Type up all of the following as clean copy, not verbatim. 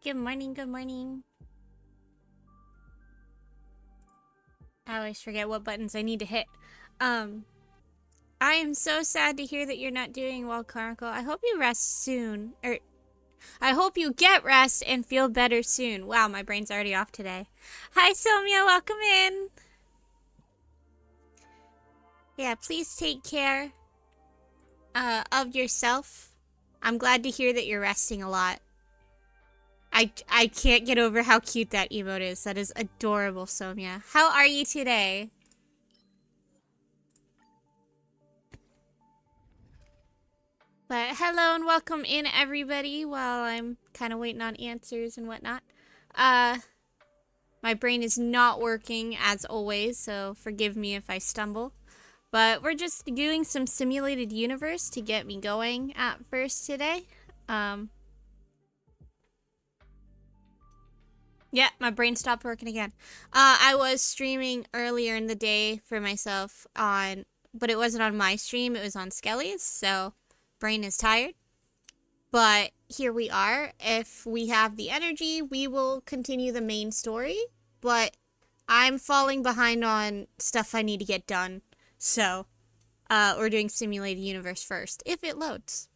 Good morning, good morning. I always forget what buttons I need to hit. I am so sad to hear that you're not doing well, Carnicle. I hope you rest soon. I hope you get rest and feel better soon. Wow, my brain's already off today. Hi, Somia. Welcome in. Yeah, please take care of yourself. I'm glad to hear that you're resting a lot. I can't get over how cute that emote is. That is adorable, Somia. How are you today? But hello and welcome in, everybody, while I'm kind of waiting on answers and whatnot. My brain is not working as always, so forgive me if I stumble. But we're just doing some simulated universe to get me going at first today. Yeah, my brain stopped working again. I was streaming earlier in the day for myself but it wasn't on my stream, it was on Skelly's, so brain is tired. But here we are. If we have the energy, we will continue the main story, but I'm falling behind on stuff I need to get done. So, we're doing simulated universe first, if it loads.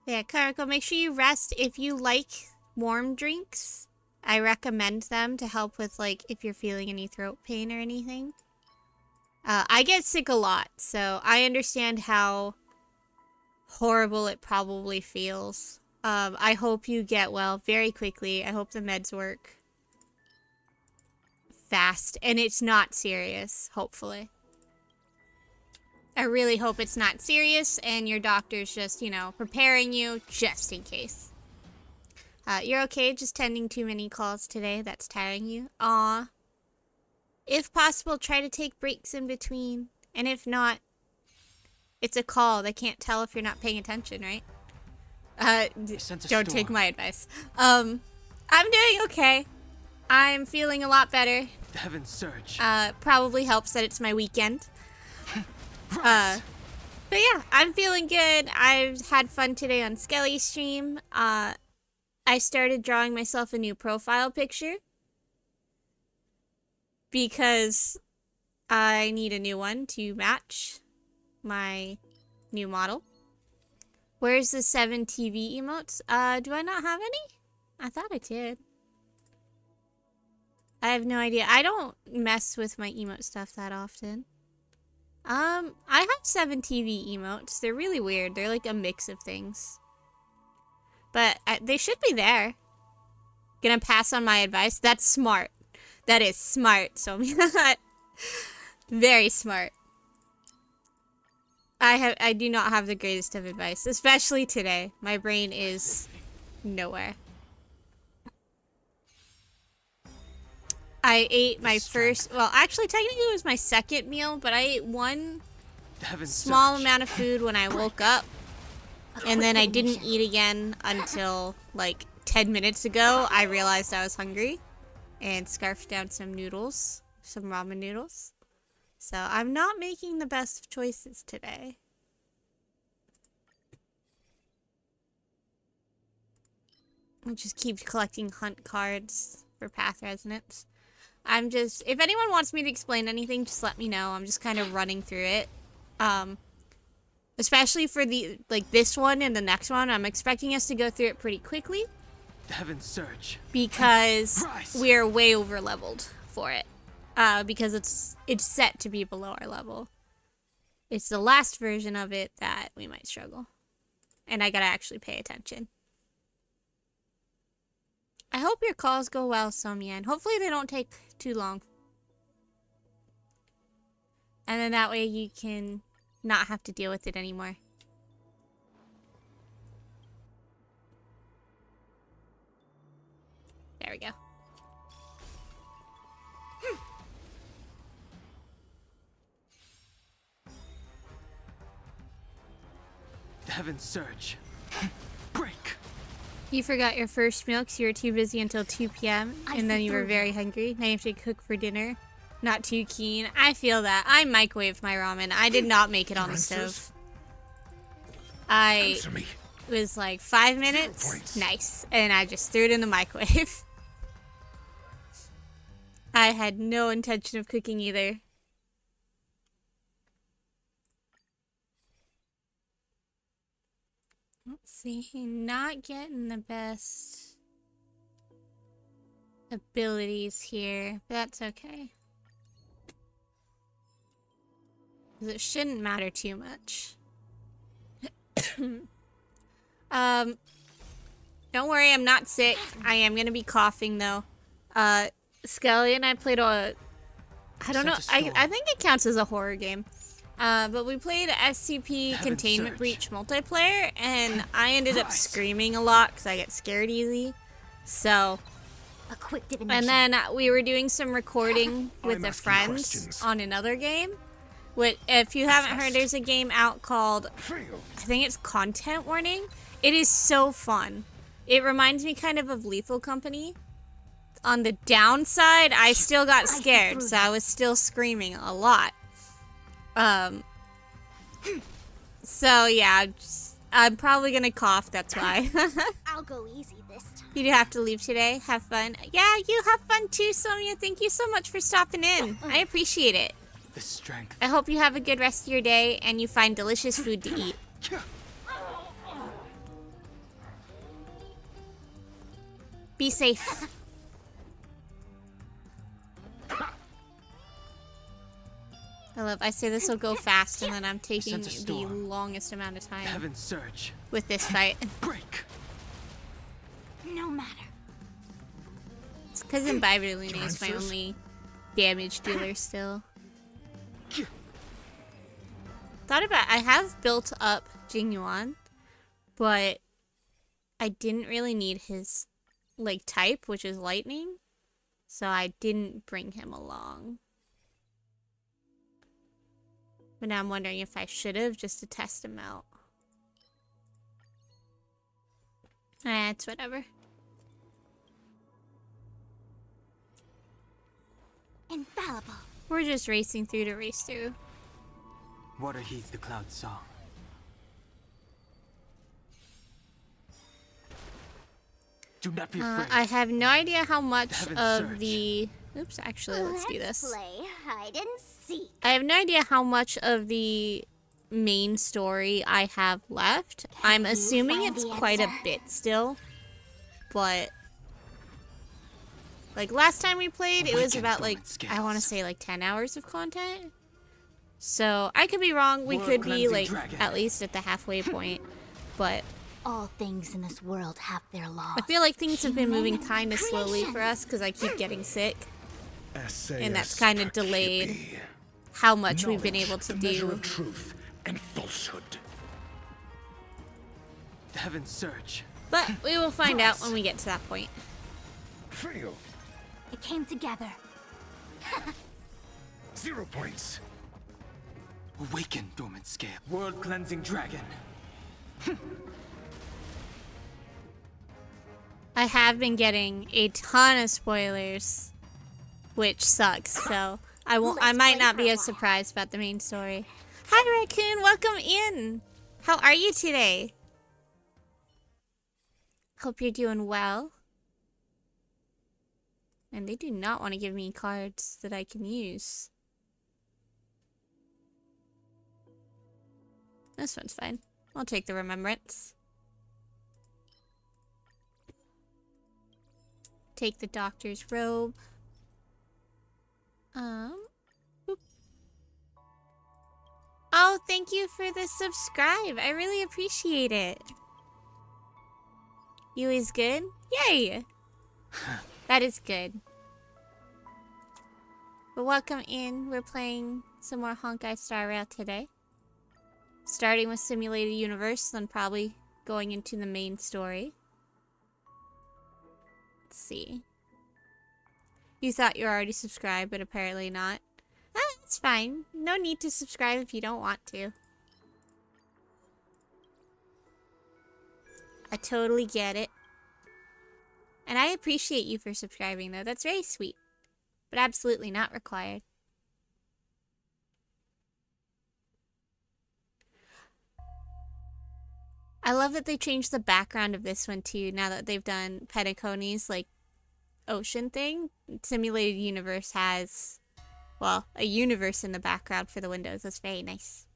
Yeah, Karako, make sure you rest. If you like warm drinks, I recommend them to help with, like, if you're feeling any throat pain or anything. I get sick a lot, so I understand how horrible it probably feels. I hope you get well very quickly. I hope the meds work fast, and it's not serious, hopefully. I really hope it's not serious and your doctor's just, you know, preparing you just in case. You're okay, just tending too many calls today. That's tiring you. Aw. If possible, try to take breaks in between. And if not, it's a call. They can't tell if you're not paying attention, right? Don't take my advice. I'm doing okay. I'm feeling a lot better. Heaven's Surge. Probably helps that it's my weekend. But yeah, I'm feeling good. I've had fun today on Skelly's stream. I started drawing myself a new profile picture because I need a new one to match my new model. Where's the 7 TV emotes? Do I not have any? I thought I did. I have no idea. I don't mess with my emote stuff that often. I have 7 TV emotes. They're really weird. They're like a mix of things. But they should be there. Gonna pass on my advice? That's smart. That is smart, so very smart. I do not have the greatest of advice, especially today. My brain is nowhere. I ate my first, well, actually, technically it was my second meal, but I ate one small amount of food when I woke up, and then I didn't eat again until, like, 10 minutes ago. I realized I was hungry, and scarfed down some noodles, some ramen noodles. So I'm not making the best of choices today. I'll just keep collecting hunt cards for path resonance. If anyone wants me to explain anything, just let me know. I'm just kind of running through it. Especially for this one and the next one, I'm expecting us to go through it pretty quickly. Heaven's Surge. Because we're way over leveled for it. Because it's set to be below our level. It's the last version of it that we might struggle. And I gotta actually pay attention. I hope your calls go well, Somia, and hopefully they don't take too long. And then that way you can not have to deal with it anymore. There we go. Heaven's Surge. Break. You forgot your first meal because you were too busy until 2 p.m. and then you were very hungry. Now you have to cook for dinner. Not too keen. I feel that. I microwaved my ramen. I did not make it on the stove. I Answer me. was like 5 minutes. points. Nice. And I just threw it in the microwave. I had no intention of cooking either. Let's see. Not getting the best abilities here, but that's okay. 'Cause it shouldn't matter too much. Don't worry, I'm not sick. I am gonna be coughing though. Skelly and I played I don't know, I think it counts as a horror game. But we played SCP Heaven Containment Surge. Breach multiplayer, and I ended up screaming a lot because I get scared easy. So, A quick divination. and then we were doing some recording with I'm a asking friend questions. on another game. Which, if you haven't heard, there's a game out called, Fail. I think it's Content Warning. It is so fun. It reminds me kind of Lethal Company. On the downside, I still got scared, so I was still screaming a lot. So yeah, I'm probably gonna cough, that's why. I'll go easy this time. You do have to leave today. Have fun. Yeah, you have fun too, Sonia. Thank you so much for stopping in. I appreciate it. The strength. I hope you have a good rest of your day and you find delicious food to eat. Be safe. I say this will go fast and then I'm taking Sense a the storm. longest amount of time Heaven surge. with this fight. Break. No matter. It's because Imbiber Luna is my Answers? only damage dealer still. I have built up Jingyuan, but I didn't really need his like type, which is lightning, so I didn't bring him along. But now I'm wondering if I should have, just to test him out. It's whatever. Infallible. We're just racing through to race through. Water heeds the cloud song. Do not be afraid. I have no idea how much Heaven of surge. the... Oops, actually, let's do this. Play hide and seek. I have no idea how much of the main story I have left. I'm you assuming find it's the quite a answer? bit still. But... like, last time we played, it was Awaken about, like, dormant I want to scales. say, like, 10 hours of content. So, I could be wrong. We World could be, cleansing like, dragon. at least at the halfway point. But All things in this world have their laws. I feel like things have been moving Human kind of slowly for creations. us because I keep getting sick. Essay And that's as kinda fact delayed should be. How much we've been Knowledge, able to the measure do. of truth and falsehood. Heaven surge. But we will find out when we get to that point. Fail. It came together. 0 points. Awaken dormant scale. World cleansing dragon. I have been getting a ton of spoilers, which sucks. So I won't. I Let's might play not for be a as while. surprised about the main story. Hi, Raccoon. Welcome in. How are you today? Hope you're doing well. And they do not want to give me cards that I can use. This one's fine. I'll take the remembrance. Take the doctor's robe. Boop. Oh, thank you for the subscribe. I really appreciate it. You is good? Yay! That is good. But welcome in. We're playing some more Honkai Star Rail today. Starting with Simulated Universe, then probably going into the main story. Let's see. You thought you were already subscribed, but apparently not. It's fine. No need to subscribe if you don't want to. I totally get it. And I appreciate you for subscribing, though. That's very sweet. But absolutely not required. I love that they changed the background of this one too, now that they've done Penacony's like ocean thing. Simulated Universe has, well, a universe in the background for the windows. That's very nice.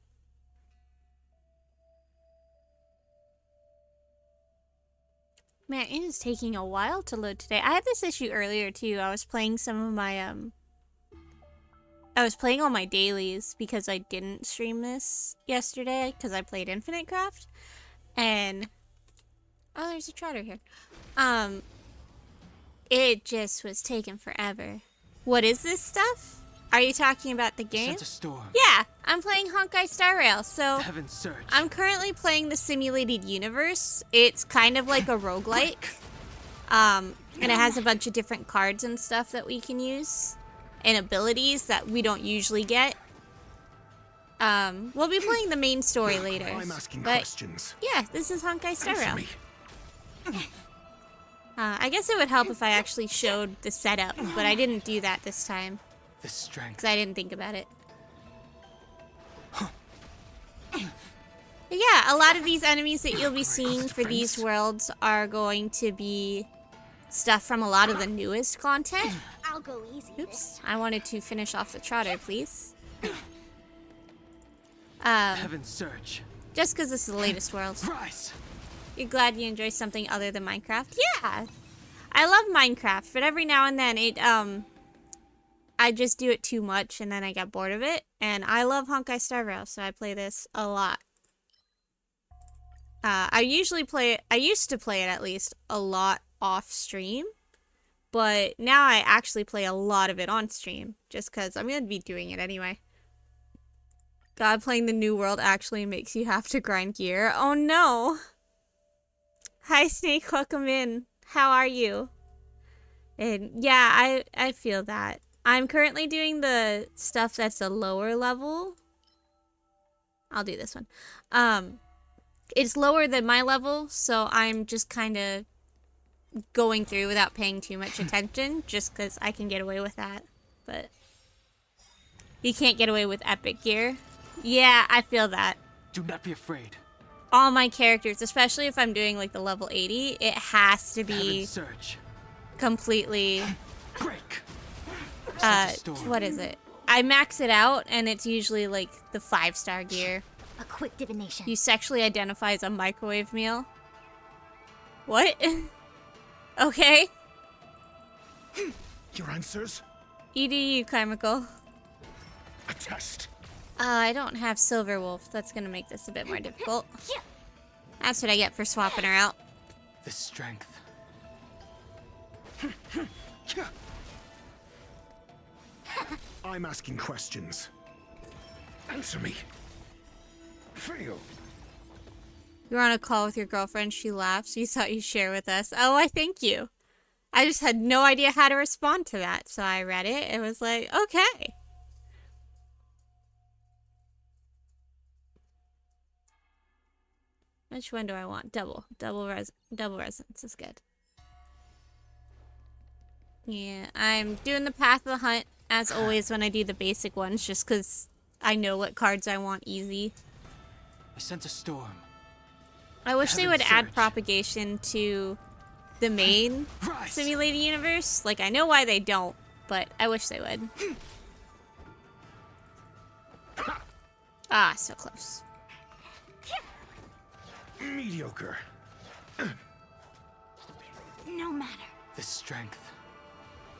Man, it is taking a while to load today. I had this issue earlier too. I was playing some of my I was playing all my dailies because I didn't stream this yesterday because I played Infinite Craft. And oh, there's a trotter here. It just was taking forever. What is this stuff? Are you talking about the game? Sense a storm. Yeah, I'm playing Honkai Star Rail. So Heaven's Surge. I'm currently playing the Simulated Universe. It's kind of like a roguelike. And it has a bunch of different cards and stuff that we can use. And abilities that we don't usually get. We'll be playing the main story later. I'm asking but questions. yeah, this is Honkai Star Answer Rail. me. I guess it would help if I actually showed the setup, but I didn't do that this time. The strength. Because I didn't think about it. But yeah, a lot of these enemies that you'll be seeing for these worlds are going to be stuff from a lot of the newest content. I'll go easy. Oops, I wanted to finish off the trotter, please. Heaven's Surge. Just because this is the latest world. Rise. You're glad you enjoy something other than Minecraft? Yeah! I love Minecraft, but every now and then I just do it too much and then I get bored of it. And I love Honkai Star Rail, so I play this a lot. I used to play it at least a lot off stream. But now I actually play a lot of it on stream, just because I'm going to be doing it anyway. God, playing the new world actually makes you have to grind gear. Oh no! Hi Snake, welcome in. How are you? And yeah, I feel that. I'm currently doing the stuff that's a lower level. I'll do this one. It's lower than my level, so I'm just kind of going through without paying too much attention, just because I can get away with that. But you can't get away with epic gear. Yeah, I feel that. Do not be afraid. All my characters, especially if I'm doing like the level 80, it has to be Heaven's Surge. completely, Break. Sense a storm. what is it? I max it out and it's usually like the 5-star gear. A quick divination. You sexually identify as a microwave meal? What? Okay. Your answers? EDU, Chemical. A test. I don't have Silver Wolf. That's gonna make this a bit more difficult. That's what I get for swapping her out. The strength. I'm asking questions. Answer me. Feel. You're on a call with your girlfriend, she laughs. You thought you'd share with us. Oh, I thank you. I just had no idea how to respond to that, so I read it. It was like, okay. Which one do I want? Double resonance is good. Yeah, I'm doing the Path of the Hunt, as always, when I do the basic ones, just because I know what cards I want easy. I sense a storm. I wish they would Heaven's add Surge. propagation to the main Rise. simulated universe. Like, I know why they don't, but I wish they would. Ah, so close. Mediocre. No matter. The strength.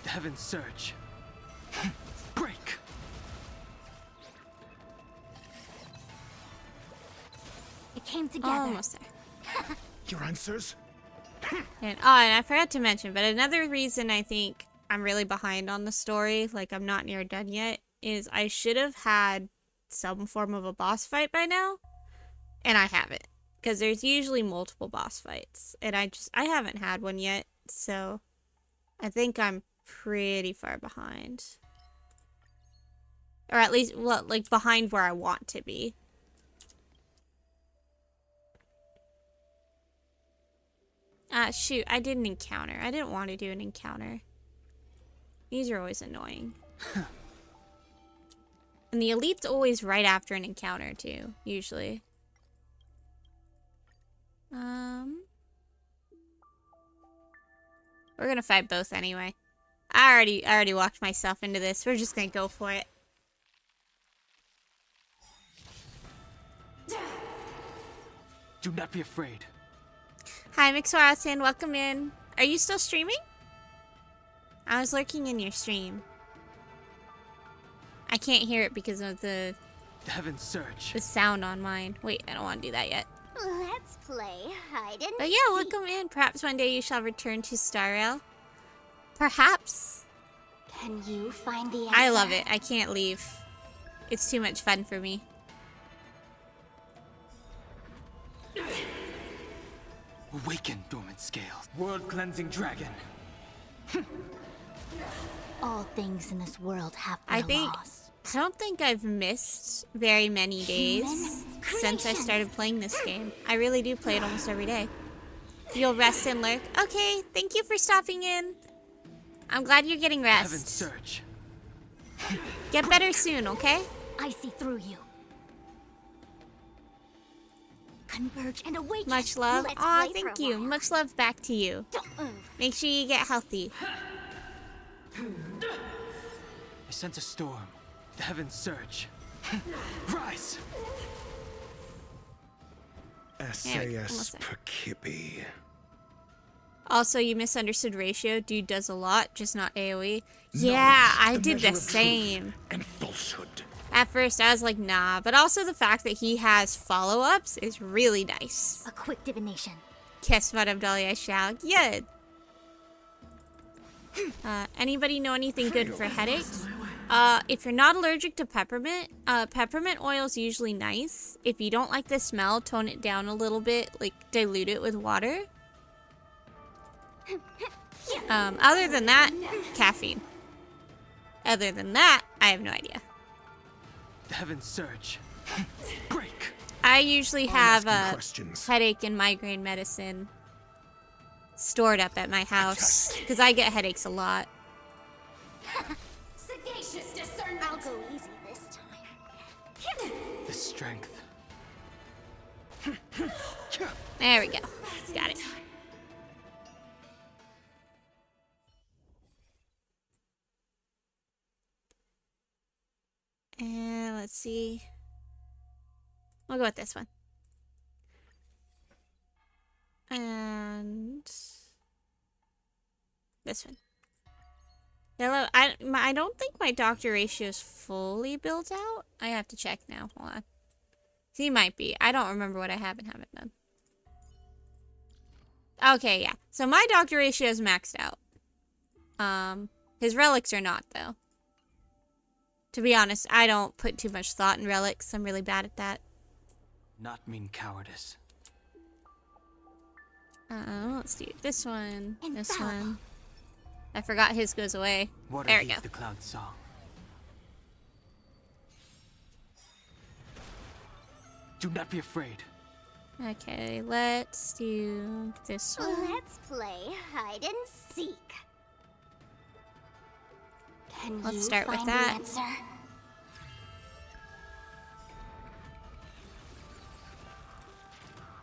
The Heaven's Surge. Break. It came together. Almost there. Your answers? And I forgot to mention, but another reason I think I'm really behind on the story, like I'm not near done yet, is I should have had some form of a boss fight by now, and I haven't. Because there's usually multiple boss fights, and I haven't had one yet, so I think I'm pretty far behind. Or at least, well, like, behind where I want to be. Shoot, I did an encounter. I didn't want to do an encounter. These are always annoying. And the elite's always right after an encounter, too, usually. We're gonna fight both anyway. I already walked myself into this. We're just gonna go for it. Do not be afraid. Hi, Mixwarasan, welcome in. Are you still streaming? I was lurking in your stream. I can't hear it because of the Heaven's search. sound on mine. Wait, I don't want to do that yet. Let's play hide and But yeah, seek. welcome in. Perhaps one day you shall return to Star Rail. Perhaps. Can you find the answer? I love it. I can't leave. It's too much fun for me. Awaken, dormant scales. World-cleansing dragon. All things in this world have their I don't think I've missed very many days since I started playing this game. I really do play it almost every day. You'll rest and lurk. Okay, thank you for stopping in. I'm glad you're getting Heaven's rest. search. Get better soon, okay? I see through you. Converge and awaken. Much love. Let's Aw, play thank for a you. while. Much love back to you. Don't move. Make sure you get healthy. I sense a storm. The heavens surge. Rise! SAS almost there. Perkibi. Also, you misunderstood ratio. Dude does a lot, just not AoE. Yeah, I did measure the of truth same. And falsehood. At first, I was like, nah. But also the fact that he has follow-ups is really nice. A quick divination. Kiss, Madame Dahlia, I shall. Yeah. Anybody know anything good for headaches? If you're not allergic to peppermint, peppermint oil is usually nice. If you don't like the smell, tone it down a little bit, like dilute it with water. Other than that, caffeine. Other than that, I have no idea. The heavens surge. Break! I usually have asking questions. headache and migraine medicine stored up at my house because I get headaches a lot. Sagacious discernment. I'll go easy this time. The strength. There we go. Got it. And let's see. We'll go with this one. And this one. Hello. I don't think my doctor ratio is fully built out. I have to check now. Hold on. He might be. I don't remember what I have and haven't done. Okay, yeah. So my doctor ratio is maxed out. His relics are not, though. To be honest, I don't put too much thought in relics. I'm really bad at that. Not mean cowardice. Let's do this one. This Infallible. one. I forgot his goes away. Water There we heeds go. the cloud song. Do not be afraid. Okay, let's do this one. Let's play hide and seek. Can Let's you start with find that. the answer?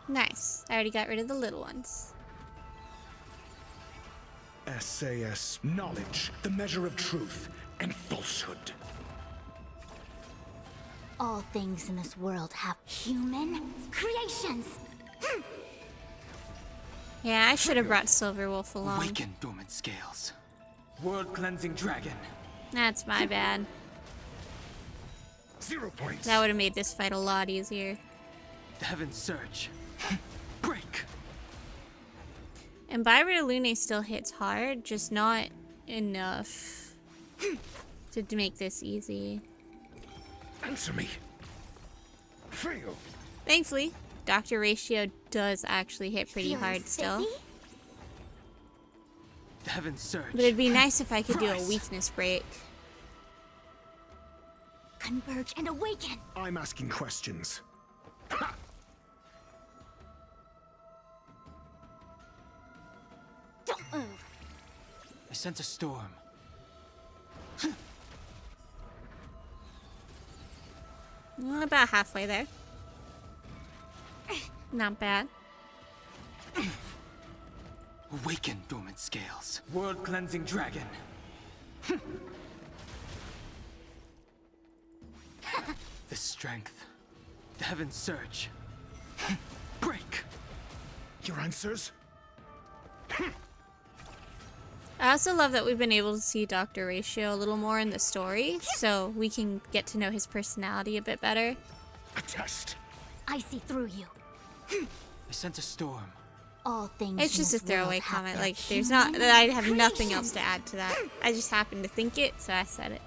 Nice. I already got rid of the little ones. SAS knowledge, the measure of truth and falsehood. All things in this world have human creations. Yeah, I should have brought Silverwolf along. Awaken, dormant scales. World-cleansing dragon. That's my bad. 0 points. That would have made this fight a lot easier. The heavens surge. Break! And Byra Lune still hits hard, just not enough to make this easy. Answer me. Fail. Thankfully, Doctor Ratio does actually hit pretty Feeling hard still. sticky? The heavens surge. But it'd be nice if I could do a Rise. weakness break. Converge and awaken. I'm asking questions. Don't move. I sense a storm. About halfway there. Not bad. Awaken, dormant scales. World-cleansing dragon. The strength. The heavens surge. Break! Your answers? I also love that we've been able to see Dr. Ratio a little more in the story, so we can get to know his personality a bit better. A test. I see through you. I sense a storm. All things It's in just a this throwaway world have comment, their like, there's not, human I have nothing else creations. to add to that. I just happened to think it, so I said it.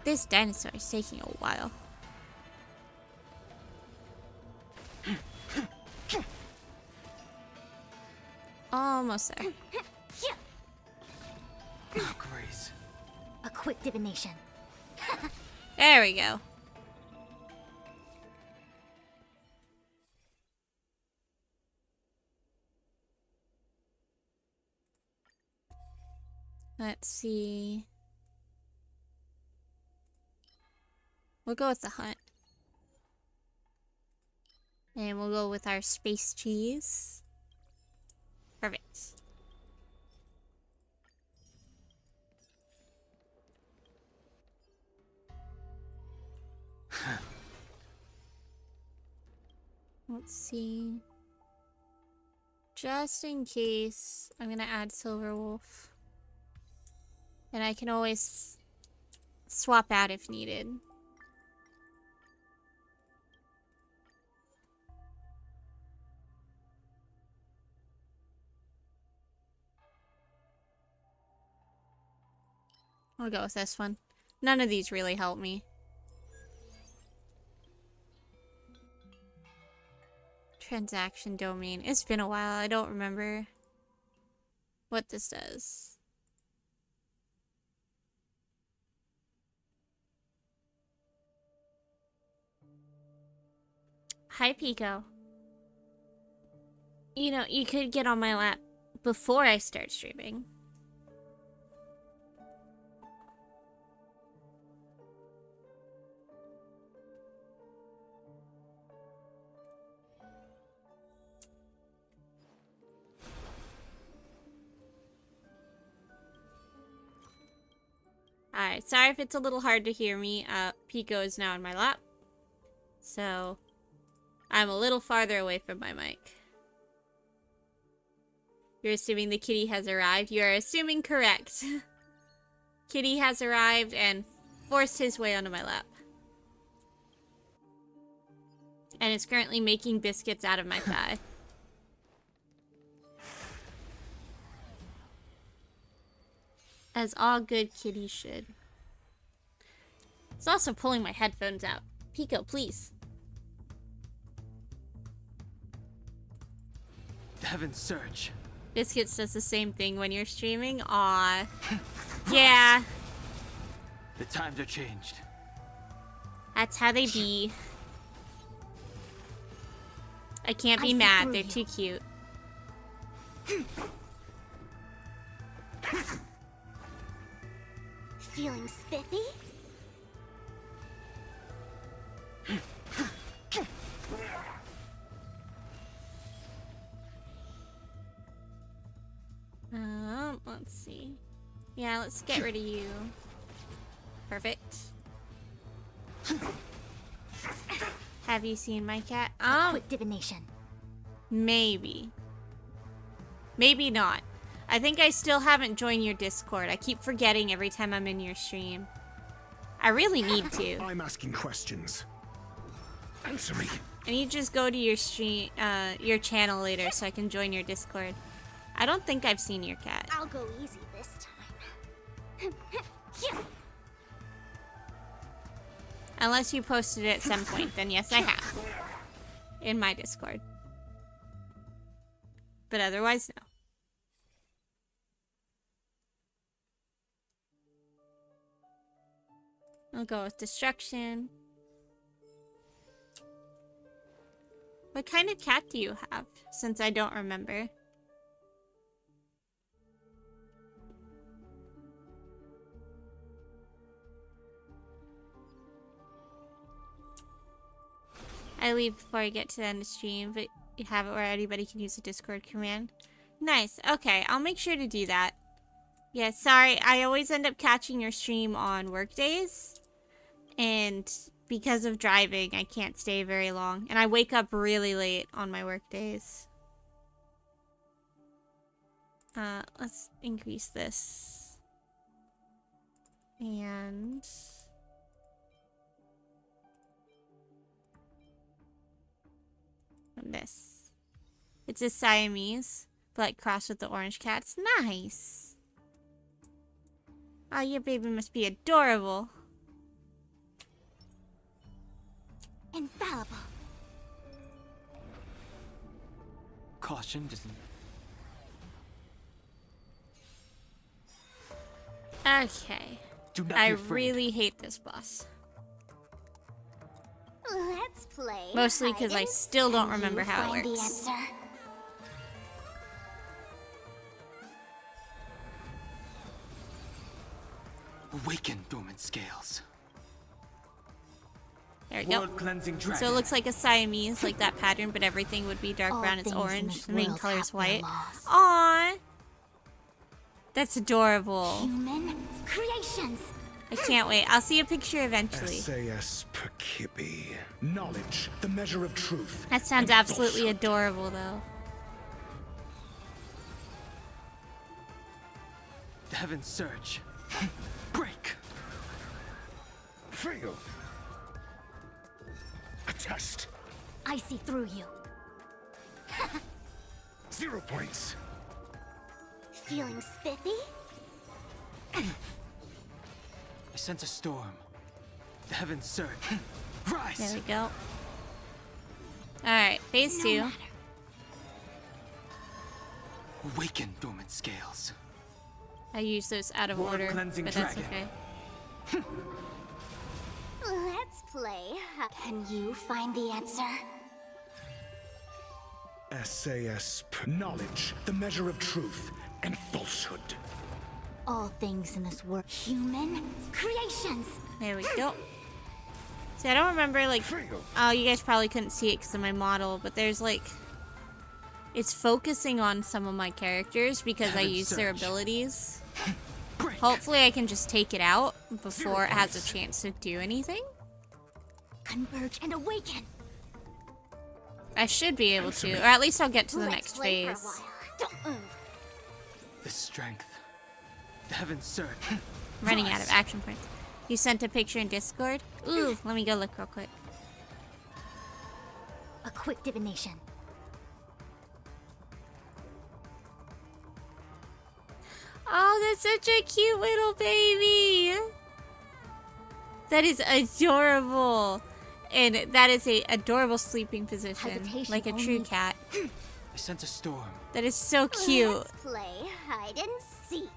This dinosaur is taking a while. Almost there. Oh, grace. A quick divination. There we go. Let's see. We'll go with the hunt. And we'll go with our space cheese. Perfect. Let's see. Just in case, I'm gonna add Silver Wolf. And I can always swap out if needed. I'll go with this one. None of these really help me. Transaction domain. It's been a while. I don't remember what this does. Hi, Pico. You know, you could get on my lap before I start streaming. Alright, sorry if it's a little hard to hear me. Pico is now in my lap. So, I'm a little farther away from my mic. You're assuming the kitty has arrived. You are assuming correct. Kitty has arrived and forced his way onto my lap. And is currently making biscuits out of my thigh. As all good kitties should. It's also pulling my headphones out. Pico, please. The heavens surge. Biscuits does the same thing when you're streaming. Aw. Yeah, The times are changed. that's how they be. I can't I be see mad, through they're you. too cute. Feeling spiffy? Let's see. Yeah, let's get rid of you. Perfect. Have you seen my cat? Quick divination. Maybe. Maybe not. I think I still haven't joined your Discord. I keep forgetting every time I'm in your stream. I really need to. I'm asking questions. Answer me. I need to just go to your stream, your channel later so I can join your Discord. I don't think I've seen your cat. I'll go easy this time. Unless you posted it at some point, then yes, I have. In my Discord. But otherwise, no. I'll go with destruction. What kind of cat do you have? Since I don't remember. I leave before I get to the end of stream, but You have it where anybody can use the Discord command. Nice. Okay, I'll make sure to do that. Yeah, sorry. I always end up catching your stream on work days. And because of driving, I can't stay very long. And I wake up really late on my work days. Let's increase this. And... this. It's a Siamese, but like crossed with the orange cats. Nice. Oh, your baby must be adorable. Infallible. Caution doesn't. Okay. Do not I be afraid. really hate this boss. Let's play. Mostly because I hide and still don't seek. remember You how it find the works. answer. Awaken, dormant scales. There we go. World cleansing dragon. So it looks like a Siamese, like that pattern, but everything would be dark All brown. It's things in orange. this The main world color is have their white. laws. Aww. That's adorable. Human creations. I can't wait. I'll see a picture eventually. SAS Percipi. Knowledge, the measure of truth. That sounds and absolutely falsehood. adorable, though. The heavens surge. Break. Fail. A test. I see through you. 0 points. Feeling spiffy? I sense a storm. The heavens surge. Rise. There we go. Alright, phase No 2. matter. Awaken, dormant scales. I use those out of World order, cleansing but that's dragon. okay. Let's play. Can you find the answer? SAS Knowledge, the measure of truth and falsehood. All things in this world. Human creations. There we go. See, I don't remember, like... Fail. Oh, you guys probably couldn't see it because of my model, but there's, like... It's focusing on some of my characters because I Heaven use their surge. abilities. Break. Hopefully I can just take it out before it has a chance to do anything. Converge and awaken. I should be able to, or at least I'll get to the Let's next play for a phase. while. Don't move. The strength. The heavens surge. I'm running out of action points. You sent a picture in Discord? Ooh, let me go look real quick. A quick divination. Oh, that's such a cute little baby. That is adorable. And that is a adorable sleeping position, Hesitation like a true only. cat. I sense a storm. That is so cute. Let's play hide and seek.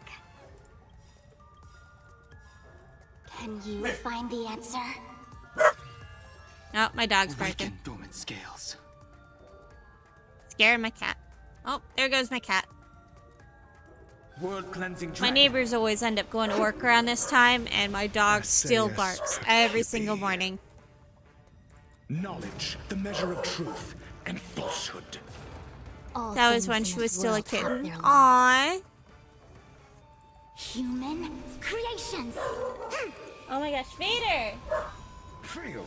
Can you find the answer? Oh, my dog's barking. Awaken, dormant scales. Scaring my cat. Oh, there goes my cat. World cleansing My dragon. neighbors always end up going to work around this time, and my dog still SAS barks every Percipi. single morning. Knowledge, the measure of truth and falsehood. All That was things when in she this was still a world have kitten. their laws. Aww. Human creations. Oh my gosh, Vader! Fail.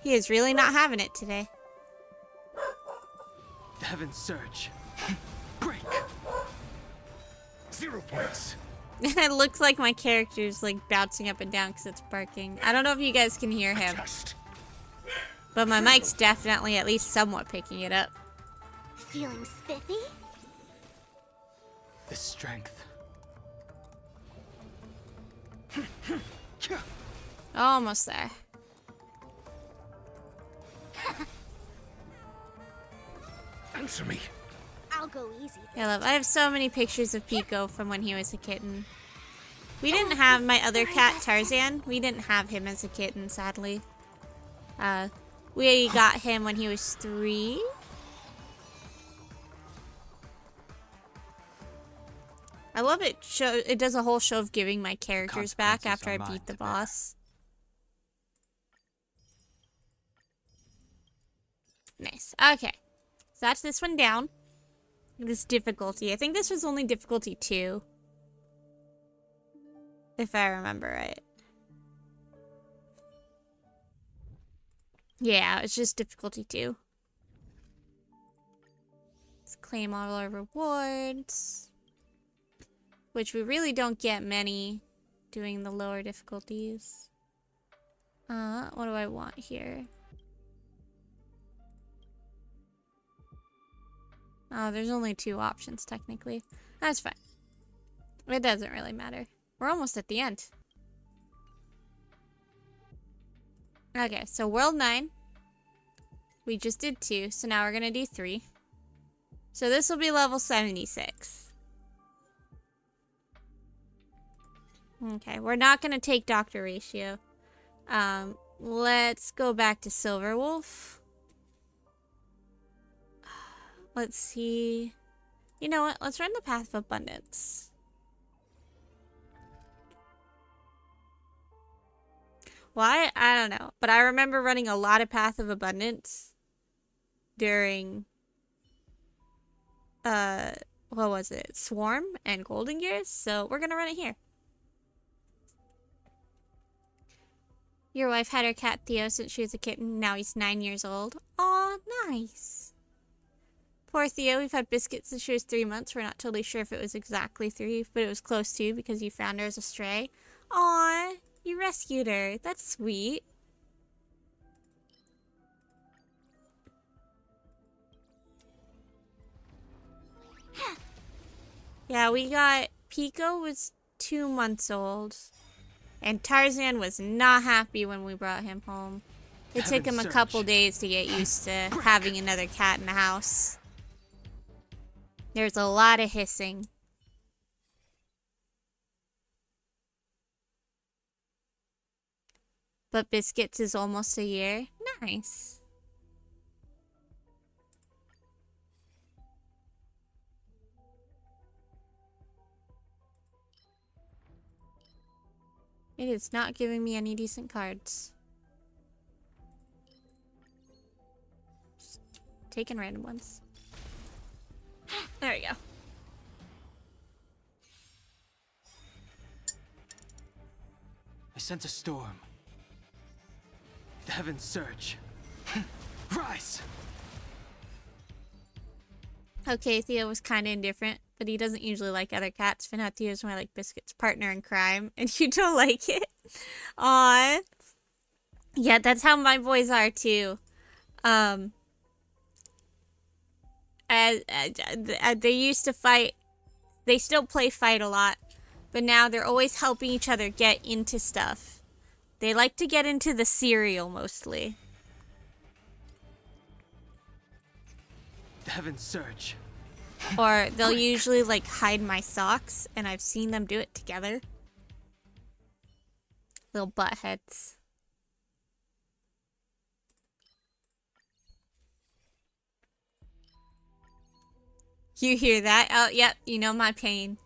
He is really not having it today. The heavens surge. Break. 0 points. It looks like my character's like bouncing up and down because it's barking. I don't know if you guys can hear him, Test. but my mic's definitely at least somewhat picking it up. Feeling spiffy? The strength. Almost there. Answer me. I'll go easy. Yeah, love. I have so many pictures of Pico from when he was a kitten. We didn't have my other cat, Tarzan. We didn't have him as a kitten, sadly. We got him when he was 3. I love it. It does a whole show of giving my characters back Consequences after I are mine beat the to bear. boss. Nice. Okay. So that's this one down. This difficulty. I think this was only difficulty 2. If I remember right. Yeah, it's just difficulty 2. Let's claim all our rewards. Which we really don't get many doing the lower difficulties. What do I want here? Oh, there's only 2 options technically. That's fine. It doesn't really matter. We're almost at the end. Okay, so World 9. We just did 2, so now we're gonna do 3. So this will be level 76. Okay, we're not gonna take Dr. Ratio. Let's go back to Silver Wolf. Let's see. You know what? Let's run the Path of Abundance. Why? I don't know. But I remember running a lot of Path of Abundance during, what was it? Swarm and Golden Gears. So we're gonna run it here. Your wife had her cat Theo since she was a kitten. Now he's 9 years old. Aw, nice. Poor Theo, we've had Biscuit since she was 3 months. We're not totally sure if it was exactly 3, but it was close to because you found her as a stray. Aw, you rescued her. That's sweet. Yeah, we got... Pico was 2 months old. And Tarzan was not happy when we brought him home. It took him a couple days to get used to having another cat in the house. There's a lot of hissing. But Biscuits is almost a year. Nice. It is not giving me any decent cards. Just taking random ones. There we go. I sense a storm. The heavens surge. Rise! Okay, Theo was kind of indifferent, but he doesn't usually like other cats. Finna Theo's my like Biscuit's partner in crime, and you don't like it. Aww. Yeah, that's how my boys are too. They used to fight. They still play fight a lot, but now they're always helping each other get into stuff. They like to get into the cereal mostly. The heavens surge. Or they'll usually like hide my socks, and I've seen them do it together. Little butt heads. You hear that? Oh, yep, you know my pain.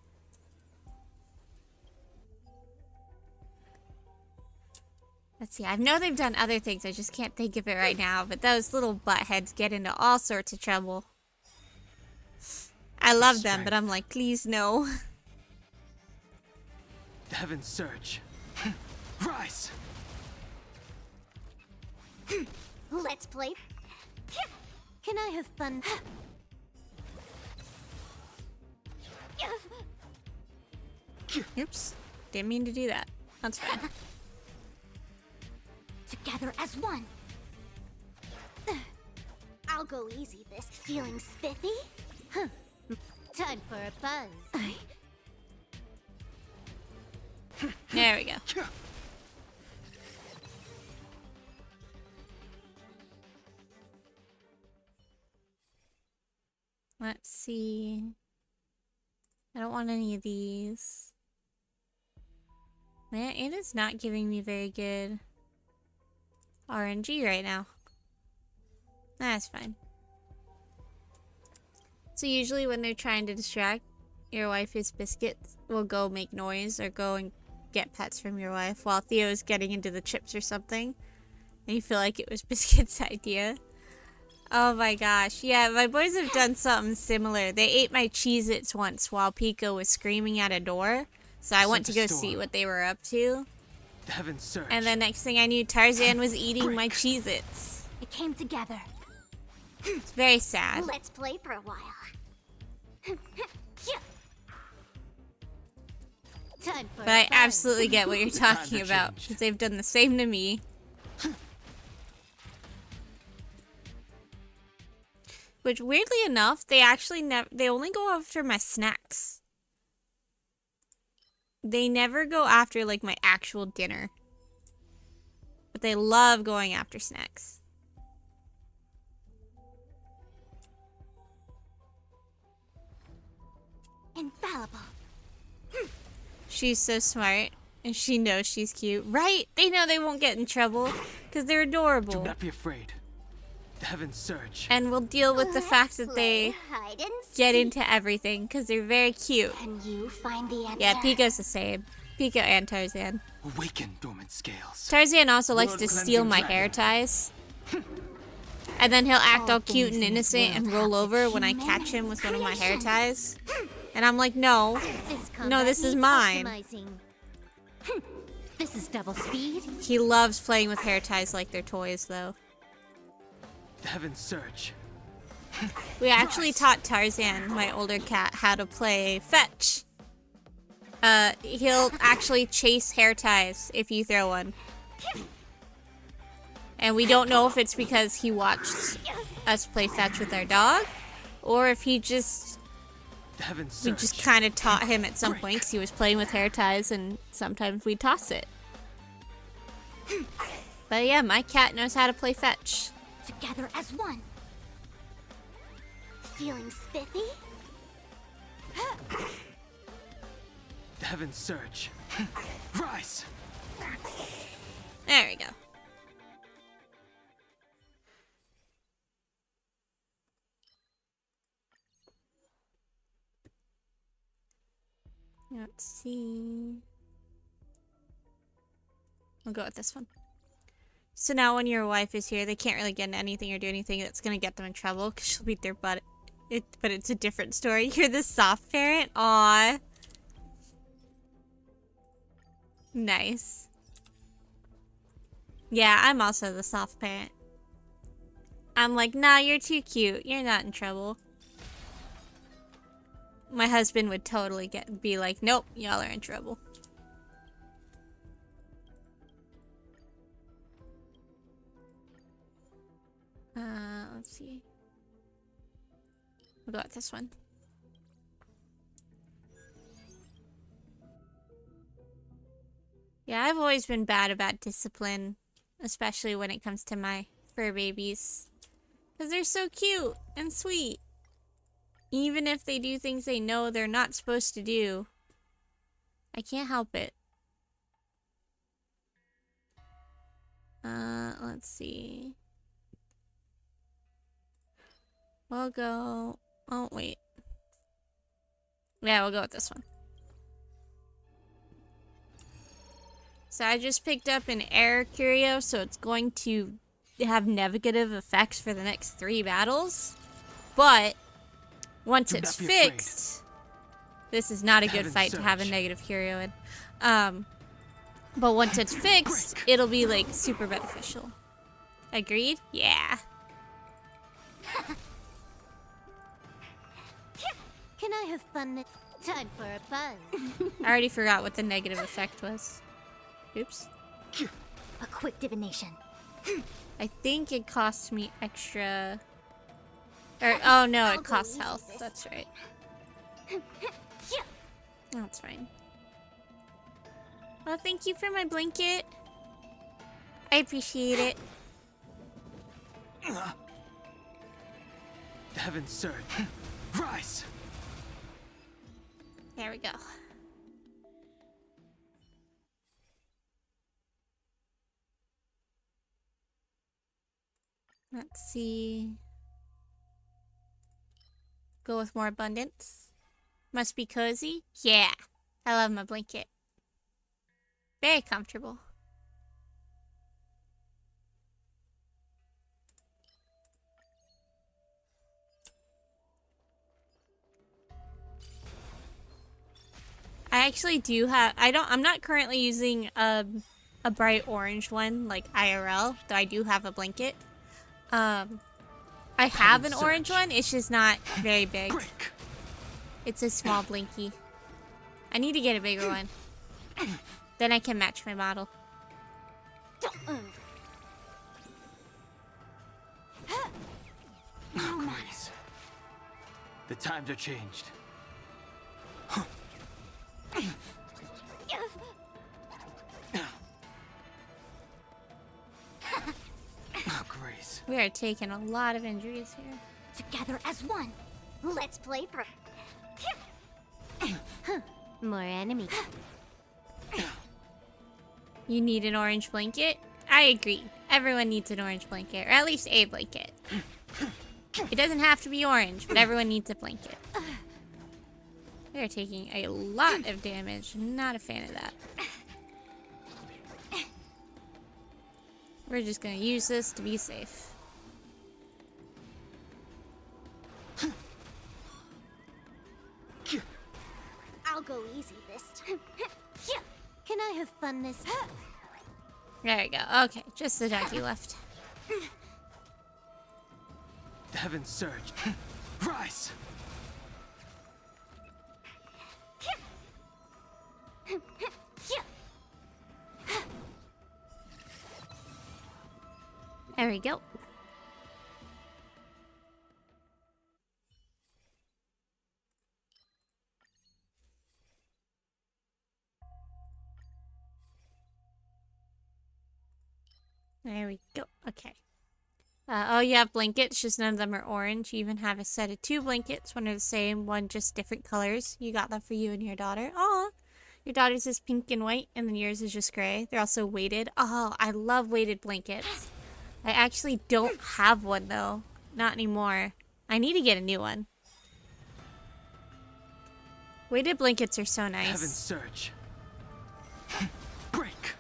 Let's see, I know they've done other things, I just can't think of it right now, but those little butt heads get into all sorts of trouble. I love them, but I'm like, please no. The heavens surge. Rise! Let's play. Can I have fun? Oops, didn't mean to do that. That's fine. Together as one. I'll go easy this. Feeling spiffy? Huh. Time for a buzz. There we go. Let's see. I don't want any of these. Man, it is not giving me very good RNG right now. That's fine. So usually when they're trying to distract your wife's Biscuits, will go make noise or go and get pets from your wife while Theo's getting into the chips or something. And you feel like it was Biscuit's idea. Oh my gosh. Yeah, my boys have done something similar. They ate my Cheez-Its once while Pico was screaming at a door. So I went to go see what they were up to. The heavens surge. And the next thing I knew, Tarzan was eating my Cheez-Its. It came together. It's very sad. Let's play for a while. Time for But I a buzz. absolutely get what you're talking Time to about. change. Because they've done the same to me. Which, weirdly enough, they actually they only go after my snacks. They never go after, like, my actual dinner. But they love going after snacks. Infallible. She's so smart. And she knows she's cute. Right? They know they won't get in trouble. Because they're adorable. Do not be afraid. The heavens surge. And we'll deal with the fact that they hide and get seek. into everything. Because they're very cute. Can you find the answer? Yeah, Pico's the same. Pico and Tarzan. Awaken dormant scales. Tarzan also likes to World-cleansing steal my dragon. hair ties. And then he'll act all cute and things in this innocent and world roll have over a when I human catch him with one of my hair creation. ties. And I'm like, no. This No, this combat is needs mine. optimizing. This is double speed. He loves playing with hair ties like they're toys, though. The heavens surge. We actually taught Tarzan, my older cat, how to play fetch. He'll actually chase hair ties if you throw one. And we don't know if it's because he watched us play fetch with our dog, or if he just, The heavens we surge. just kind of taught him at some point 'cause he was playing with hair ties and sometimes we'd toss it. But yeah, my cat knows how to play fetch. Together as one. Feeling spiffy? The heavens surge. Rise. There we go. Let's see. We'll go with this one. So now when your wife is here, they can't really get into anything or do anything that's going to get them in trouble because she'll beat their butt. But it's a different story. You're the soft parent? Aww. Nice. Yeah, I'm also the soft parent. I'm like, nah, you're too cute. You're not in trouble. My husband would totally be like, nope, y'all are in trouble. Let's see. We'll go with this one. Yeah, I've always been bad about discipline, especially when it comes to my fur babies. Because they're so cute and sweet. Even if they do things they know they're not supposed to do, I can't help it. Let's see. We'll go... Oh, wait. Yeah, we'll go with this one. So I just picked up an air curio, so it's going to have negative effects for the next 3 battles. But once Do it's not be afraid. fixed, this is not a good Heaven fight to have a surge. negative curio in. But once it's fixed, it'll be like super beneficial. Agreed? Yeah. Can I have fun? Time for a buzz. I already forgot what the negative effect was. Oops. A quick divination. I think it costs me extra... Or, oh no, I'll it go costs easy health. this That's right. That's fine. Well, thank you for my blanket. I appreciate it. The heavens surge. Rise. There we go. Let's see. Go with more abundance. Must be cozy. Yeah. I love my blanket. Very comfortable. I actually do have, I'm not currently using a bright orange one like IRL, though I do have a blanket. I have an orange one, it's just not very big. Break. It's a small blinky. I need to get a bigger one. Then I can match my model. Don't move. Oh, please. The times are changed. Oh, Grace. We are taking a lot of injuries here. Together as one. Let's play for. More enemy. You need an orange blanket? I agree. Everyone needs an orange blanket, or at least a blanket. It doesn't have to be orange, but everyone needs a blanket. We are taking a lot of damage. Not a fan of that. We're just gonna use this to be safe. I'll go easy this time. Can I have fun this time? There we go. Okay, just the donkey left. The heavens surge. Rise! There we go. There we go. Okay. Oh, you have blankets, just none of them are orange. You even have a set of 2 blankets. One are the same, one just different colors. You got that for you and your daughter. Oh, your daughter's is pink and white, and then yours is just gray. They're also weighted. Oh, I love weighted blankets. I actually don't have one, though. Not anymore. I need to get a new one. Weighted blankets are so The heavens nice. surge. Break.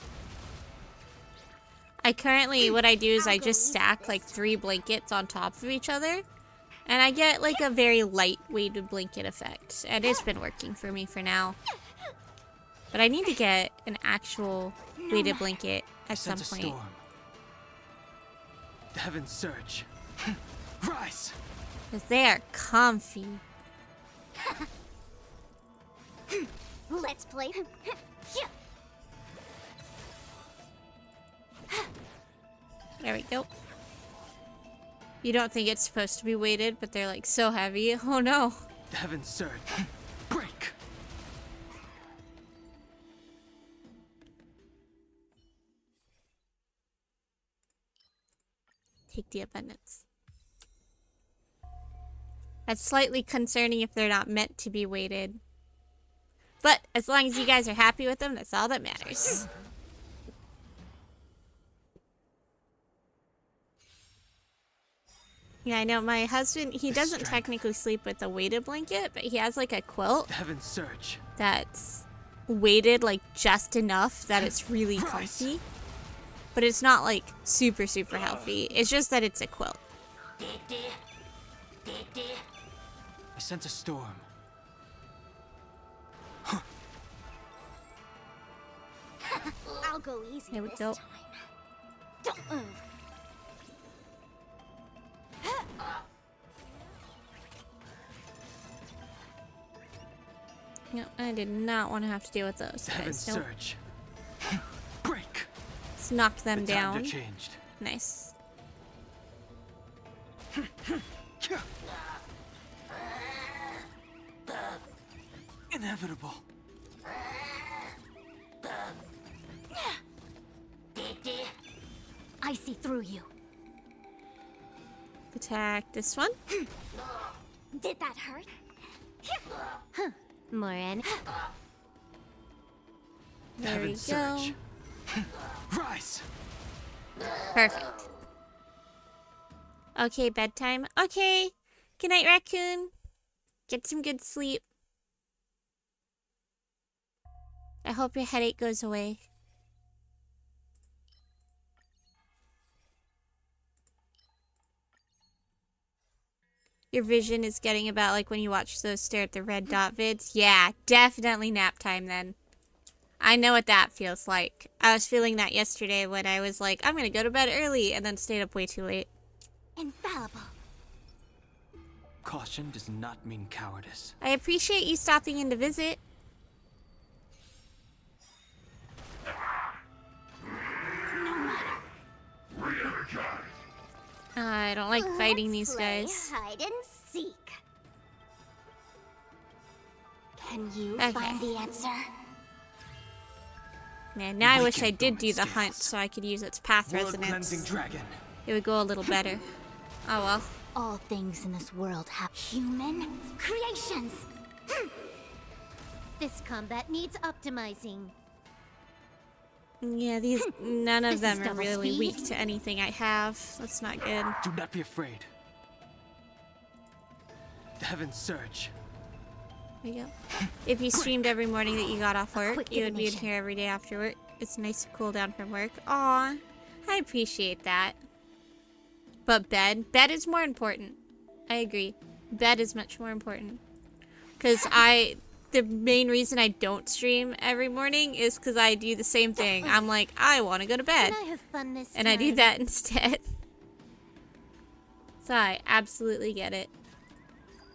I currently, what I do is I just stack like 3 blankets on top of each other. And I get like a very light weighted blanket effect. And it's been working for me for now. But I need to get an actual weighted blanket at some Sense a point. storm. The heavens surge. Rise! Because they are comfy. Let's play. There we go. You don't think it's supposed to be weighted, but they're like so heavy. Oh no. The heavens surge. Break! Take the abundance. That's slightly concerning if they're not meant to be weighted. But as long as you guys are happy with them, that's all that matters. Yeah, I know my husband, he doesn't strength. technically sleep with a weighted blanket, but he has like a quilt The heavens surge. that's weighted like just enough that it's really comfy. But it's not like super, super healthy. It's just that it's a quilt. I sense a storm. I'll go easy There we this go. time. Don't move. No, I did not want to have to deal with those The heavens guys. Nope. surge. Break! Let's knock them The times down. are changed. Nice. Inevitable. I see through you. Attack this one. Did that hurt? Huh. More enemy. The There we heavens go. surge. Rise! Perfect. Okay, bedtime. Okay. Good night, raccoon. Get some good sleep. I hope your headache goes away. your vision is getting about like when you watch those stare at the red dot vids. Yeah, definitely nap time then. I know what that feels like. I was feeling that yesterday when I was like, I'm gonna go to bed early and then stayed up way too late. Infallible. Caution does not mean cowardice. I appreciate you stopping in to visit. No matter. I don't like fighting Let's these play guys. hide and seek. Can you Okay. find the answer? Man, now I wish I Weaken did do the dormant hunt scales. so I could use its path World resonance. cleansing dragon. It would go a little better. Oh well. All things in this world have human creations. This combat needs optimizing. Yeah, these none of This is them are double really speed. weak to anything I have. That's not good. Do not be afraid. The heavens surge. There you go. If you streamed every morning that you got off work, quick you would be in divination. here every day after work. It's nice to cool down from work. Aw, I appreciate that. But bed is more important. I agree. Bed is much more important. Because the main reason I don't stream every morning is because I do the same thing. I'm like, I want to go to bed. Can I have fun this And I do time? that instead. So I absolutely get it.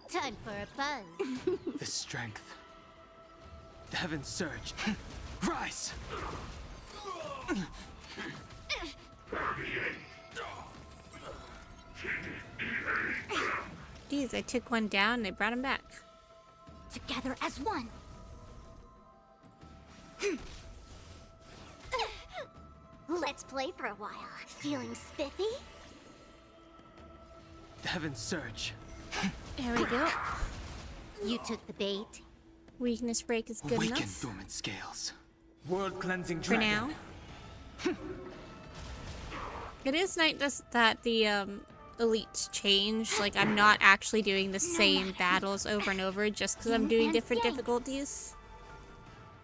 Time for a buzz. The strength. The heavens surge. Rise! Jeez, I took one down and they brought him back. Together as one. Let's play for a while. Feeling spiffy? The heavens surge. There we go. You took the bait. Weakness break is good Awaken enough dormant scales. World cleansing for dragon. now. It is nice that the elites change. Like, I'm not actually doing the same battles over and over just because I'm doing different difficulties.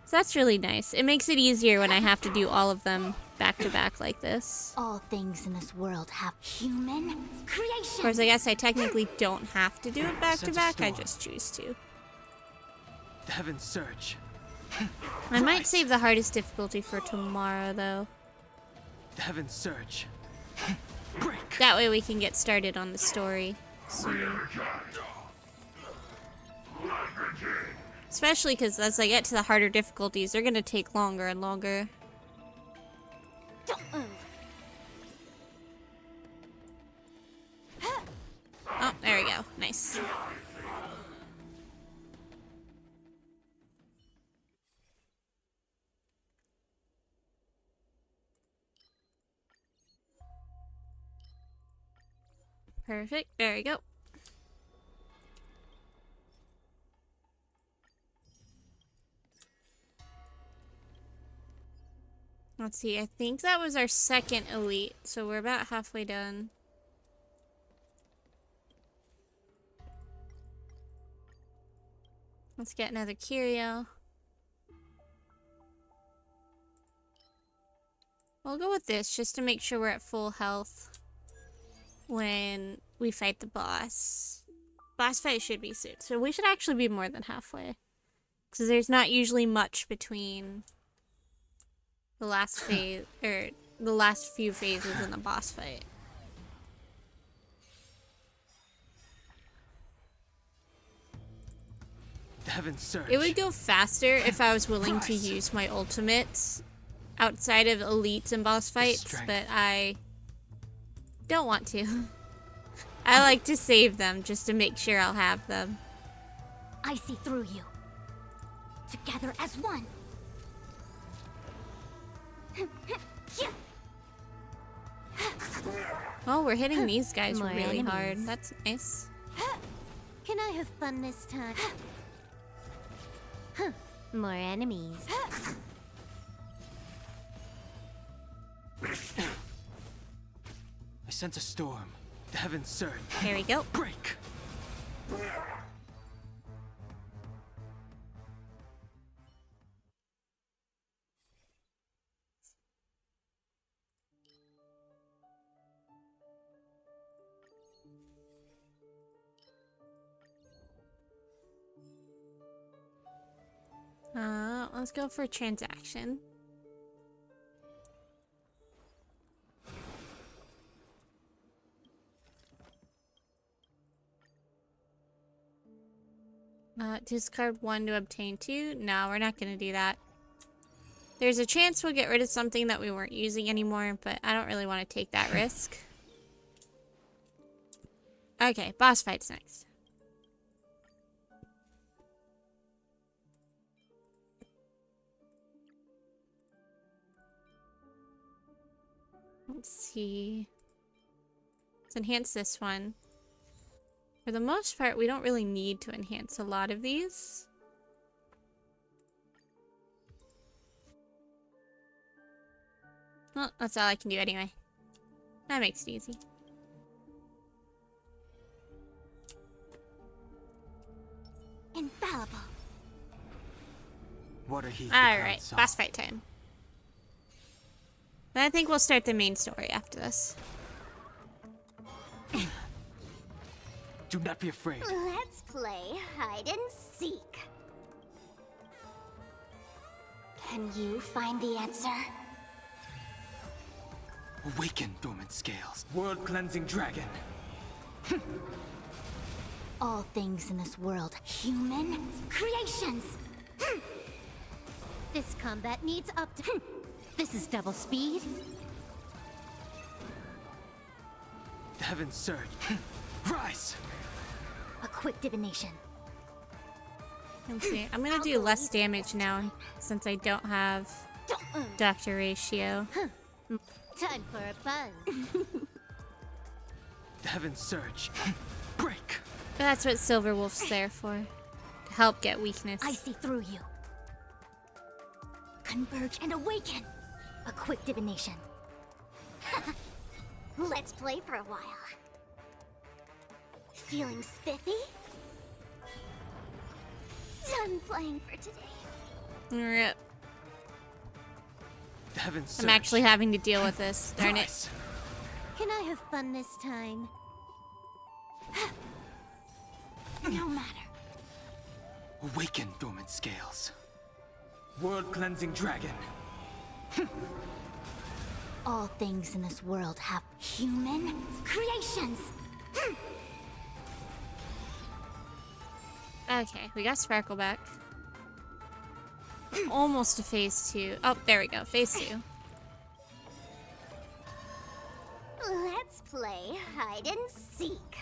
So that's really nice. It makes it easier when I have to do all of them back to back like this. All things in this world have human creations. Of course, I guess I technically don't have to do it back to Sense a back. I storm. just choose to. The heavens surge. I might save the hardest difficulty for tomorrow, though. The heavens surge. Break. That way we can get started on the story soon. Especially because as I get to the harder difficulties, they're going to take longer and longer. Don't move. Oh, there we go. Nice. Perfect. There we go. Let's see. I think that was our second elite, so we're about halfway done. Let's get another curio. We'll go with this just to make sure we're at full health when we fight the boss. Boss fight should be soon, so we should actually be more than halfway. Because there's not usually much between the last phase, or the last few phases in the boss fight. The heavens surge. It would go faster if I was willing to use my ultimates outside of elites and boss fights, strength. but I don't want to. I like to save them just to make sure I'll have them. I see through you. Together as one. Oh, we're hitting these guys More really hard. enemies. That's nice. Can I have fun this time? More enemies. I sense a storm. The heavens surge. There we go. Break. let's go for transaction. Discard 1 to obtain 2. No, we're not going to do that. There's a chance we'll get rid of something that we weren't using anymore, but I don't really want to take that risk. Okay, boss fight's next. Let's see. Let's enhance this one. For the most part, we don't really need to enhance a lot of these. Well, that's all I can do anyway. That makes it easy. Infallible. What are he? Alright, boss fight time. Then I think we'll start the main story after this. Do not be afraid. Let's play hide and seek. Can you find the answer? Awaken, dormant scales. World-cleansing dragon. All things in this world, human creations. This combat needs up to. This is double speed. The heavens surge. Rise. A quick divination. Let's see. I'm gonna do less damage now since I don't have Doctor Ratio. Time for a buzz. The heavens surge. Break. That's what Silver Wolf's there for. To help get weakness. I see through you. Converge and awaken. A quick divination. Let's play for a while. Feeling spiffy? Done playing for today. Yep. The heavens surge. I'm actually having to deal with this. Darn it. Rise. Can I have fun this time? No matter. Awaken, dormant scales. World-cleansing dragon. All things in this world have human creations. Okay, we got Sparkle back. Almost to phase 2. Oh, there we go. Phase 2. Let's play hide and seek.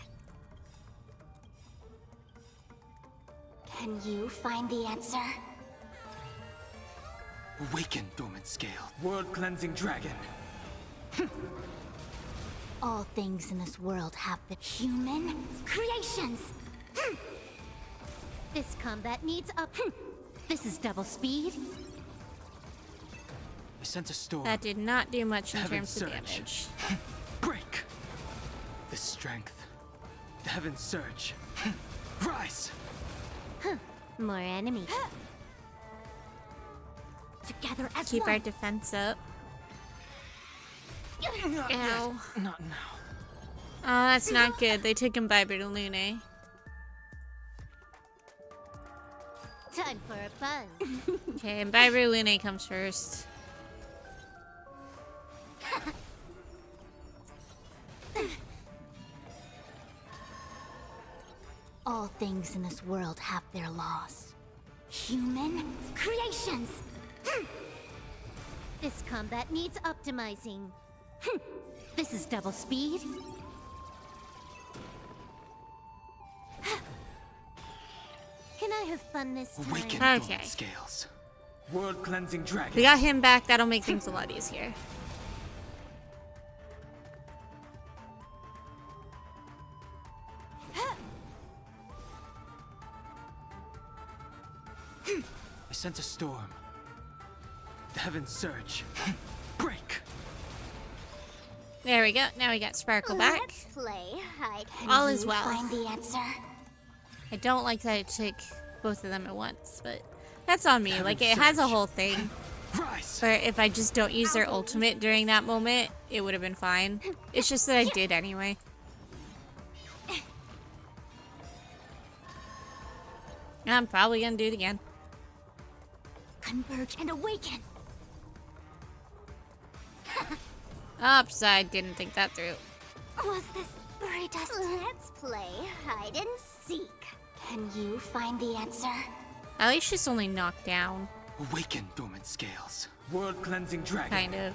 Can you find the answer? Awaken, dormant scale. World-cleansing dragon. All things in this world have the human creations. This combat needs up. This is double speed. I sense a storm. That did not do much in Heavens terms of surge. damage. Break. The strength. The heavens surge. Rise. More enemies. Together as Keep one. our defense up. Not yet. Ow. Not now. Oh, that's not good. They took Imbiber to Lune. Time for a buzz. Okay, Imbiber Lune comes first. All things in this world have their laws. Human creations. This combat needs optimizing. This is double speed. Can I have fun this time? Awaken, Okay. dormant scales. World-cleansing dragon. We got him back. That'll make things a lot easier. I sense a storm. The heavens surge. Break. There we go. Now we got Sparkle back. Let's play hide. All is well. Find the answer. I don't like that it took both of them at once, but that's on me. Heaven Like, it has a surge. whole thing Rise. where if I just don't use their ultimate during that moment, it would have been fine. It's just that I did anyway. I'm probably gonna do it again. Converge and awaken. Upside, didn't think that through. Was this fairy dust? Let's play hide and seek. Can you find the answer? At least she's only knocked down. Awaken, dormant scales. World-cleansing dragon. Kind of.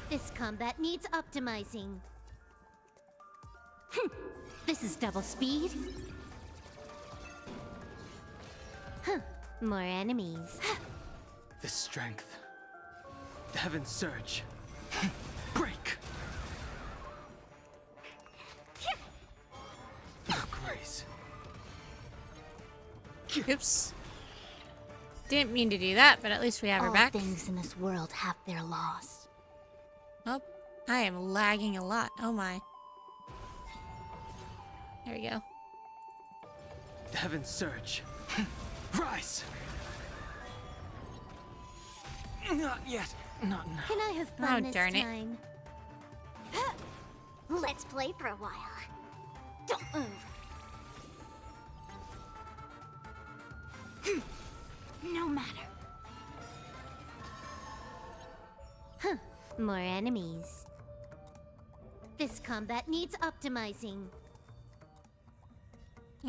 This combat needs optimizing. This is double speed. More enemies. The strength. The heavens surge. Break. Grace. Oops. Didn't mean to do that, but at least we have her All back. things in this world have their loss. Oh, I am lagging a lot. Oh my. There we go. The heavens surge. Rise. Not yet. Not now. Can I have fun Oh, this darn it. time? Let's play for a while. Don't move. No matter. More enemies. This combat needs optimizing.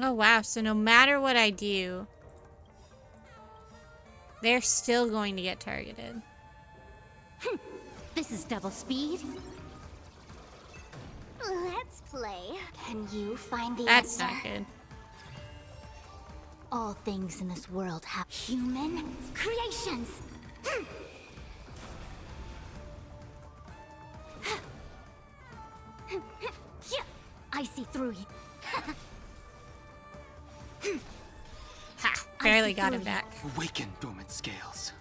Oh wow, so no matter what I do, they're still going to get targeted. This is double speed. Let's play. Can you find the That's answer? not good. All things in this world have human creations. I see through you. Ha! Barely see got through him you. back. Awaken, dormant scales.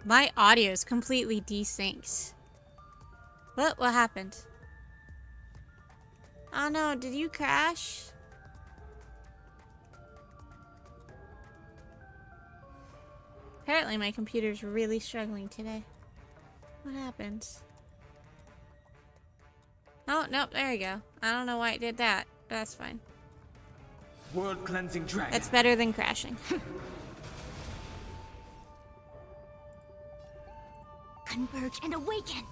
My audio is completely desynced. What happened? Oh no, did you crash? Apparently my computer's really struggling today. What happened? Oh, nope, there you go. I don't know why it did that. That's fine. World-cleansing dragon. That's better than crashing. Converge and awaken.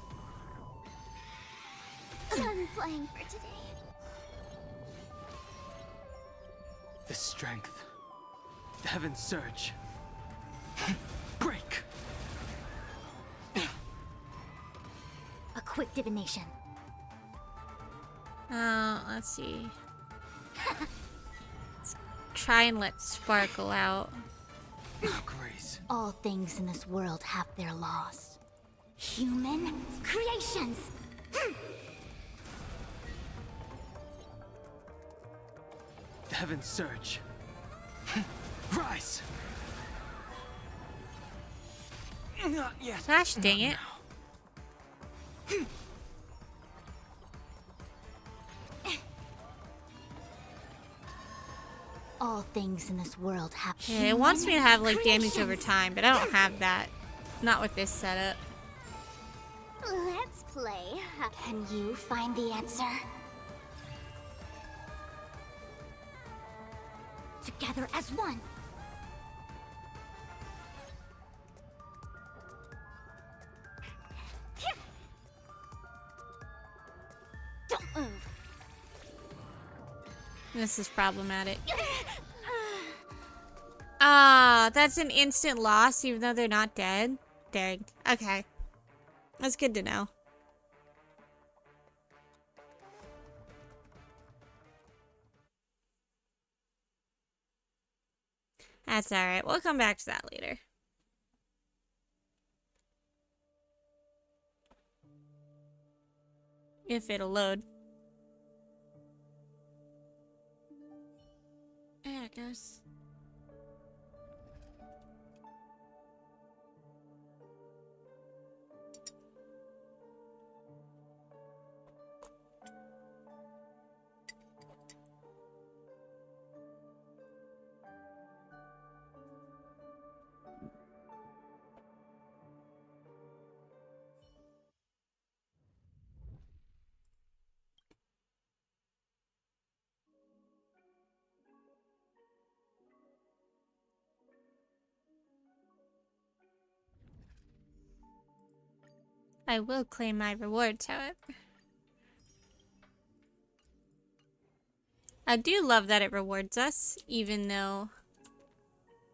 Done playing for today. The strength. The heavens surge. Break. A quick divination. Let's see. Let's try and let Sparkle out. Grace. All things in this world have their loss. Human creations. The heavens surge. Rise. Not yet. Gosh dang it. All things in this world have Yeah, it wants me to have like human damage over creations. time, but I don't have that. Not with this setup. Let's play. Can you find the answer? Together as one. Don't move. This is problematic. Ah, that's an instant loss even though they're not dead? Dang. Okay. That's good to know. That's alright. We'll come back to that later. If it'll load. There it goes. I will claim my rewards, however. I do love that it rewards us, even though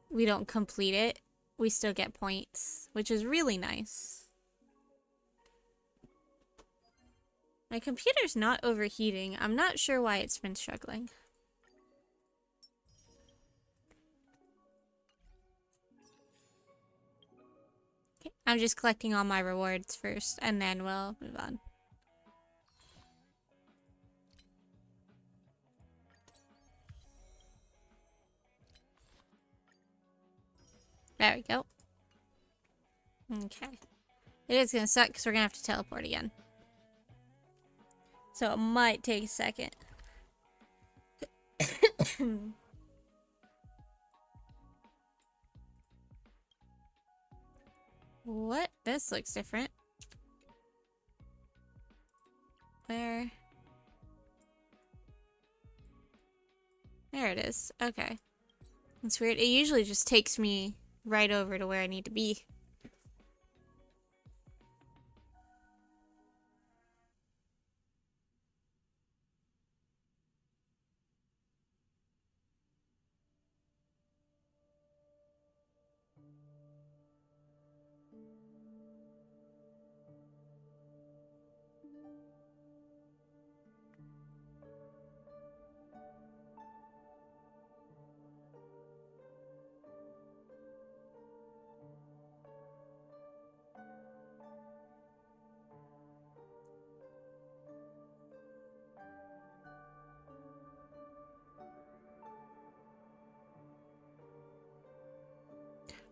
we don't complete it. We still get points, which is really nice. My computer's not overheating. I'm not sure why it's been struggling. Okay, I'm just collecting all my rewards first, and then we'll move on. There we go. Okay. It is gonna suck because we're gonna have to teleport again. So it might take a second. What? This looks different. Where? There it is. Okay. That's weird. It usually just takes me right over to where I need to be.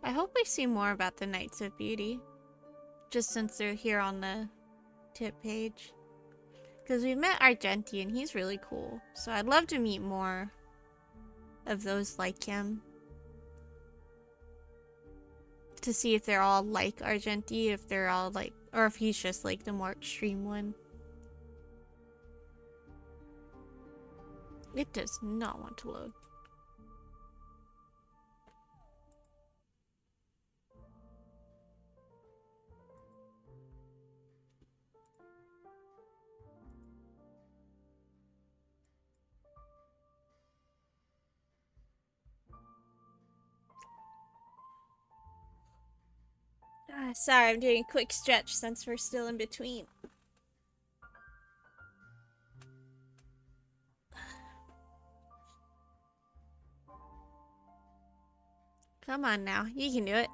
I hope we see more about the Knights of Beauty. Just since they're here on the tip page. Because we've met Argenti and he's really cool. So I'd love to meet more of those like him. To see if they're all like Argenti, if they're all like, or if he's just like the more extreme one. It does not want to load. Sorry, I'm doing a quick stretch since we're still in between. Come on now, you can do it.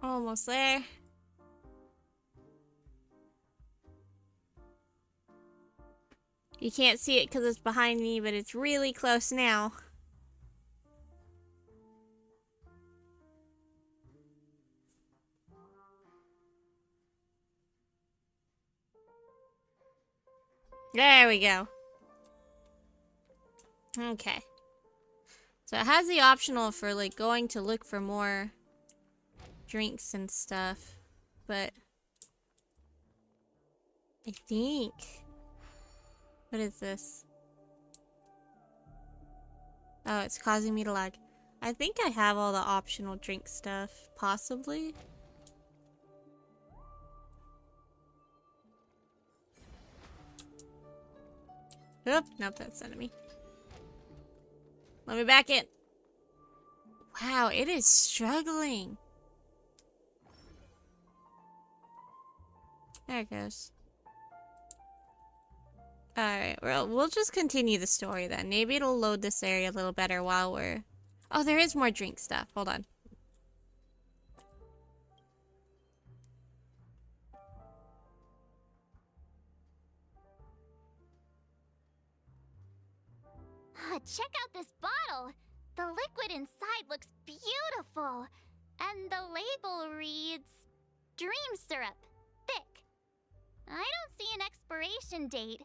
Almost there. You can't see it because it's behind me, but it's really close now. There we go. Okay. So it has the optional for like going to look for more drinks and stuff, but I think, what is this? Oh, it's causing me to lag. I think I have all the optional drink stuff, possibly. Oop, nope, that's enemy. Let me back in. Wow, it is struggling. There it goes. Alright, well, we'll just continue the story then. Maybe it'll load this area a little better while we're... Oh, there is more drink stuff. Hold on. Check out this bottle! The liquid inside looks beautiful. And the label reads... Dream syrup. Thick. I don't see an expiration date,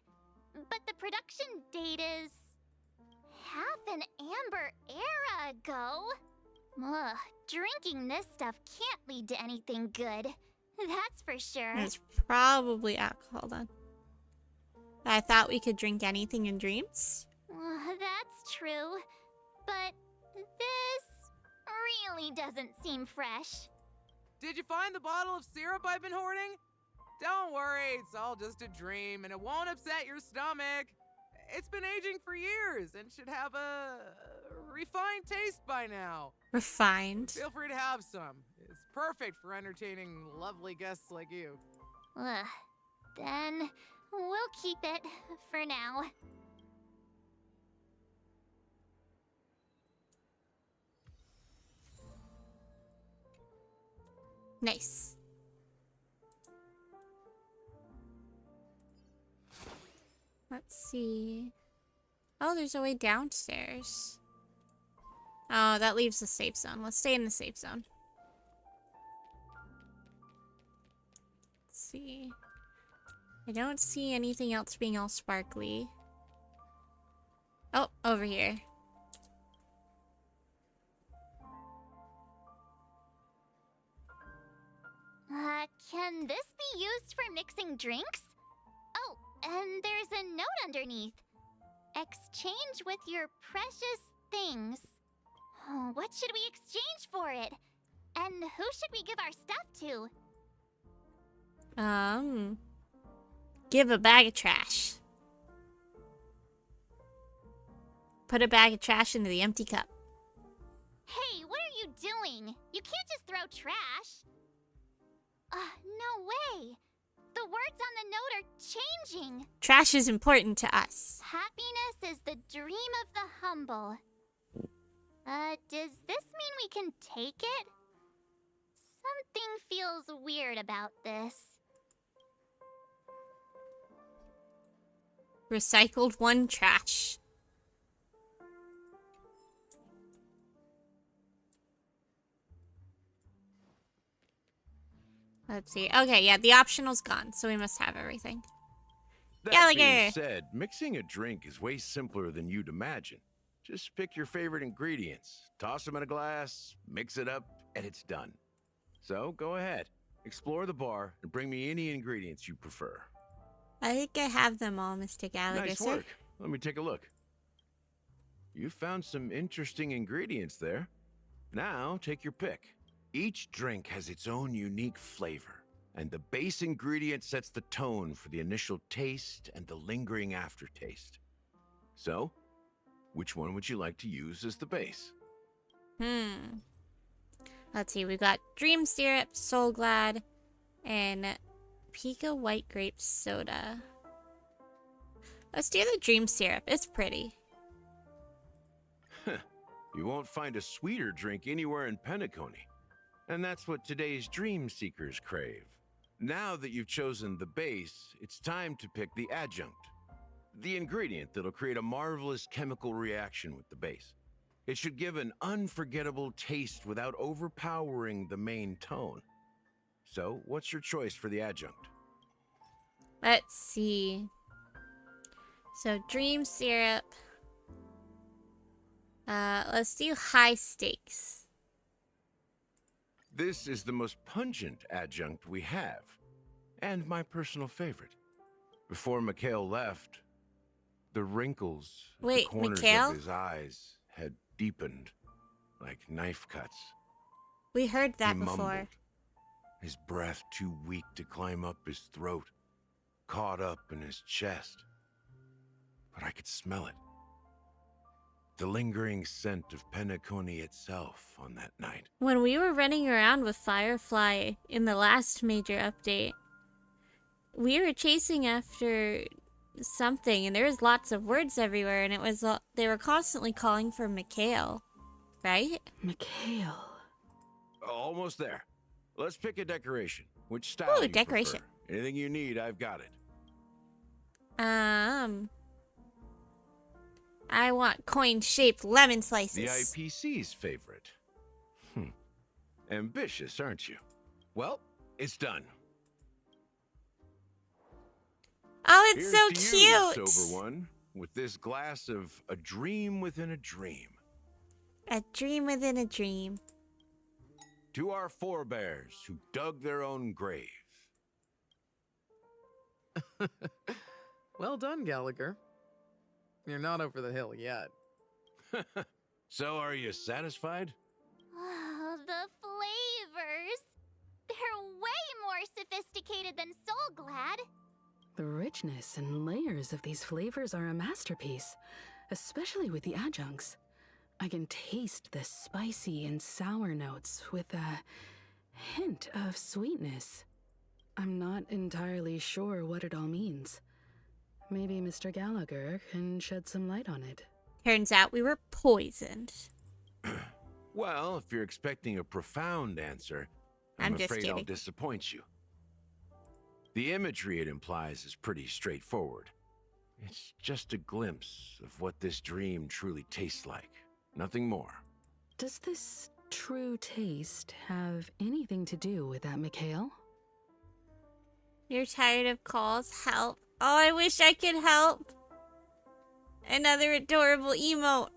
but the production date is half an amber era ago. Ugh, drinking this stuff can't lead to anything good. That's for sure. It's probably alcohol then. I thought we could drink anything in dreams. That's true, but this really doesn't seem fresh. Did you find the bottle of syrup I've been hoarding? Don't worry, it's all just a dream and it won't upset your stomach. It's been aging for years and should have a refined taste by now. Refined. Feel free to have some. It's perfect for entertaining lovely guests like you. Ugh, then we'll keep it for now. Nice. Let's see. Oh, there's a way downstairs. Oh, that leaves the safe zone. Let's stay in the safe zone. Let's see. I don't see anything else being all sparkly. Oh, over here. Can this be used for mixing drinks? Oh, and there's a note underneath. Exchange with your precious things. Oh, what should we exchange for it? And who should we give our stuff to? Give a bag of trash. Put a bag of trash into the empty cup. Hey, what are you doing? You can't just throw trash. No way. The words on the note are changing. Trash is important to us. Happiness is the dream of the humble. Does this mean we can take it? Something feels weird about this. Recycled one trash. Let's see. Okay, yeah, the optional's gone, so we must have everything. That Gallagher. being said, mixing a drink is way simpler than you'd imagine. Just pick your favorite ingredients, toss them in a glass, mix it up, and it's done. So go ahead, explore the bar, and bring me any ingredients you prefer. I think I have them all, Mr. Gallagher, Nice sir. work. Let me take a look. You found some interesting ingredients there. Now take your pick. Each drink has its own unique flavor, and the base ingredient sets the tone for the initial taste and the lingering aftertaste. So, which one would you like to use as the base? Let's see, we've got Dream Syrup, Soul Glad, and Pika White Grape Soda. Let's do the Dream Syrup. It's pretty. You won't find a sweeter drink anywhere in Penacony. And that's what today's dream seekers crave. Now that you've chosen the base, it's time to pick the adjunct. The ingredient that'll create a marvelous chemical reaction with the base. It should give an unforgettable taste without overpowering the main tone. So, what's your choice for the adjunct? Let's see. So, Dream Syrup. Let's do High Stakes. This is the most pungent adjunct we have, and my personal favorite. Before Mikhail left, the wrinkles at the corners Mikhail? of his eyes had deepened like knife cuts. We heard that He before. mumbled, his breath too weak to climb up his throat, caught up in his chest. But I could smell it. The lingering scent of Penacony itself on that night. When we were running around with Firefly in the last major update, we were chasing after something, and there was lots of words everywhere, and it was they were constantly calling for Mikhail, right? Mikhail. Almost there. Let's pick a decoration. Which style do you decoration. prefer? Anything you need, I've got it. I want coin-shaped lemon slices. The IPC's favorite. Ambitious, aren't you? Well, it's done. Oh, it's Here's so to you, cute. sober one, with this glass of a dream within a dream. A dream within a dream. To our forebears who dug their own grave. Well done, Gallagher. You're not over the hill yet. So, are you satisfied? Oh, the flavors! They're way more sophisticated than Soul Glad. The richness and layers of these flavors are a masterpiece, especially with the adjuncts. I can taste the spicy and sour notes with a hint of sweetness. I'm not entirely sure what it all means. Maybe Mr. Gallagher can shed some light on it. Turns out we were poisoned. Well, if you're expecting a profound answer, I'm I'm just afraid I'll kidding. disappoint you. The imagery it implies is pretty straightforward. It's just a glimpse of what this dream truly tastes like. Nothing more. Does this true taste have anything to do with that, Mikhail? You're tired of calls? Help. Oh, I wish I could help. Another adorable emote.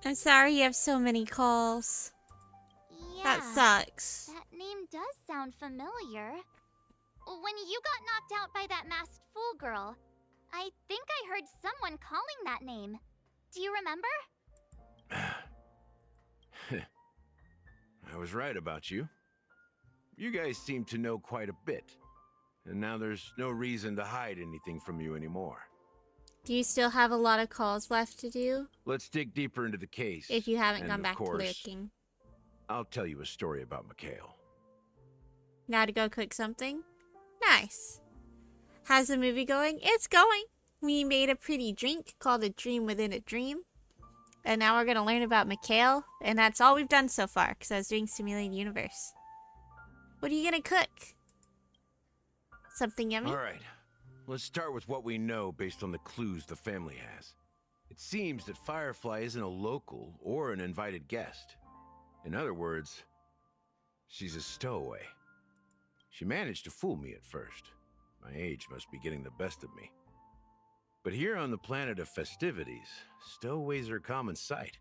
I'm sorry you have so many calls. Yeah. That sucks. That name does sound familiar. When you got knocked out by that masked fool girl, I think I heard someone calling that name. Do you remember? I was right about you. You guys seem to know quite a bit. And now there's no reason to hide anything from you anymore. Do you still have a lot of calls left to do? Let's dig deeper into the case. If you haven't and gone of back to course, lurking. I'll tell you a story about Mikhail. Now to go cook something? Nice. How's the movie going? It's going. We made a pretty drink called a dream within a dream. And now we're going to learn about Mikhail. And that's all we've done so far because I was doing Simulated Universe. What are you going to cook? Something yummy? All right. Let's start with what we know based on the clues the family has. It seems that Firefly isn't a local or an invited guest. In other words, she's a stowaway. She managed to fool me at first. My age must be getting the best of me. But here on the planet of festivities, stowaways are a common sight.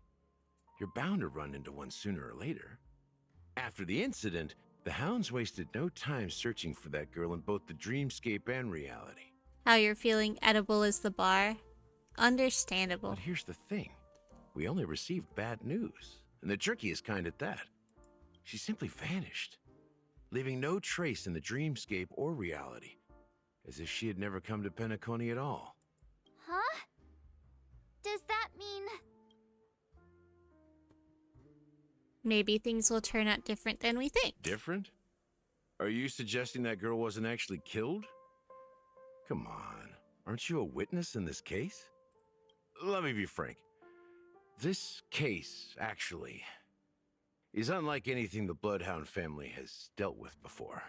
You're bound to run into one sooner or later. After the incident, the hounds wasted no time searching for that girl in both the dreamscape and reality. How you're feeling edible is the bar? Understandable. But here's the thing. We only received bad news, and the trickiest kind at that. She simply vanished, leaving no trace in the dreamscape or reality, as if she had never come to Penacony at all. Huh? Does that mean... Maybe things will turn out different than we think. Different? Are you suggesting that girl wasn't actually killed? Come on, aren't you a witness in this case? Let me be frank. This case, actually, is unlike anything the Bloodhound family has dealt with before.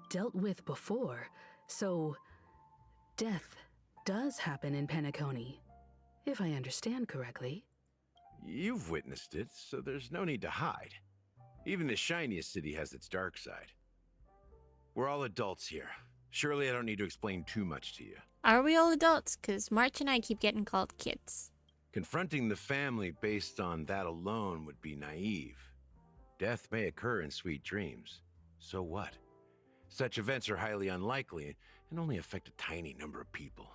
Dealt with before, so death does happen in Penacony, if I understand correctly. You've witnessed it, so there's no need to hide. Even the shiniest city has its dark side. We're all adults here. Surely I don't need to explain too much to you. Are we all adults? Because March and I keep getting called kids. Confronting the family based on that alone would be naive. Death may occur in sweet dreams. So what? Such events are highly unlikely and only affect a tiny number of people.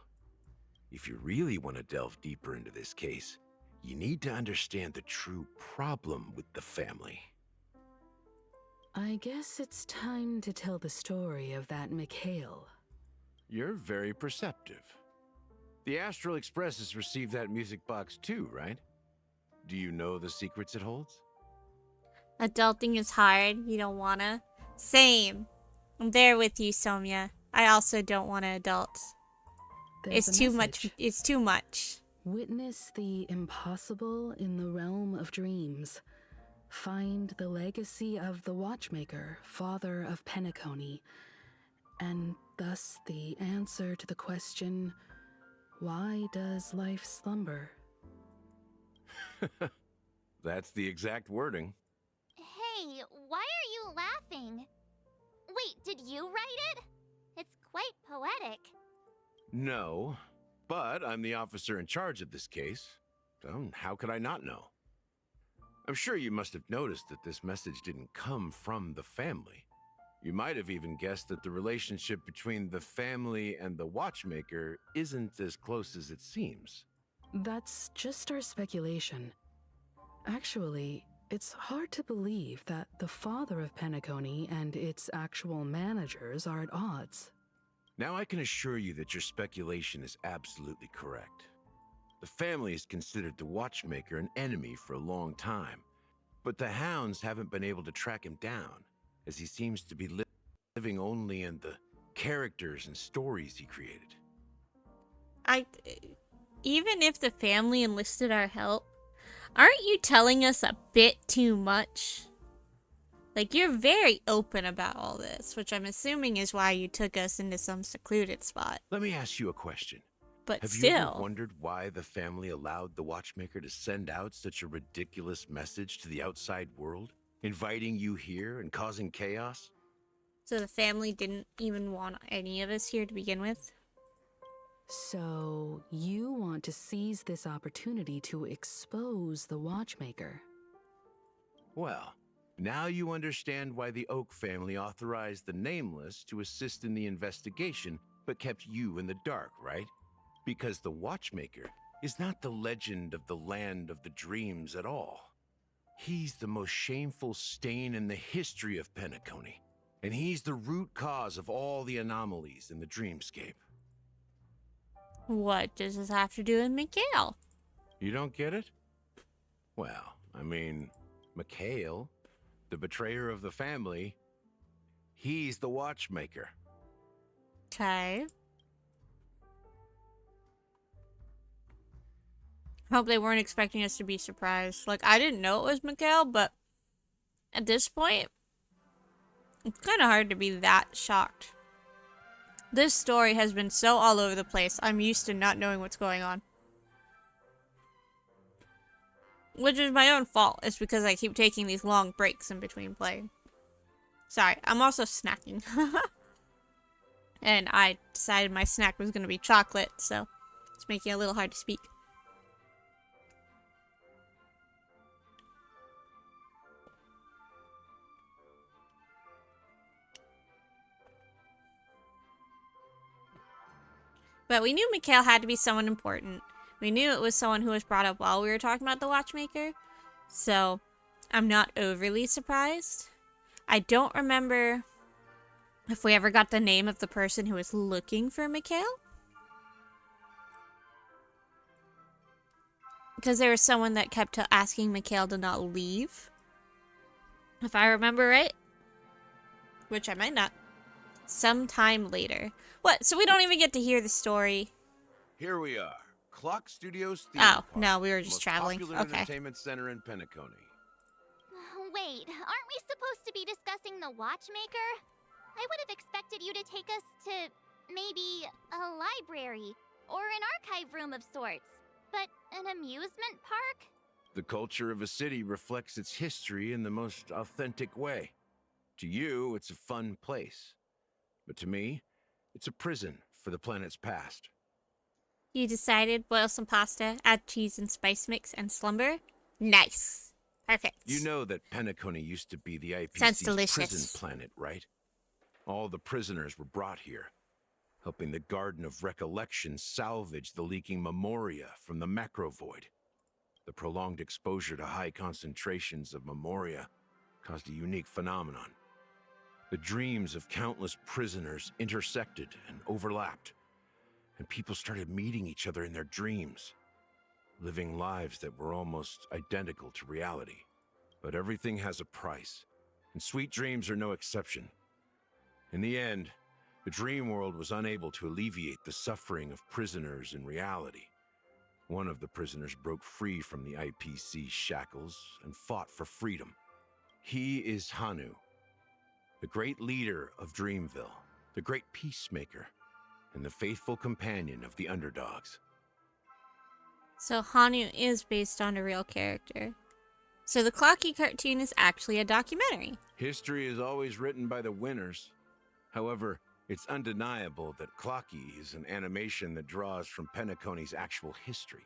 If you really want to delve deeper into this case, you need to understand the true problem with the family. I guess it's time to tell the story of that Mikhail. You're very perceptive. The Astral Express has received that music box too, right? Do you know the secrets it holds? Adulting is hard. You don't wanna. Same. I'm there with you, Somya. I also don't want to adult. There's It's a too message. much. It's too much. Witness the impossible in the realm of dreams. Find the legacy of the Watchmaker, father of Penacony, and thus the answer to the question, why does life slumber? That's the exact wording. Hey, why are you laughing? Wait, Did you write it? It's quite poetic. No, but I'm the officer in charge of this case. So how could I not know? I'm sure you must have noticed that this message didn't come from the family. You might have even guessed that the relationship between the family and the watchmaker isn't as close as it seems. That's just our speculation. Actually, it's hard to believe that the father of Penacony and its actual managers are at odds. Now I can assure you that your speculation is absolutely correct. The family has considered the watchmaker an enemy for a long time, but the hounds haven't been able to track him down, as he seems to be living only in the characters and stories he created. Even if the family enlisted our help, aren't you telling us a bit too much? Like, you're very open about all this, which I'm assuming is why you took us into some secluded spot. Let me ask you a question. But Have still, you ever wondered why the family allowed the watchmaker to send out such a ridiculous message to the outside world, inviting you here and causing chaos? so the family didn't even want any of us here to begin with? So, you want to seize this opportunity to expose the watchmaker? Well, now you understand why the Oak family authorized the Nameless to assist in the investigation, but kept you in the dark, right? Because the Watchmaker is not the legend of the Land of the Dreams at all. He's the most shameful stain in the history of Penacony, and he's the root cause of all the anomalies in the dreamscape. What does this have to do with Mikhail? You don't get it? Well, I mean, Mikhail, the betrayer of the family, he's the Watchmaker. Okay. Hope they weren't expecting us to be surprised. Like, I didn't know it was Mikhail, but at this point, it's kind of hard to be that shocked. This story has been so all over the place, I'm used to not knowing what's going on. Which is my own fault. It's because I keep taking these long breaks in between playing. Sorry, I'm also snacking. And I decided my snack was going to be chocolate, so it's making it a little hard to speak. But we knew Mikhail had to be someone important. We knew it was someone who was brought up while we were talking about the Watchmaker. So, I'm not overly surprised. I don't remember if we ever got the name of the person who was looking for Mikhail. Because there was someone that kept asking Mikhail to not leave. If I remember right. Which I might not. Sometime later. What? So we don't even get to hear the story? Here we are, Clock Studios Theme Oh, Park, no, we were just most traveling. popular Okay. entertainment center in Penacony. Wait, aren't we supposed to be discussing the Watchmaker? I would have expected you to take us to maybe a library or an archive room of sorts. But an amusement park? The culture of a city reflects its history in the most authentic way. To you, it's a fun place. But to me, it's a prison for the planet's past. You decided boil some pasta, add cheese and spice mix, and slumber? Nice. Perfect. You know that Penacony used to be the Sounds IPC's delicious. prison planet, right? All the prisoners were brought here, helping the Garden of Recollection salvage the leaking memoria from the macro void. The prolonged exposure to high concentrations of memoria caused a unique phenomenon. The dreams of countless prisoners intersected and overlapped, and people started meeting each other in their dreams, living lives that were almost identical to reality. But everything has a price, and sweet dreams are no exception. In the end, the dream world was unable to alleviate the suffering of prisoners in reality. One of the prisoners broke free from the IPC shackles and fought for freedom. He is Hanu, the great leader of Dreamville, the great peacemaker, and the faithful companion of the underdogs. So Hanu is based on a real character. So the Clocky cartoon is actually a documentary. History is always written by the winners. However, it's undeniable that Clocky is an animation that draws from Penacony's actual history.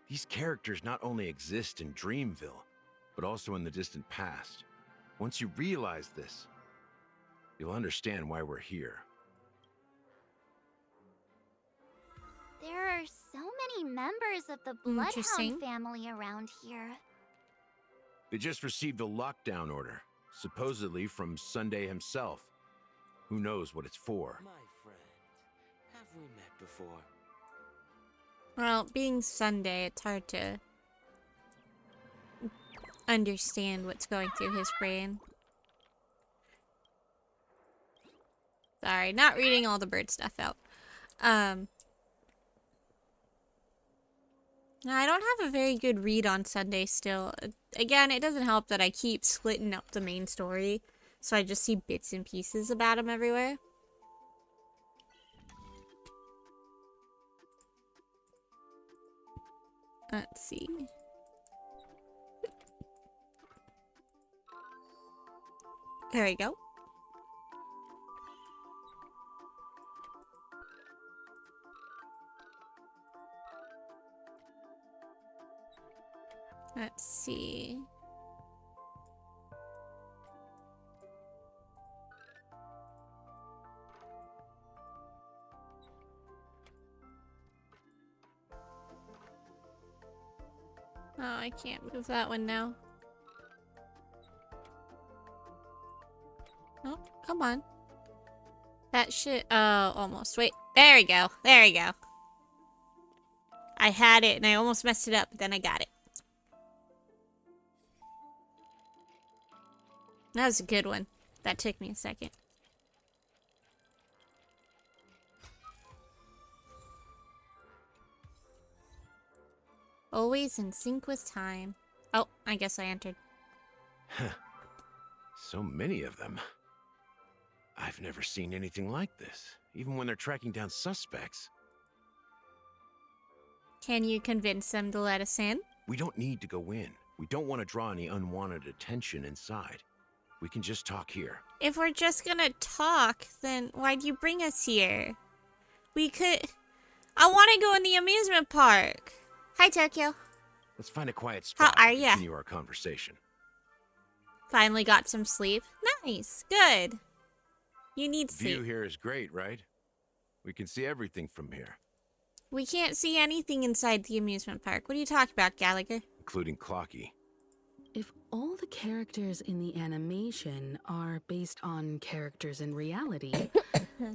These characters not only exist in Dreamville, but also in the distant past. Once you realize this, you'll understand why we're here. There are so many members of the Interesting. Bloodhound family around here. They just received a lockdown order, supposedly from Sunday himself. Who knows what it's for? My friend, have we met before? Well, being Sunday, it's hard to understand what's going through his brain. Sorry, not reading all the bird stuff out. I don't have a very good read on Sunday still. Again, it doesn't help that I keep splitting up the main story, so I just see bits and pieces about him everywhere. Let's see. There we go. Let's see. Oh, I can't move that one now. Oh, come on. That shit. Oh, almost. Wait. There we go. There we go. I had it and I almost messed it up, but then I got it. That was a good one. That took me a second. Always in sync with time. Oh, I guess I entered. So many of them. I've never seen anything like this, even when they're tracking down suspects. Can you convince them to let us in? We don't need to go in. We don't want to draw any unwanted attention inside. We can just talk here. If we're just gonna talk, then why'd you bring us here? We could... I want to go in the amusement park. Hi, Tokyo. Let's find a quiet spot How are and ya? continue our conversation. Finally got some sleep. Nice. Good. You need The view sleep. here is great, right? We can see everything from here, We can't see anything inside the amusement park. What are you talking about, Gallagher? including Clocky. If all the characters in the animation are based on characters in reality,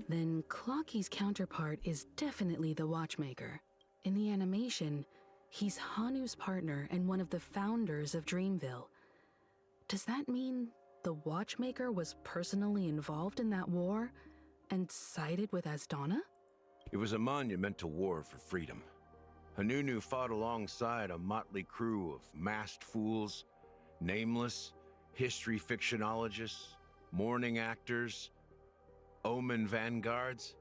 then Clocky's counterpart is definitely the Watchmaker. In the animation, he's Hanu's partner and one of the founders of Dreamville. Does that mean the Watchmaker was personally involved in that war and sided with Asdana? It was a monumental war for freedom. Hanunu fought alongside a motley crew of masked fools, nameless, history fictionologists, mourning actors, omen vanguards,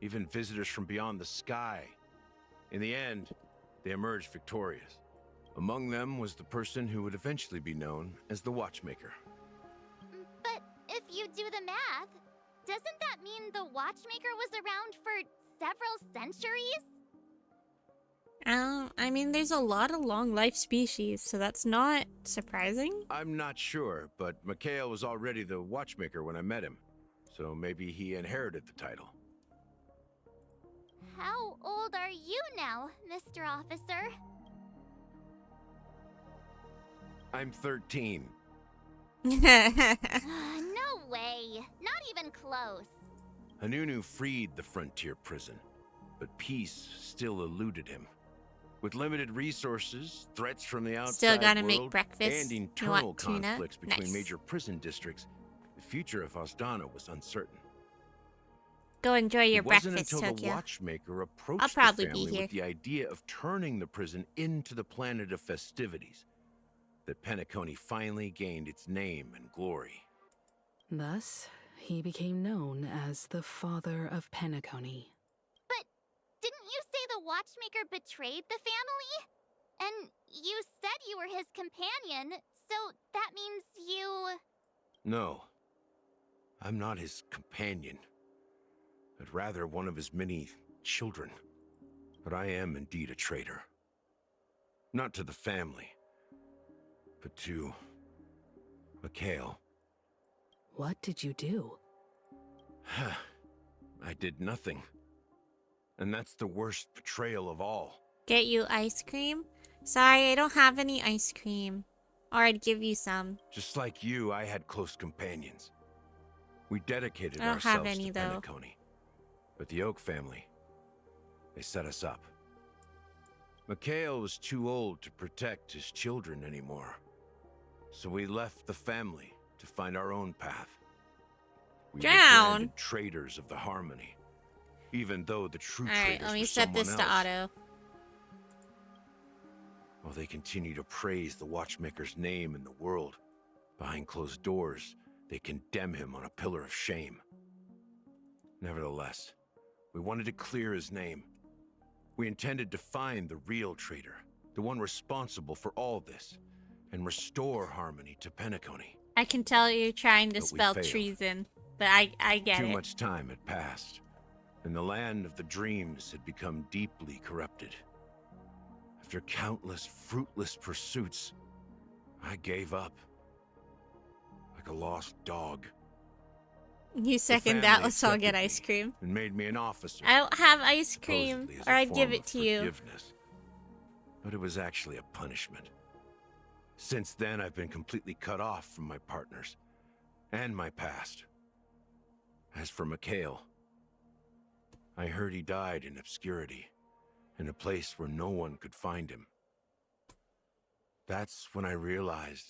even visitors from beyond the sky. In the end, they emerged victorious. Among them was the person who would eventually be known as the Watchmaker. But if you do the math, doesn't that mean the Watchmaker was around for several centuries? I mean, there's a lot of long life species, so that's not surprising. I'm not sure, but Mikhail was already the Watchmaker when I met him, so maybe he inherited the title. How old are you now, Mr. Officer? I'm 13. No way. Not even close. Hanunu freed the frontier prison, but peace still eluded him. With limited resources, threats from the outside Still gotta world, make breakfast. and You internal want tuna? conflicts between Nice. major prison districts, the future of Asdana was uncertain. Go enjoy your It wasn't breakfast, until the Tokyo. Watchmaker approached I'll probably the be family here. with the idea of turning the prison into the planet of festivities that Penacony finally gained its name and glory. Thus, he became known as the Father of Penacony. But didn't you say the Watchmaker betrayed the family? And you said you were his companion, so that means you... No. I'm not his companion, but rather one of his many children. But I am indeed a traitor. Not to the family, but to Mikhail. What did you do? I did nothing. And that's the worst betrayal of all. Get you ice cream? Sorry, I don't have any ice cream. Or I'd give you some. Just like you, I had close companions. We dedicated I don't have ourselves any, to though. Penacony. But the Oak family, they set us up. Mikhail was too old to protect his children anymore. So we left the family to find our own path. We were Drown. branded traitors of the Harmony, even though the true Alright, traitors let me were set this someone to else. auto. While they continue to praise the Watchmaker's name in the world, behind closed doors, they condemn him on a pillar of shame. Nevertheless, we wanted to clear his name. We intended to find the real traitor, the one responsible for all this, and restore harmony to Penacony. I can tell you're trying to But we spell failed. treason, but I get Too it. much time had passed, and the land of the dreams had become deeply corrupted. After countless fruitless pursuits, I gave up. Like a lost dog. You second family that, let's all get accepted ice me cream. And made me an officer. I don't have ice cream, supposedly as or a I'd give form it of to you. forgiveness. But it was actually a punishment. Since then, I've been completely cut off from my partners and my past. As for Mikhail, I heard he died in obscurity, in a place where no one could find him. That's when I realized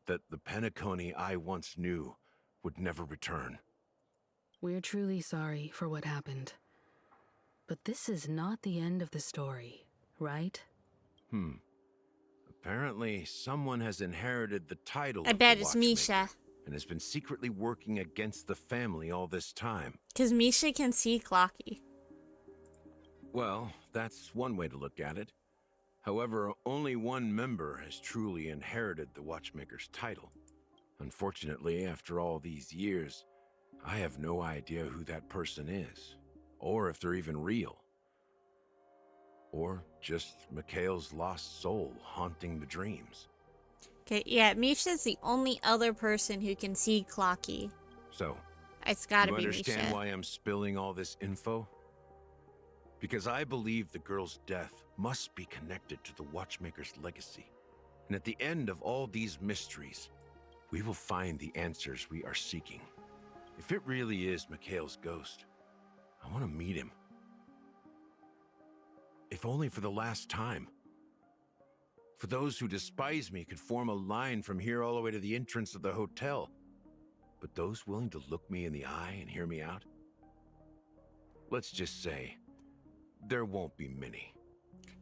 that the Penacony I once knew would never return. We're truly sorry for what happened. But this is not the end of the story, right? Apparently, someone has inherited the title I of bet the it's Watchmaker Misha. and has been secretly working against the family all this time. Because Misha can see Clocky. Well, that's one way to look at it. However, only one member has truly inherited the Watchmaker's title. Unfortunately, after all these years, I have no idea who that person is, or if they're even real. Or just Mikhail's lost soul haunting the dreams. Okay, yeah, Misha's the only other person who can see Clocky. So, It's gotta you be understand Misha. why I'm spilling all this info? Because I believe the girl's death must be connected to the Watchmaker's legacy. And at the end of all these mysteries, we will find the answers we are seeking. If it really is Mikhail's ghost, I want to meet him. If only for the last time. For those who despise me could form a line from here all the way to the entrance of the hotel. But those willing to look me in the eye and hear me out? Let's just say, there won't be many.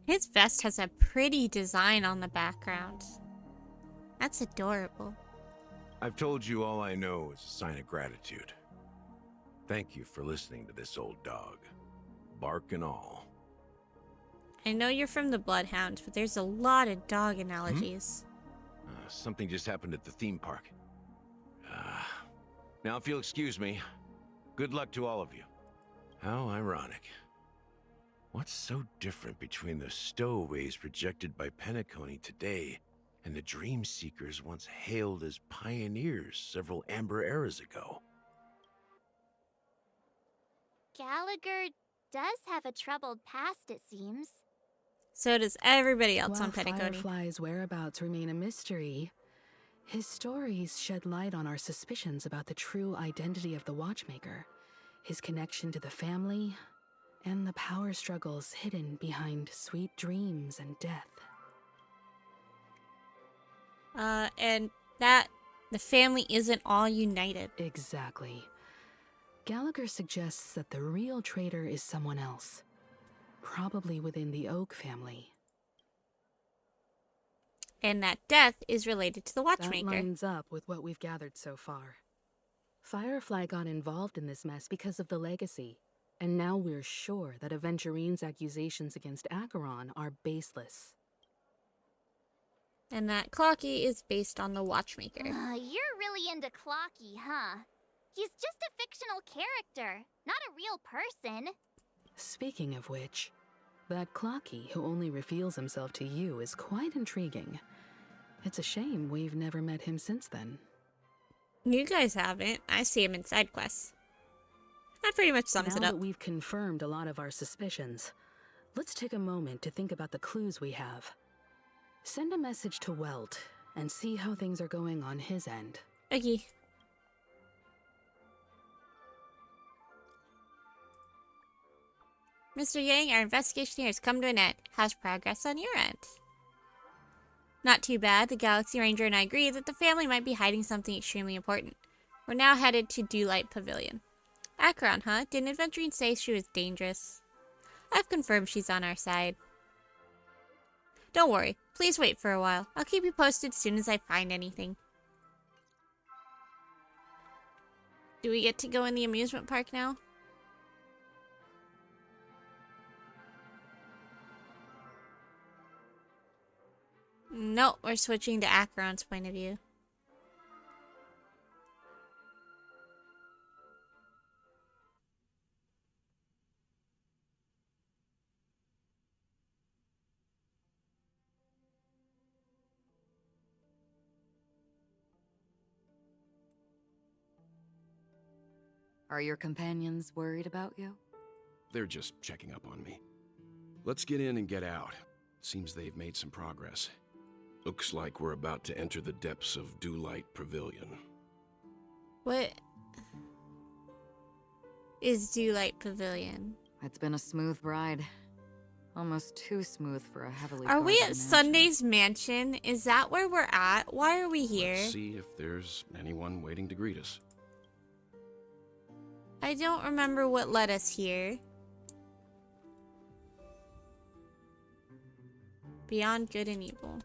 His vest has a pretty design on the background. That's adorable. I've told you all I know is a sign of gratitude. Thank you for listening to this old dog. Bark and all. I know you're from the Bloodhound, but there's a lot of dog analogies. Something just happened at the theme park. Now, if you'll excuse me, good luck to all of you. How ironic. What's so different between the stowaways projected by Penacony today and the dream seekers once hailed as pioneers several amber eras ago? Gallagher does have a troubled past, it seems. So does everybody else While on Penacony. Firefly's whereabouts remain a mystery, his stories shed light on our suspicions about the true identity of the Watchmaker, his connection to the family, and the power struggles hidden behind sweet dreams and death. And that the family isn't all united. Exactly. Gallagher suggests that the real traitor is someone else, probably within the Oak family. And that death is related to the That Watchmaker. lines up with what we've gathered so far. Firefly got involved in this mess because of the legacy, and now we're sure that Aventurine's accusations against Acheron are baseless. And that Clocky is based on the Watchmaker. You're really into Clocky, huh? He's just a fictional character, not a real person. Speaking of which, that Clocky who only reveals himself to you is quite intriguing. It's a shame we've never met him since then. You guys haven't. I see him in side quests. That pretty much sums it Now up. that we've confirmed a lot of our suspicions, let's take a moment to think about the clues we have. Send a message to Welt and see how things are going on his end. Okay. Mr. Yang, our investigation here has come to an end. How's progress on your end? Not too bad. The Galaxy Ranger and I agree that the family might be hiding something extremely important. We're now headed to Dewlight Pavilion. Acheron, huh? Didn't Adventurine say she was dangerous? I've confirmed she's on our side. Don't worry. Please wait for a while. I'll keep you posted as soon as I find anything. Do we get to go in the amusement park now? No, we're switching to Acheron's point of view. Are your companions worried about you? They're just checking up on me. Let's get in and get out. Seems they've made some progress. Looks like we're about to enter the depths of Dewlight Pavilion. What is Dewlight Pavilion? It's been a smooth ride. Almost too smooth for a heavily Are we guarded at mansion. Sunday's Mansion? Is that where we're at? Why are we here? Let's see if there's anyone waiting to greet us. I don't remember what led us here. Beyond good and evil.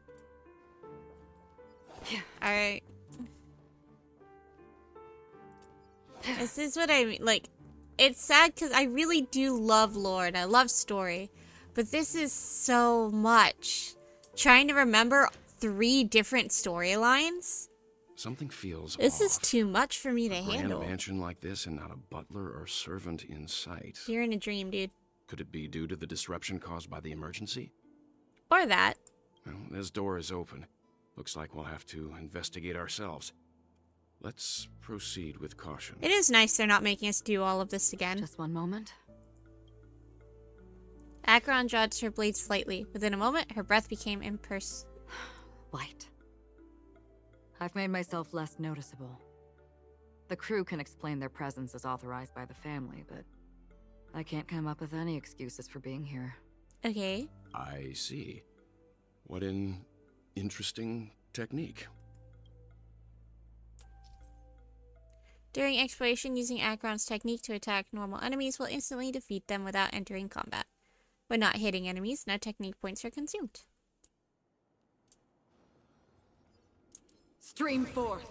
Alright. This is what I mean. Like, it's sad because I really do love lore and I love story. But this is so much. Trying to remember 3 different storylines? Something feels This is off. too much for me to A grand handle. mansion like this and not a butler or servant in sight. You're in a dream, dude. Could it be due to the disruption caused by the emergency? Or that. Well, this door is open. Looks like we'll have to investigate ourselves. Let's proceed with caution. It is nice they're not making us do all of this again. Just one moment. Acheron dodged her blade slightly. Within a moment, her breath became Light. I've made myself less noticeable. The crew can explain their presence as authorized by the family, but I can't come up with any excuses for being here. Okay. I see. What an interesting technique. During exploration, using Acheron's technique to attack normal enemies will instantly defeat them without entering combat. When not hitting enemies, no technique points are consumed. Stream forth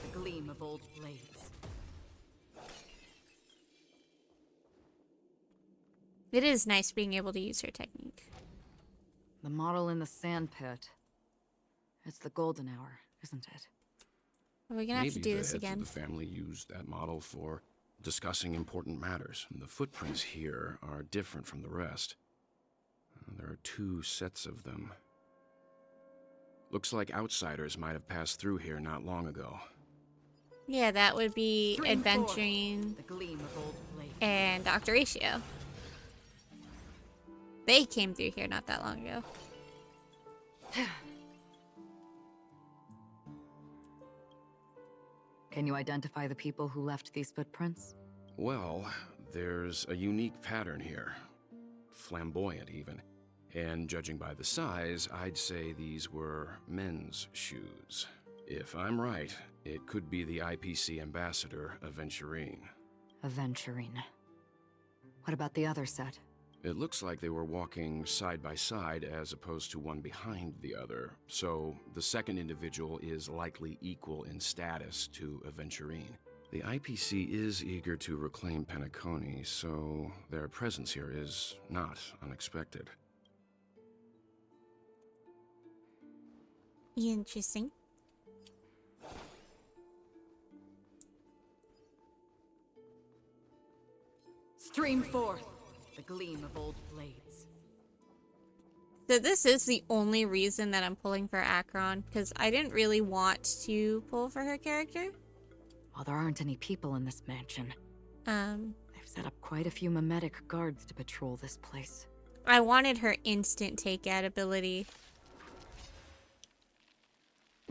the gleam of old blades. It is nice being able to use her technique. The model in the sand pit. It's the golden hour, isn't it? We're gonna have to do this Maybe the again. heads of the family used that model for discussing important matters. The footprints here are different from the rest. There are 2 sets of them. Looks like outsiders might have passed through here not long ago. Yeah, that would be Stream forth Adventuring the gleam of old blades. and Dr. Ratio. They came through here not that long ago. Can you identify the people who left these footprints? Well, there's a unique pattern here. Flamboyant, even. And judging by the size, I'd say these were men's shoes. If I'm right, it could be the IPC ambassador, Aventurine. Aventurine. What about the other set? It looks like they were walking side by side as opposed to one behind the other, so the second individual is likely equal in status to Aventurine. The IPC is eager to reclaim Penacony, so their presence here is not unexpected. Interesting. Stream forth the gleam of old blades. So this is the only reason that I'm pulling for Akron, because I didn't really want to pull for her character. While there aren't any people in this mansion, Um, they've set up quite a few mimetic guards to patrol this place. I wanted her instant take-out ability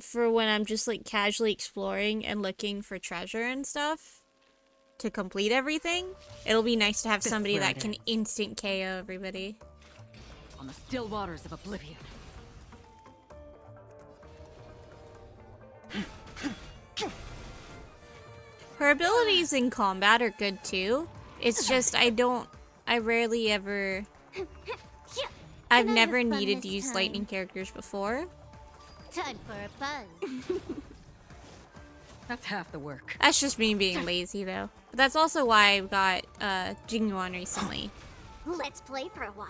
for when I'm just like casually exploring and looking for treasure and stuff to complete everything. It'll be nice to have This somebody where that it can ends. instant KO everybody. On the still waters of oblivion. Her abilities in combat are good too. It's just I rarely ever, I've Can I never have fun needed to this use time? lightning characters before. Time for a buzz. That's half the work. That's just me being lazy though. But that's also why I got Jingyuan recently. Let's play for a while.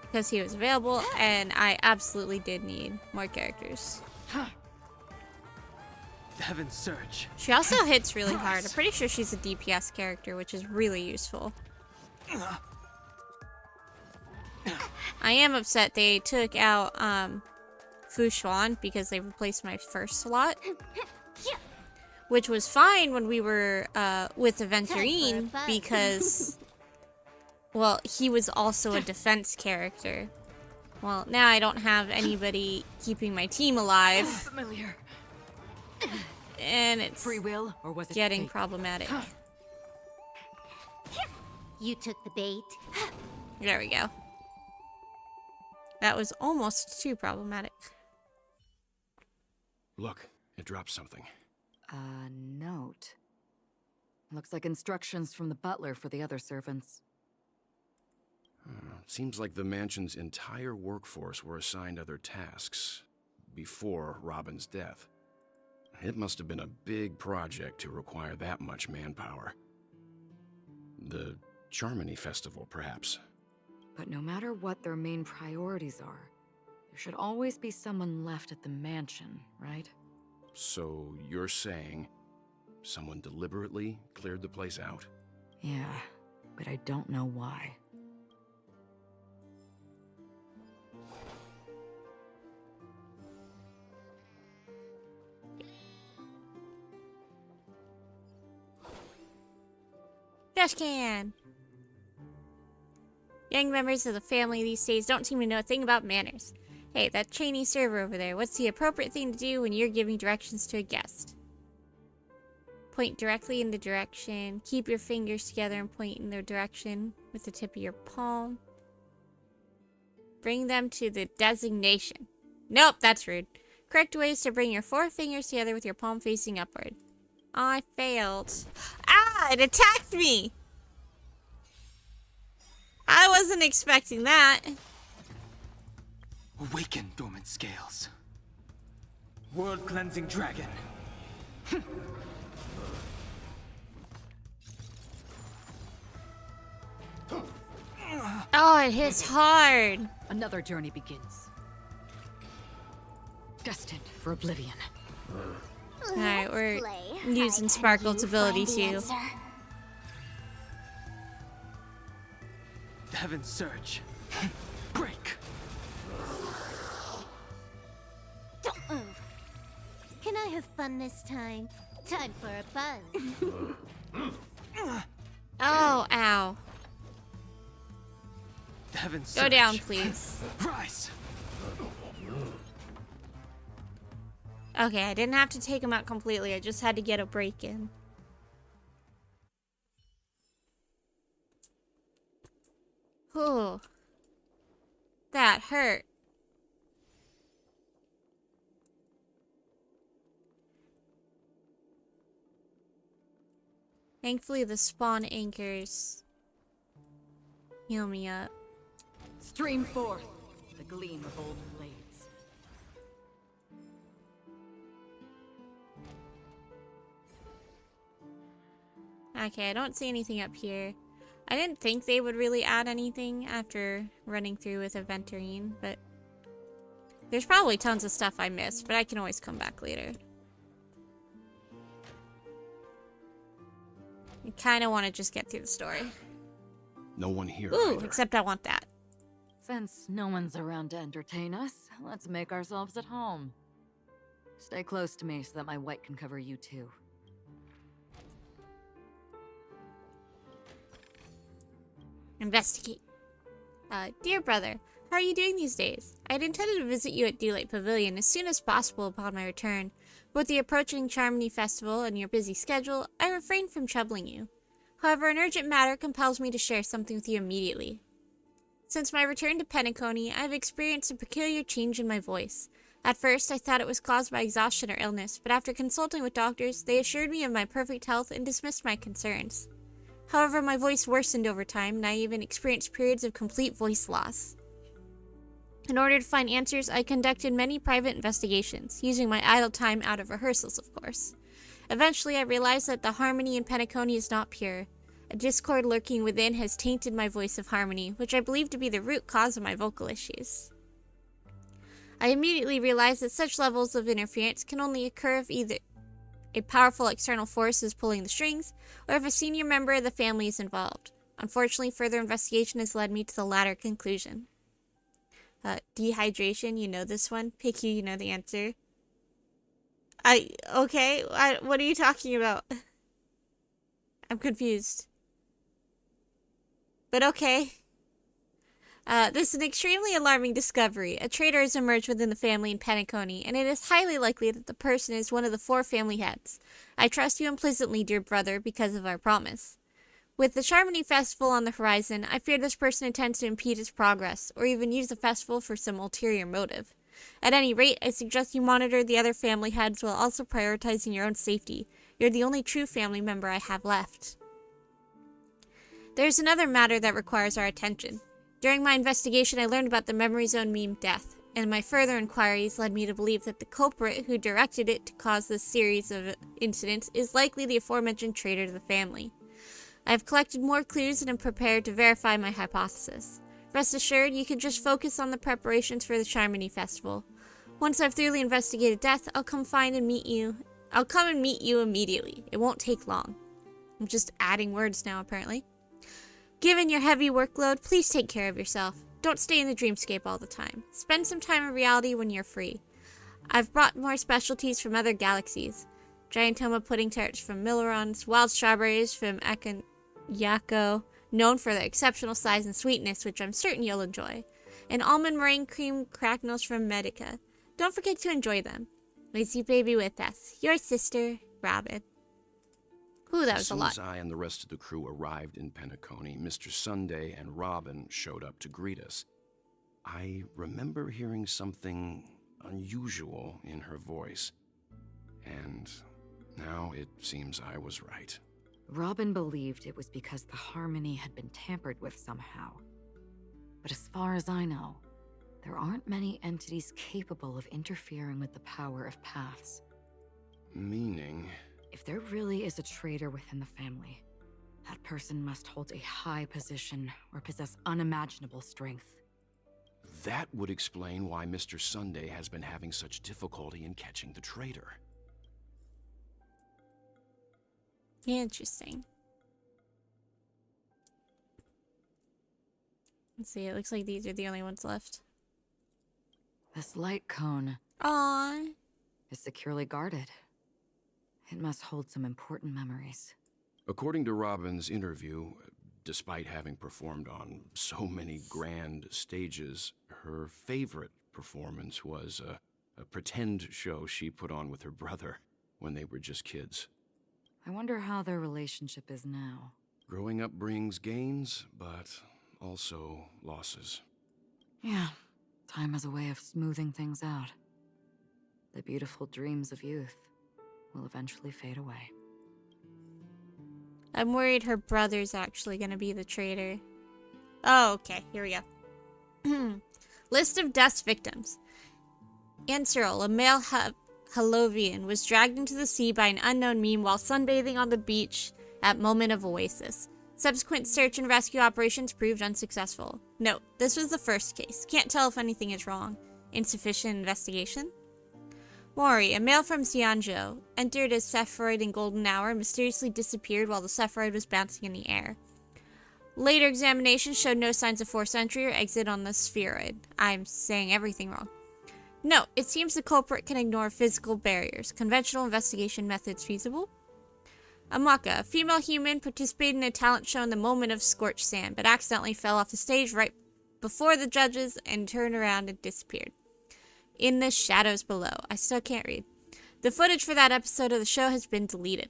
Because he was available and I absolutely did need more characters. The Heaven's Surge. She also hits really hard. I'm pretty sure she's a DPS character, which is really useful. I am upset they took out Fu Xuan because they replaced my first slot. Which was fine when we were with Aventurine because, well, he was also a defense character. Well, now I don't have anybody keeping my team alive, Familiar. and it's Free will, or was it getting fate? problematic. You took the bait. There we go. That was almost too problematic. Look, it dropped something. A note. Looks like instructions from the butler for the other servants. Seems like the mansion's entire workforce were assigned other tasks before Robin's death. It must have been a big project to require that much manpower. The Charmony Festival, perhaps. But no matter what their main priorities are, there should always be someone left at the mansion, right? So you're saying someone deliberately cleared the place out? Yeah, but I don't know why. Trash can! Young members of the family these days don't seem to know a thing about manners. Hey, that trainee server over there, what's the appropriate thing to do when you're giving directions to a guest? Point directly in the direction. Keep your fingers together and point in their direction with the tip of your palm. Bring them to the designation. Nope, that's rude. Correct way is to bring your 4 fingers together with your palm facing upward. I failed. Ah, it attacked me! I wasn't expecting that. Awaken, dormant scales. World cleansing dragon. Oh, it hits hard. Another journey begins. Destined for oblivion. Alright, we're Play. using I bet Sparkle's you ability find the too. answer. The Heaven's Surge. Break. Don't move. Can I have fun this time? Time for a buzz. Oh, ow. The Heaven's Go Surge. down, please. Rise. Okay, I didn't have to take him out completely. I just had to get a break in. Whew. That hurt. Thankfully, the spawn anchors heal me up. Stream forth the gleam of old blades. Okay, I don't see anything up here. I didn't think they would really add anything after running through with Aventurine, but there's probably tons of stuff I missed, but I can always come back later. I kind of want to just get through the story. No one here Ooh, either. except I want that. Since no one's around to entertain us, let's make ourselves at home. Stay close to me so that my white can cover you too. Investigate. Dear brother, how are you doing these days? I had intended to visit you at Delight Pavilion as soon as possible upon my return. With the approaching Charmony Festival and your busy schedule, I refrained from troubling you. However, an urgent matter compels me to share something with you immediately. Since my return to Penacony, I have experienced a peculiar change in my voice. At first, I thought it was caused by exhaustion or illness, but after consulting with doctors, they assured me of my perfect health and dismissed my concerns. However, my voice worsened over time, and I even experienced periods of complete voice loss. In order to find answers, I conducted many private investigations, using my idle time out of rehearsals, of course. Eventually, I realized that the harmony in Penacony is not pure. A discord lurking within has tainted my voice of harmony, which I believe to be the root cause of my vocal issues. I immediately realized that such levels of interference can only occur if either a powerful external force is pulling the strings, or if a senior member of the family is involved. Unfortunately, further investigation has led me to the latter conclusion. Dehydration, you know this one. Picky, you know the answer. Okay, what are you talking about? I'm confused. But okay. This is an extremely alarming discovery. A traitor has emerged within the family in Penacony, and it is highly likely that the person is one of the 4 family heads. I trust you implicitly, dear brother, because of our promise. With the Charmony Festival on the horizon, I fear this person intends to impede its progress, or even use the festival for some ulterior motive. At any rate, I suggest you monitor the other family heads while also prioritizing your own safety. You're the only true family member I have left. There's another matter that requires our attention. During my investigation, I learned about the Memory Zone meme death, and my further inquiries led me to believe that the culprit who directed it to cause this series of incidents is likely the aforementioned traitor to the family. I have collected more clues and am prepared to verify my hypothesis. Rest assured, you can just focus on the preparations for the Charmony Festival. Once I've thoroughly investigated death, I'll come and meet you immediately. It won't take long. I'm just adding words now, apparently. Given your heavy workload, please take care of yourself. Don't stay in the dreamscape all the time. Spend some time in reality when you're free. I've brought more specialties from other galaxies. Giantoma pudding tarts from Millerons, wild strawberries from Yako, known for their exceptional size and sweetness, which I'm certain you'll enjoy, and almond meringue cream cracknels from Medica. Don't forget to enjoy them. Lazy baby with us. Your sister, Robin. Ooh, that was a lot. As soon as I and the rest of the crew arrived in Penacony, Mr. Sunday and Robin showed up to greet us. I remember hearing something unusual in her voice, and now it seems I was right. Robin believed it was because the harmony had been tampered with somehow. But as far as I know, there aren't many entities capable of interfering with the power of paths. Meaning? If there really is a traitor within the family, that person must hold a high position or possess unimaginable strength. That would explain why Mr. Sunday has been having such difficulty in catching the traitor. Interesting. Let's see, it looks like these are the only ones left. This light cone Aww. is securely guarded. It must hold some important memories. According to Robin's interview, despite having performed on so many grand stages, her favorite performance was a pretend show she put on with her brother when they were just kids. I wonder how their relationship is now. Growing up brings gains, but also losses. Yeah, time has a way of smoothing things out. The beautiful dreams of youth will eventually fade away. I'm worried her brother's actually gonna be the traitor. Oh, okay, here we go. List of death's victims. Anserl, a male Halovian, was dragged into the sea by an unknown meme while sunbathing on the beach at Moment of Oasis. Subsequent search and rescue operations proved unsuccessful. Note, this was the first case. Can't tell if anything is wrong. Insufficient investigation. Mori, a male from Xianzhou, entered as Sephiroth in Golden Hour and mysteriously disappeared while the Sephiroth was bouncing in the air. Later examination showed no signs of force entry or exit on the spheroid. I'm saying everything wrong. No, it seems the culprit can ignore physical barriers. Conventional investigation methods feasible? Amaka, a female human, participated in a talent show in the moment of scorched sand, but accidentally fell off the stage right before the judges and turned around and disappeared. In the shadows below. I still can't read. The footage for that episode of the show has been deleted.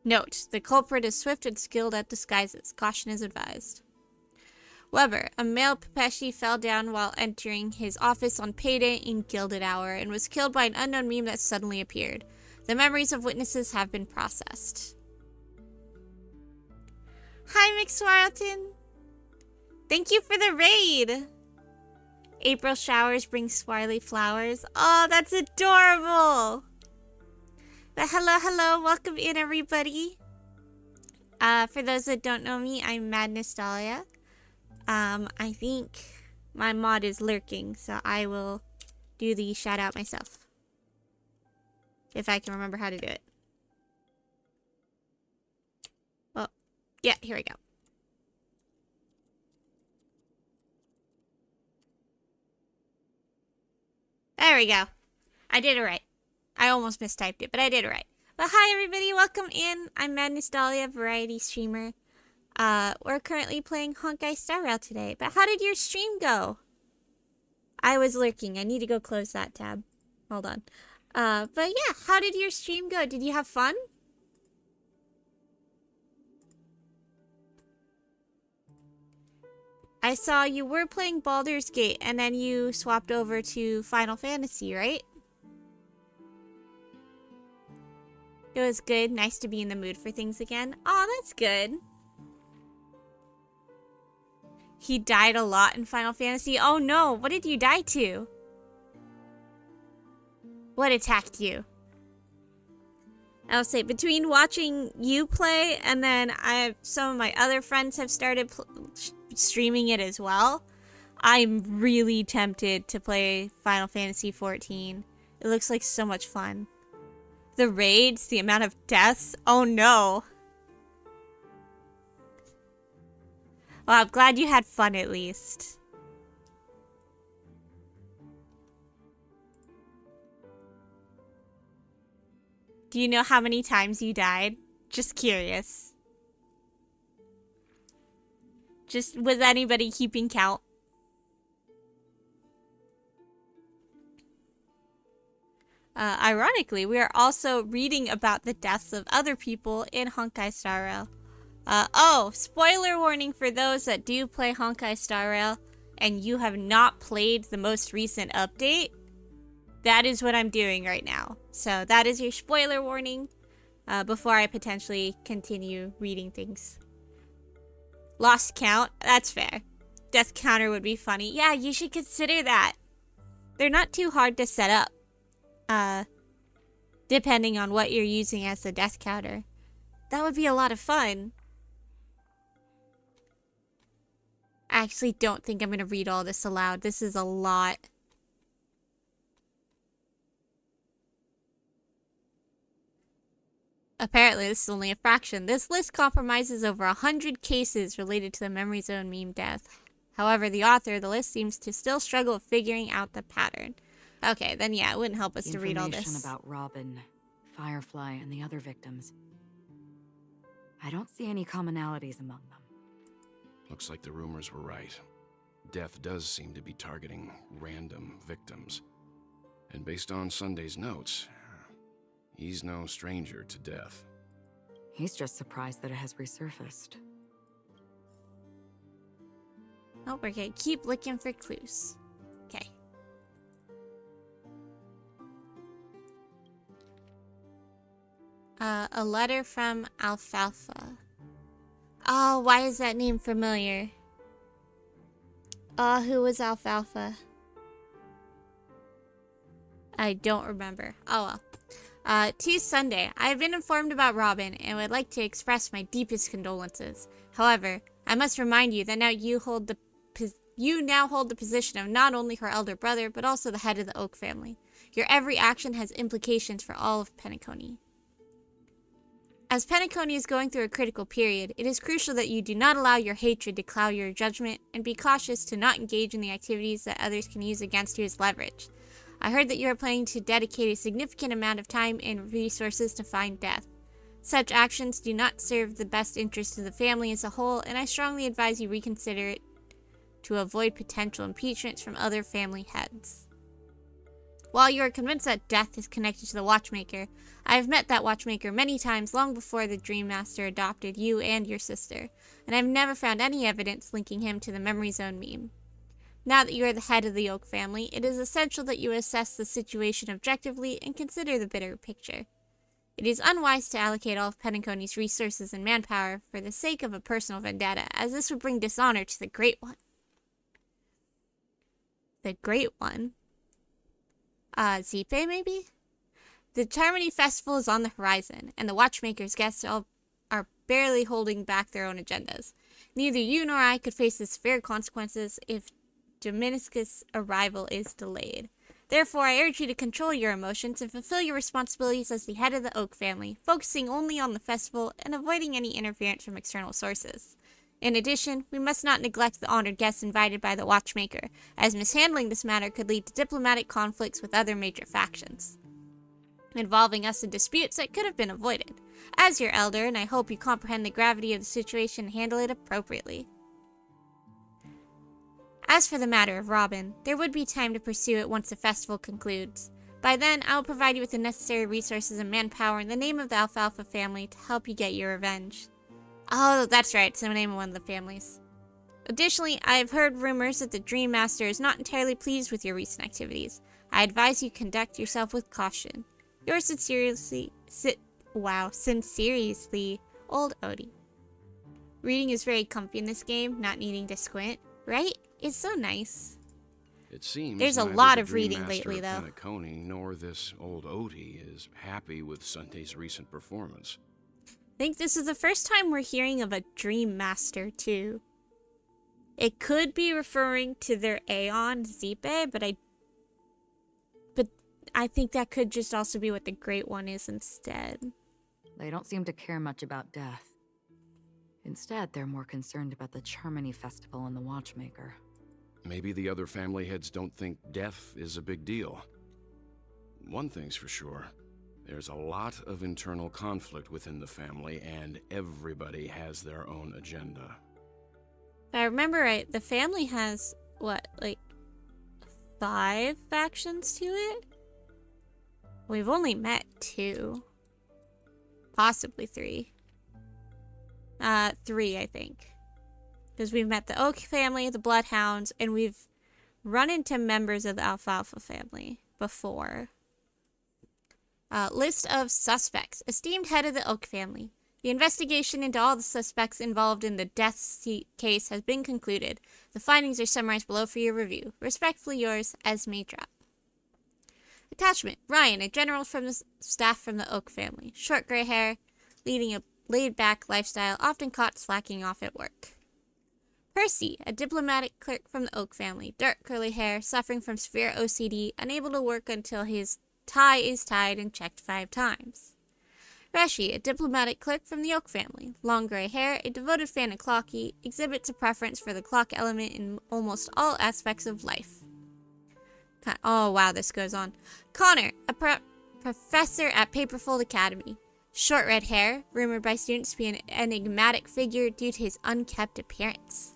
Note, the culprit is swift and skilled at disguises. Caution is advised. Weber, a male Pepeshi, fell down while entering his office on payday in Gilded Hour and was killed by an unknown meme that suddenly appeared. The memories of witnesses have been processed. Hi, McSwarleton. Thank you for the raid. April showers bring Swarly flowers. Oh, that's adorable. But hello, welcome in everybody. For those that don't know me, I'm Madness Dahlia. I think my mod is lurking, so I will do the shout out myself. If I can remember how to do it. Well, yeah, here we go. There we go. I did it right. I almost mistyped it, but I did it right. But hi everybody, welcome in. I'm Madness Dahlia, variety streamer. We're currently playing Honkai Star Rail today. But how did your stream go? I was lurking. I need to go close that tab. Hold on. But yeah, how did your stream go? Did you have fun? I saw you were playing Baldur's Gate and then you swapped over to Final Fantasy, right? It was good. Nice to be in the mood for things again. Oh, that's good. He died a lot in Final Fantasy. Oh no, what did you die to? What attacked you? I'll say, between watching you play and then some of my other friends have started streaming it as well, I'm really tempted to play Final Fantasy XIV. It looks like so much fun. The raids, the amount of deaths, oh no. Well, I'm glad you had fun at least. Do you know how many times you died? Just curious. Just, was anybody keeping count? Ironically, we are also reading about the deaths of other people in Honkai Star Rail. Oh, spoiler warning for those that do play Honkai Star Rail and you have not played the most recent update. That is what I'm doing right now. So that is your spoiler warning before I potentially continue reading things. Lost count, that's fair. Death counter would be funny. Yeah, you should consider that. They're not too hard to set up. Depending on what you're using as the death counter. That would be a lot of fun. I actually don't think I'm going to read all this aloud. This is a lot. Apparently, this is only a fraction. This list compromises over 100 cases related to the Memory Zone meme death. However, the author of the list seems to still struggle with figuring out the pattern. Okay, then yeah, it wouldn't help us to read all this. Information about Robin, Firefly, and the other victims. I don't see any commonalities among them. Looks like the rumors were right. Death does seem to be targeting random victims. And based on Sunday's notes, he's no stranger to death. He's just surprised that it has resurfaced. Oh, we're gonna keep looking for clues. Okay. A letter from Alfalfa. Oh, why is that name familiar? Who was Alfalfa? I don't remember. Oh well. To Sunday, I have been informed about Robin and would like to express my deepest condolences. However, I must remind you that now you now hold the position of not only her elder brother, but also the head of the Oak family. Your every action has implications for all of Penacony. As Penacony is going through a critical period, it is crucial that you do not allow your hatred to cloud your judgment and be cautious to not engage in the activities that others can use against you as leverage. I heard that you are planning to dedicate a significant amount of time and resources to find death. Such actions do not serve the best interest of the family as a whole, and I strongly advise you reconsider it to avoid potential impeachments from other family heads. While you are convinced that death is connected to the Watchmaker, I have met that Watchmaker many times long before the Dream Master adopted you and your sister, and I have never found any evidence linking him to the Memory Zone meme. Now that you are the head of the Oak family, it is essential that you assess the situation objectively and consider the bigger picture. It is unwise to allocate all of Penacony's resources and manpower for the sake of a personal vendetta, as this would bring dishonor to the Great One. The Great One? Zipe, maybe? The Charmony Festival is on the horizon, and the Watchmaker's guests are barely holding back their own agendas. Neither you nor I could face the severe consequences if Dominicus' arrival is delayed. Therefore, I urge you to control your emotions and fulfill your responsibilities as the head of the Oak family, focusing only on the festival and avoiding any interference from external sources. In addition, we must not neglect the honored guests invited by the Watchmaker, as mishandling this matter could lead to diplomatic conflicts with other major factions, involving us in disputes that could have been avoided. As your elder, and I hope you comprehend the gravity of the situation and handle it appropriately. As for the matter of Robin, there would be time to pursue it once the festival concludes. By then, I will provide you with the necessary resources and manpower in the name of the Alfalfa family to help you get your revenge. Oh, that's right, it's the name of one of the families. Additionally, I have heard rumors that the Dream Master is not entirely pleased with your recent activities. I advise you conduct yourself with caution. Yours sincerely, Old Odie. Reading is very comfy in this game, not needing to squint, right? It's so nice. It seems there's a neither lot the of Dream reading Master lately, of though. Penacony nor this Old Odie is happy with Sunday's recent performance. I think this is the first time we're hearing of a Dream Master, too. It could be referring to their Aeon, Zipe, but I think that could just also be what the Great One is instead. They don't seem to care much about death. Instead, they're more concerned about the Charmony Festival and the Watchmaker. Maybe the other family heads don't think death is a big deal. One thing's for sure. There's a lot of internal conflict within the family, and everybody has their own agenda. If I remember right, the family has, 5 factions to it? We've only met 2. Possibly 3. 3, I think. Because we've met the Oak family, the Bloodhounds, and we've run into members of the Alfalfa family before. List of suspects. Esteemed head of the Oak family. The investigation into all the suspects involved in the death case has been concluded. The findings are summarized below for your review. Respectfully yours, Esme Drop. Attachment. Ryan, a general from the staff from the Oak family. Short gray hair, leading a laid-back lifestyle, often caught slacking off at work. Percy, a diplomatic clerk from the Oak family. Dark curly hair, suffering from severe OCD, unable to work until his tie is tied and checked 5 times. Reshi, a diplomatic clerk from the Oak family. Long gray hair, a devoted fan of clocky, exhibits a preference for the clock element in almost all aspects of life. Oh wow, this goes on. Connor, a professor at Paperfold Academy. Short red hair, rumored by students to be an enigmatic figure due to his unkempt appearance.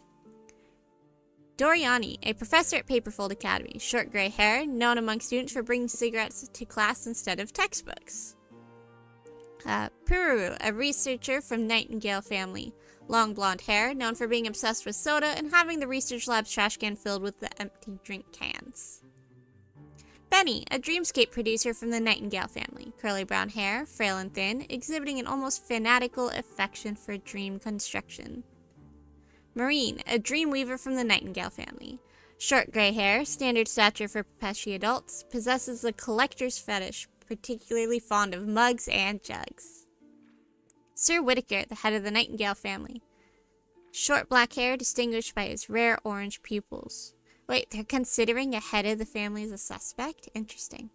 Doriani, a professor at Paperfold Academy. Short gray hair, known among students for bringing cigarettes to class instead of textbooks. Puru, a researcher from Nightingale family. Long blonde hair, known for being obsessed with soda and having the research lab's trash can filled with the empty drink cans. Benny, a dreamscape producer from the Nightingale family. Curly brown hair, frail and thin, exhibiting an almost fanatical affection for dream construction. Marine, a dream weaver from the Nightingale family. Short gray hair, standard stature for Pepeshi adults, possesses the collector's fetish, particularly fond of mugs and jugs. Sir Whittaker, the head of the Nightingale family. Short black hair, distinguished by his rare orange pupils. Wait, they're considering a head of the family as a suspect? Interesting.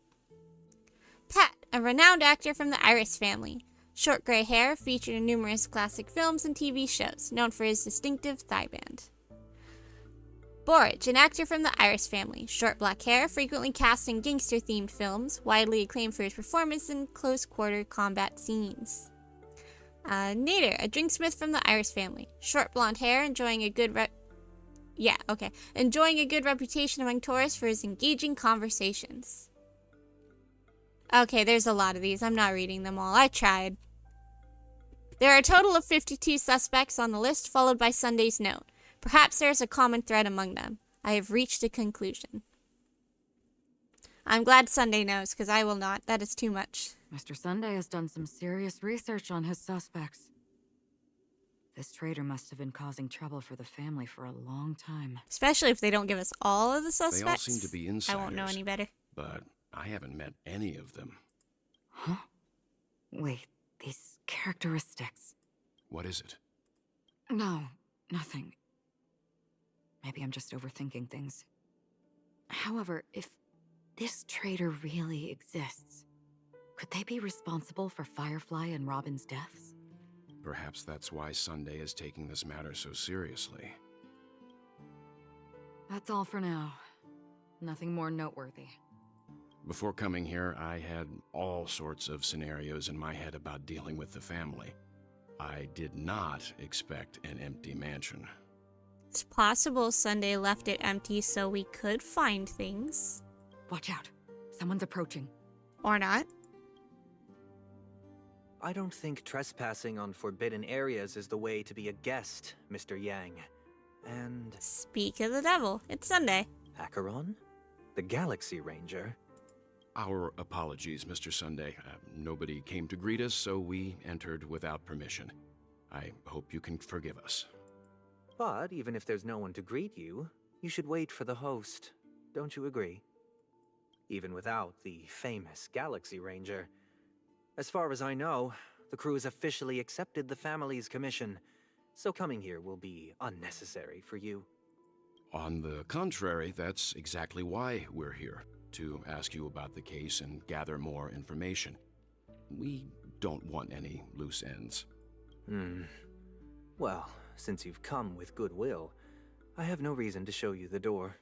Pat, a renowned actor from the Iris family. Short gray hair, featured in numerous classic films and TV shows, known for his distinctive thigh band. Borage, an actor from the Iris family. Short black hair, frequently cast in gangster-themed films, widely acclaimed for his performance in close-quarter combat scenes. Nader, a drinksmith from the Iris family. Short blonde hair, enjoying a good reputation among tourists for his engaging conversations. Okay, there's a lot of these. I'm not reading them all. I tried. There are a total of 52 suspects on the list, followed by Sunday's note. Perhaps there is a common thread among them. I have reached a conclusion. I'm glad Sunday knows, because I will not. That is too much. Mr. Sunday has done some serious research on his suspects. This traitor must have been causing trouble for the family for a long time. Especially if they don't give us all of the suspects. They all seem to be insiders. I won't know any better. But I haven't met any of them. Huh? Wait, these characteristics. What is it? No, nothing. Maybe I'm just overthinking things. However, if this traitor really exists, could they be responsible for Firefly and Robin's deaths? Perhaps that's why Sunday is taking this matter so seriously. That's all for now. Nothing more noteworthy. Before coming here, I had all sorts of scenarios in my head about dealing with the family. I did not expect an empty mansion. It's possible Sunday left it empty so we could find things. Watch out. Someone's approaching. Or not. I don't think trespassing on forbidden areas is the way to be a guest, Mr. Yang. And... Speak of the devil. It's Sunday. Acheron? The Galaxy Ranger? Our apologies, Mr. Sunday. Nobody came to greet us, so we entered without permission. I hope you can forgive us. But even if there's no one to greet you, you should wait for the host. Don't you agree? Even without the famous Galaxy Ranger. As far as I know, the crew has officially accepted the family's commission, so coming here will be unnecessary for you. On the contrary, that's exactly why we're here, to ask you about the case and gather more information. We don't want any loose ends. Well, since you've come with goodwill, I have no reason to show you the door.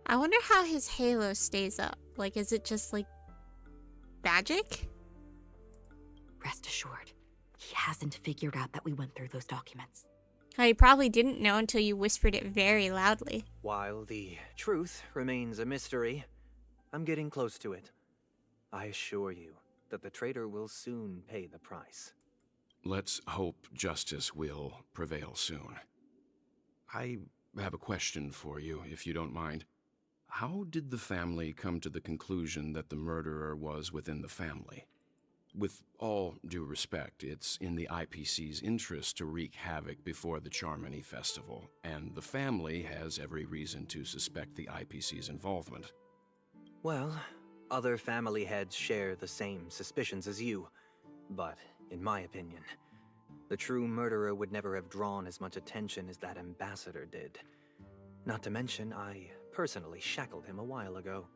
I wonder how his halo stays up. Like, is it just, like, magic? Rest assured, he hasn't figured out that we went through those documents. I probably didn't know until you whispered it very loudly. While the truth remains a mystery, I'm getting close to it. I assure you that the traitor will soon pay the price. Let's hope justice will prevail soon. I have a question for you, if you don't mind. How did the family come to the conclusion that the murderer was within the family? With all due respect, it's in the IPC's interest to wreak havoc before the Charmony Festival, and the family has every reason to suspect the IPC's involvement. Well, other family heads share the same suspicions as you, but in my opinion, the true murderer would never have drawn as much attention as that ambassador did. Not to mention, I personally shackled him a while ago.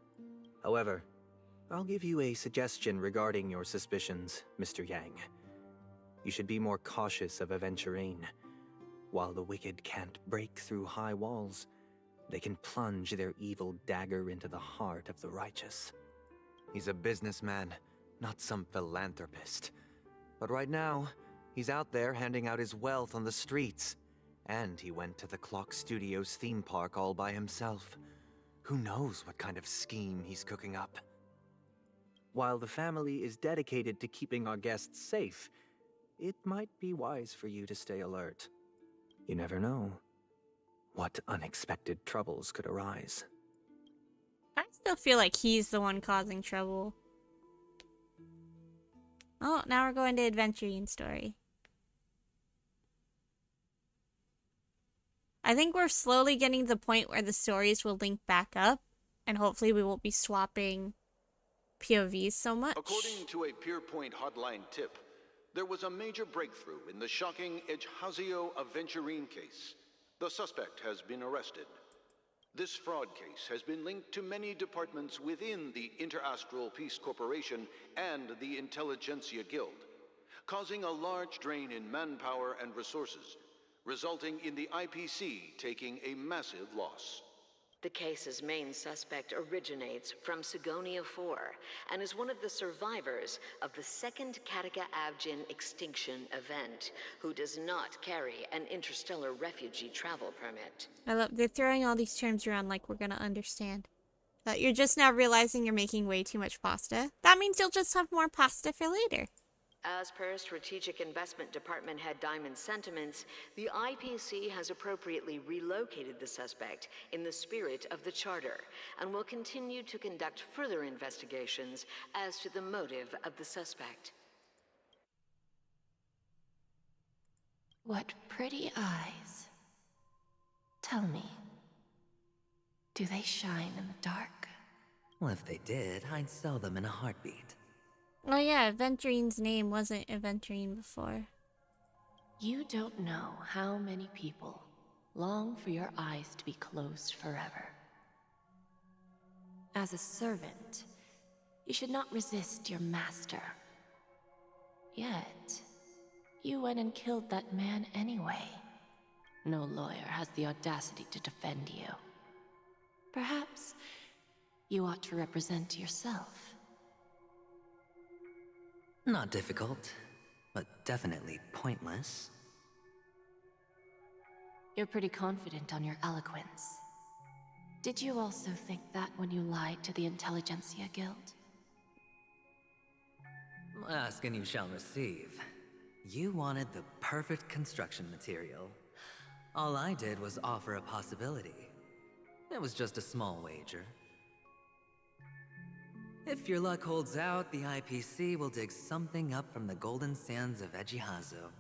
However, I'll give you a suggestion regarding your suspicions, Mr. Yang. You should be more cautious of Aventurine. While the wicked can't break through high walls, they can plunge their evil dagger into the heart of the righteous. He's a businessman, not some philanthropist. But right now, he's out there handing out his wealth on the streets. And he went to the Clock Studios theme park all by himself. Who knows what kind of scheme he's cooking up? While the family is dedicated to keeping our guests safe, it might be wise for you to stay alert. You never know what unexpected troubles could arise. I still feel like he's the one causing trouble. Oh, now we're going to Adventurine story. I think we're slowly getting to the point where the stories will link back up, and hopefully we won't be swapping POVs so much. According to a Pierpoint hotline tip, there was a major breakthrough in the shocking Ejhazio Aventurine case. The suspect has been arrested. This fraud case has been linked to many departments within the Interastral Peace Corporation and the Intelligentsia Guild, causing a large drain in manpower and resources, resulting in the IPC taking a massive loss. The case's main suspect originates from Sigonia 4 and is one of the survivors of the second Kataka-Abjin extinction event, who does not carry an interstellar refugee travel permit. I love they're throwing all these terms around like we're gonna understand. You're just now realizing you're making way too much pasta. That means you'll just have more pasta for later. As per Strategic Investment Department Head Diamond's sentiments, the IPC has appropriately relocated the suspect in the spirit of the Charter and will continue to conduct further investigations as to the motive of the suspect. What pretty eyes. Tell me, do they shine in the dark? Well, if they did, I'd sell them in a heartbeat. Oh yeah, Aventurine's name wasn't Aventurine before. You don't know how many people long for your eyes to be closed forever. As a servant, you should not resist your master. Yet, you went and killed that man anyway. No lawyer has the audacity to defend you. Perhaps you ought to represent yourself. Not difficult, but definitely pointless. You're pretty confident on your eloquence. Did you also think that when you lied to the Intelligentsia Guild? Ask and you shall receive. You wanted the perfect construction material. All I did was offer a possibility. It was just a small wager. If your luck holds out, the IPC will dig something up from the golden sands of Ejihazo.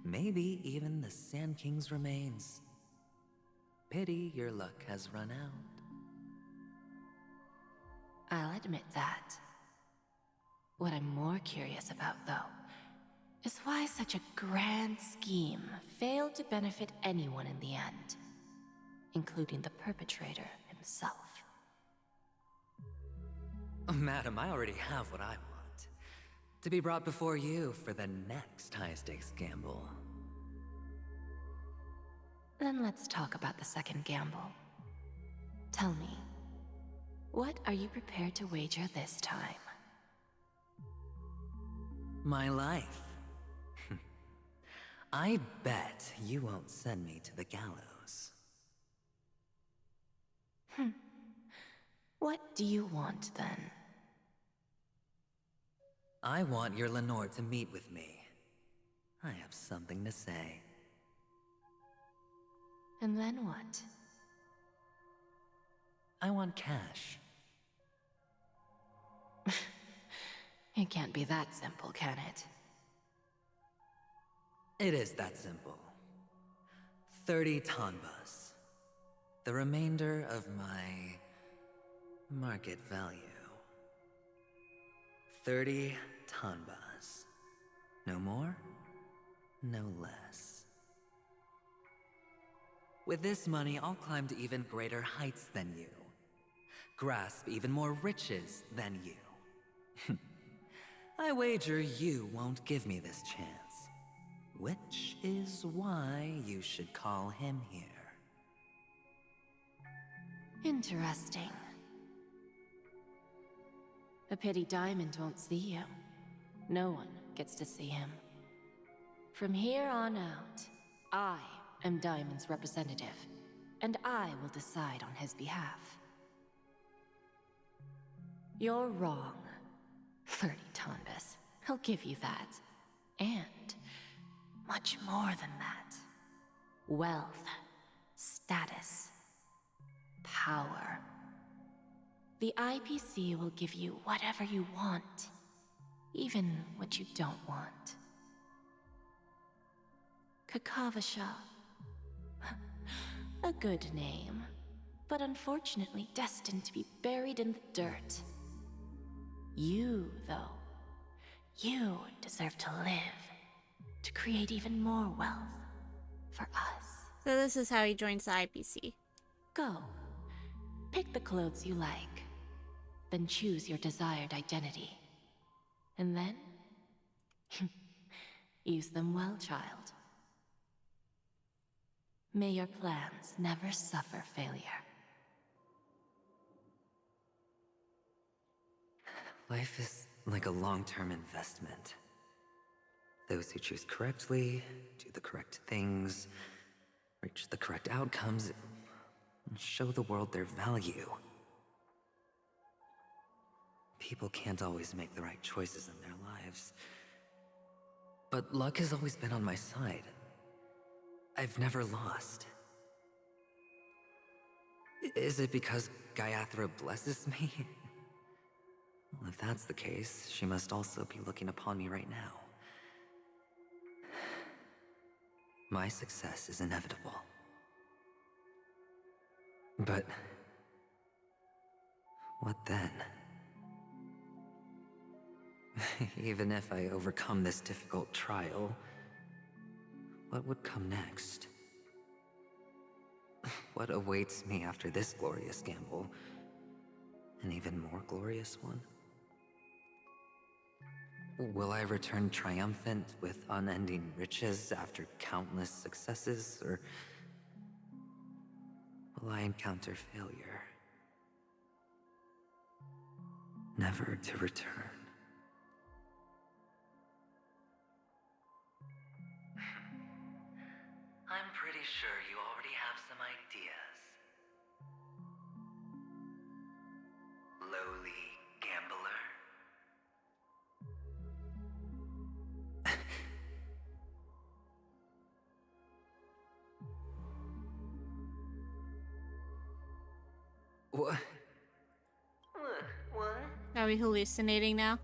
Maybe even the Sand King's remains. Pity your luck has run out. I'll admit that. What I'm more curious about, though, is why such a grand scheme failed to benefit anyone in the end, including the perpetrator himself. Madam, I already have what I want. To be brought before you for the next high-stakes gamble. Then let's talk about the second gamble. Tell me, what are you prepared to wager this time? My life. I bet you won't send me to the gallows. What do you want, then? I want your Lenore to meet with me. I have something to say. And then what? I want cash. It can't be that simple, can it? It is that simple. 30 tanbas. The remainder of my market value. 30 tanbas. No more, no less. With this money, I'll climb to even greater heights than you. Grasp even more riches than you. I wager you won't give me this chance. Which is why you should call him here. Interesting. A pity Diamond won't see you. No one gets to see him. From here on out, I am Diamond's representative, and I will decide on his behalf. You're wrong. 30 tanbas. I'll give you that. And much more than that. Wealth, status, power. The IPC will give you whatever you want, even what you don't want. Kakavasha. A good name, but unfortunately destined to be buried in the dirt. You, though, you deserve to live, to create even more wealth for us. So this is how he joins the IPC. Go, Pick the clothes you like, then choose your desired identity. And then, use them well, child. May your plans never suffer failure. Life is like a long-term investment. Those who choose correctly, do the correct things, reach the correct outcomes, and show the world their value. People can't always make the right choices in their lives. But luck has always been on my side. I've never lost. Is it because Gaiathra blesses me? Well, if that's the case, she must also be looking upon me right now. My success is inevitable. But what then? Even if I overcome this difficult trial, what would come next? What awaits me after this glorious gamble? An even more glorious one? Will I return triumphant with unending riches after countless successes, or will I encounter failure, never to return? I'm pretty sure you already have some ideas. Lowly gambler. What? What? Are we hallucinating now?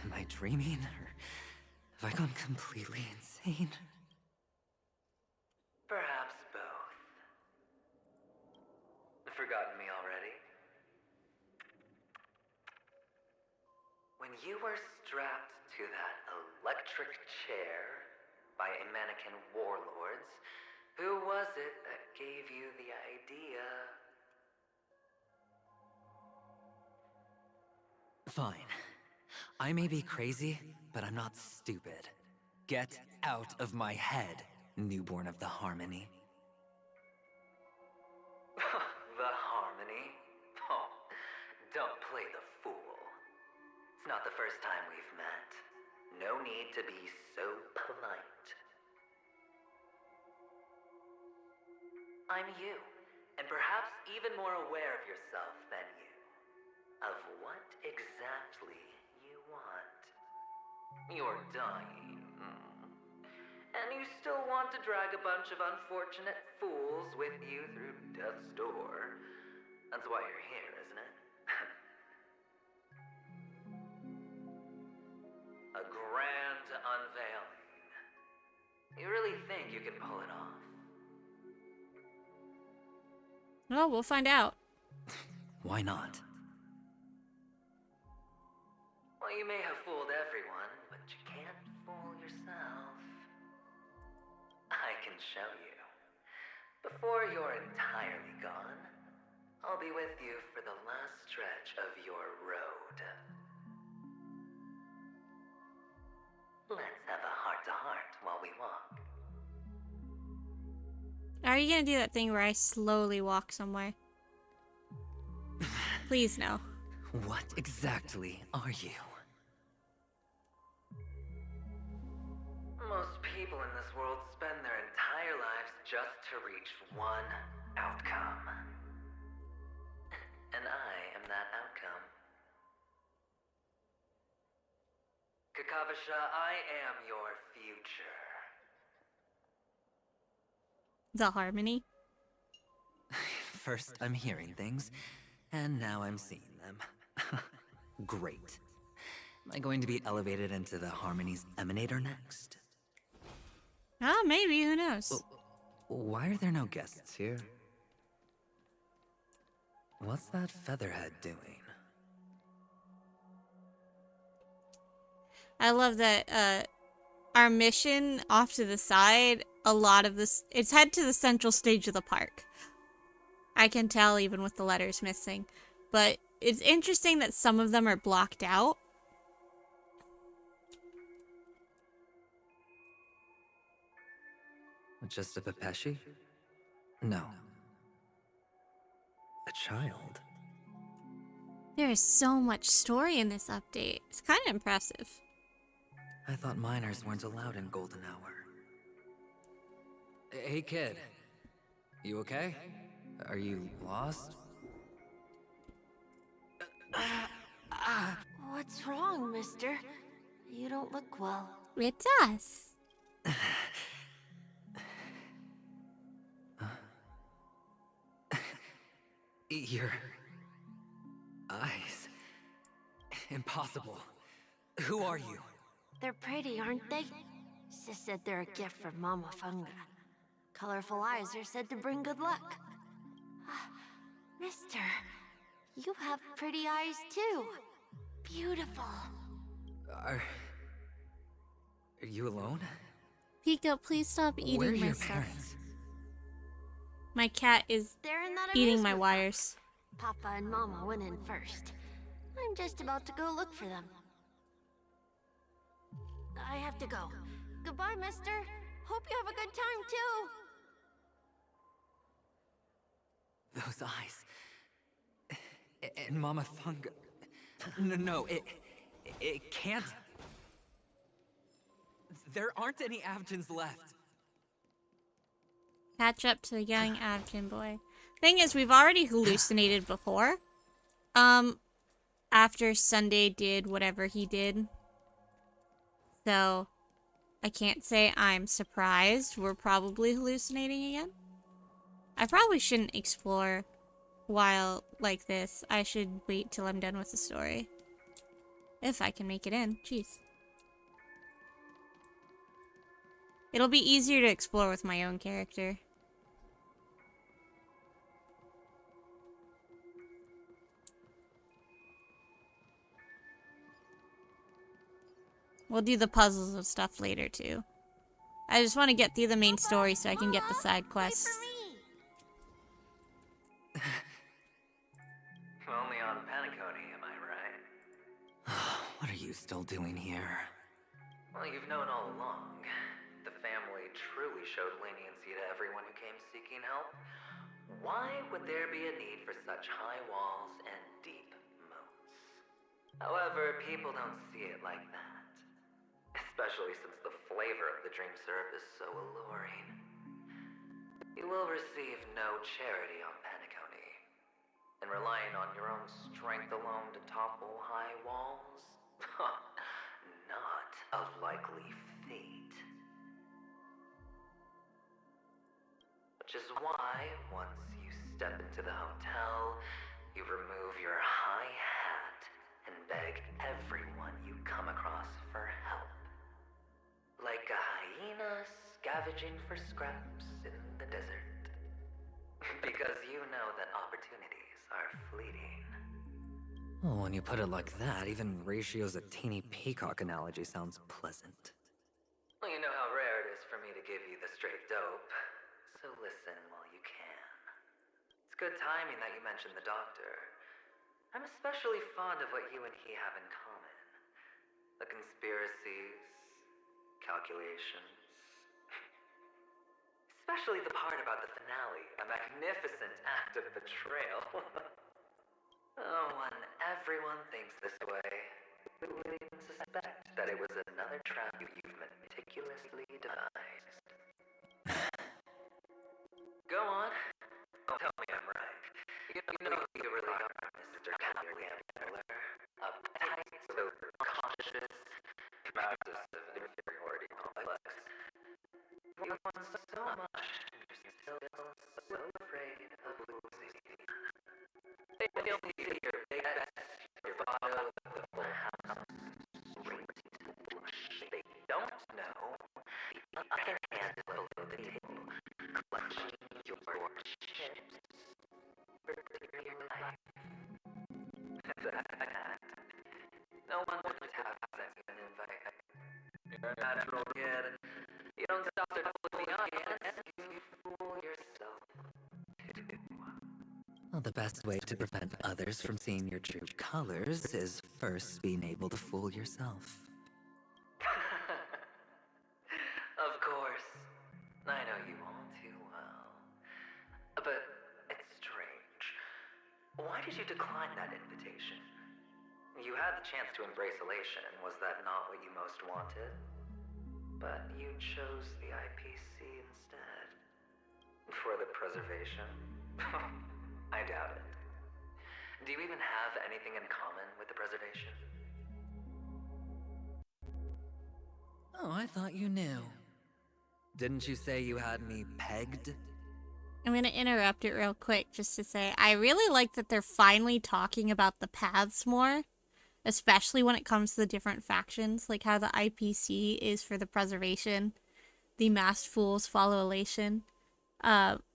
Am I dreaming, or have I gone completely insane? Perhaps both. Forgotten me already? When you were strapped to that electric chair by a mannequin warlords, who was it that gave you the idea? Fine. I may be crazy, but I'm not stupid. Get out of my head, newborn of the Harmony. The Harmony? Oh, don't play the fool. It's not the first time we've met. No need to be so polite. I'm you, and perhaps even more aware of yourself than you. Of what exactly you want. You're dying. And you still want to drag a bunch of unfortunate fools with you through death's door. That's why you're here, isn't it? A grand unveiling. You really think you can pull it off? Well, we'll find out. Why not? Well, you may have fooled everyone, but you can't fool yourself. I can show you. Before you're entirely gone, I'll be with you for the last stretch of your road. Let's have a heart-to-heart while we walk. Are you gonna do that thing where I slowly walk somewhere? Please no. What exactly are you? Most people in this world spend their entire lives just to reach one outcome. And I am that outcome. Kakavasha, I am your future. The Harmony? First, I'm hearing things, and now I'm seeing them. Great. Am I going to be elevated into the Harmony's Emanator next? Oh, maybe. Who knows? Why are there no guests here? What's that featherhead doing? I love that our mission off to the side a lot of this. It's head to the central stage of the park. I can tell even with the letters missing. But it's interesting that some of them are blocked out. Just a Pepeshi? No. A child? There is so much story in this update. It's kind of impressive. I thought minors weren't allowed in Golden Hour. Hey kid, you okay? Are you lost? What's wrong, mister? You don't look well. It's us. Your eyes. Impossible. Who are you? They're pretty, aren't they? Sis said they're a gift from Mama Funga. Colorful eyes are said to bring good luck. Mister, you have pretty eyes too. Beautiful. Are you alone? Pico, please stop eating Where are my your stuff. parents? My cat is They're in that eating my amusement wires. park. Papa and Mama went in first. I'm just about to go look for them. I have to go. Goodbye, mister. Hope you have a good time, too. Those eyes. And Mama Funga. No, it can't. There aren't any Avgens left. Catch up to the young Avgin boy. Thing is, we've already hallucinated before. After Sunday did whatever he did. So, I can't say I'm surprised. We're probably hallucinating again. I probably shouldn't explore while like this. I should wait till I'm done with the story. If I can make it in. Jeez. It'll be easier to explore with my own character. We'll do the puzzles and stuff later, too. I just want to get through the main story so I can get the side quests. Only on Paniconi, am I right? What are you still doing here? Well, you've known all along. The family truly showed leniency to everyone who came seeking help. Why would there be a need for such high walls and deep moats? However, people don't see it like that. Especially since the flavor of the dream syrup is so alluring. You will receive no charity on Paniconi. And relying on your own strength alone to topple high walls? Not a likely fate. Which is why, once you step into the hotel, you remove your high hat and beg everyone you come across for help. Like a hyena scavenging for scraps in the desert. Because you know that opportunities are fleeting. Well, when you put it like that, even Ratio's a teeny peacock analogy sounds pleasant. Well, you know how rare it is for me to give you the straight dope. So listen while you can. It's good timing that you mentioned the doctor. I'm especially fond of what you and he have in common. The conspiracies, calculations. Especially the part about the finale, a magnificent act of betrayal. Oh, when everyone thinks this way, who would even suspect that it was another trap you've meticulously devised? Go on. Oh, tell me I'm right. You know you really are Mr. Caterpillar. Uptight, so cautious, massive inferiority complex. You want so much, you're still so afraid of losing. They only see your big best, your photo, the full house, straight to blush. They don't know the other hand below the table, clutching your chips for dear life. That. No one would have sent you an invite. You're a natural kid. You don't stop to look beyond you. The best way to prevent others from seeing your true colors is first being able to fool yourself. Of course. I know you all too well. But it's strange. Why did you decline that invitation? You had the chance to embrace elation. Was that not what you most wanted? But you chose the IPC instead. For the preservation? I doubt it. Do you even have anything in common with the preservation? Oh, I thought you knew. Didn't you say you had me pegged? I'm gonna interrupt it real quick just to say I really like that they're finally talking about the paths more, especially when it comes to the different factions, like how the IPC is for the preservation, the masked fools follow elation.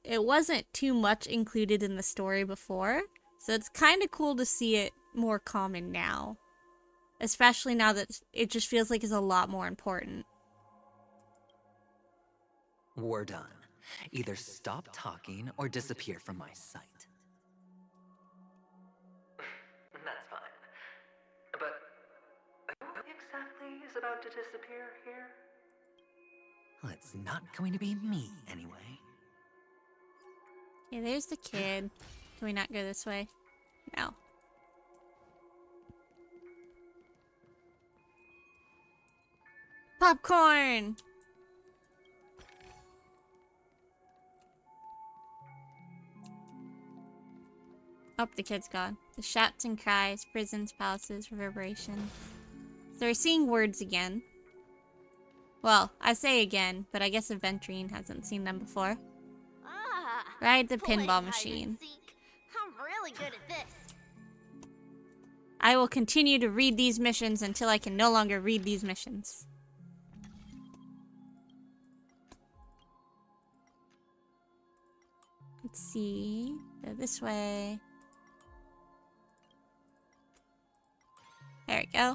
It wasn't too much included in the story before, so it's kind of cool to see it more common now, especially now that it just feels like it's a lot more important. We're done. Either stop talking or disappear from my sight. That's fine. But who exactly is about to disappear here? Well, it's not going to be me, anyway. Yeah, there's the kid. Can we not go this way? No. Popcorn! Oh, the kid's gone. The shouts and cries, prisons, palaces, reverberations. So we're seeing words again. Well, I say again, but I guess Aventurine hasn't seen them before. Ah, Ride the playing pinball hide and machine. seek. I'm really good at this. I will continue to read these missions until I can no longer read these missions. Let's see. Go this way. There we go.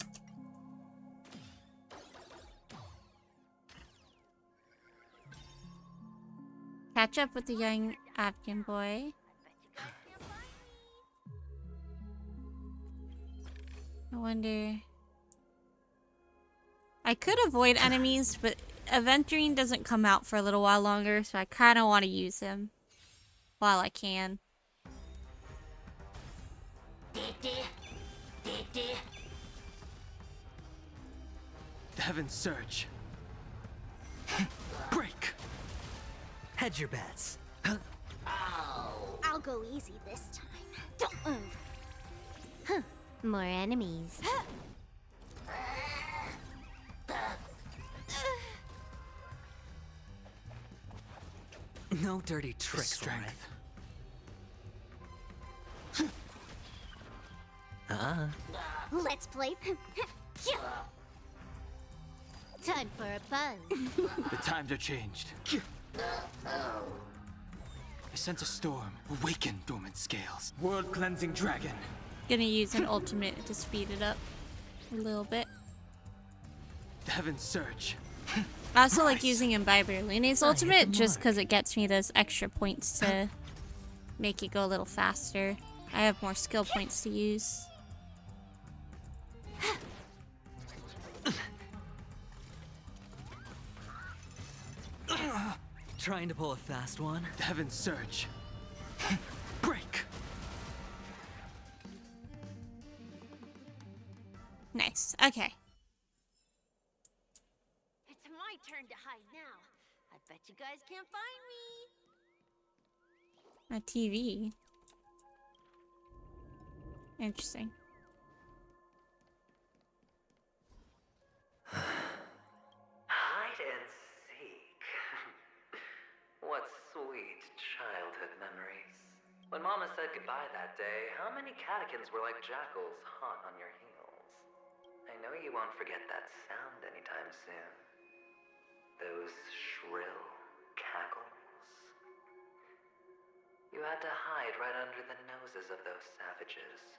Catch up with the young Afghan boy. I wonder... I could avoid enemies, but Aventurine doesn't come out for a little while longer, so I kind of want to use him while I can. The heavens surge. Break! Hedge your bets. I'll go easy this time. Don't move. Huh. More enemies. No dirty tricks, Strength. Let's play. Time for a buzz. The times are changed. I sense a storm. Awaken, dormant scales. World-cleansing dragon. Gonna use an ultimate to speed it up a little bit. The heavens surge. I also like using Imbiber Lune's ultimate just because it gets me those extra points to make it go a little faster. I have more skill points to use. Trying to pull a fast one? The heavens surge. Break! Nice. Okay. It's my turn to hide now. I bet you guys can't find me. A TV. Interesting. Hide and seek. What sweet childhood memories. When Mama said goodbye that day, how many catechins were like jackals hot on your heels? I know you won't forget that sound anytime soon. Those shrill cackles. You had to hide right under the noses of those savages.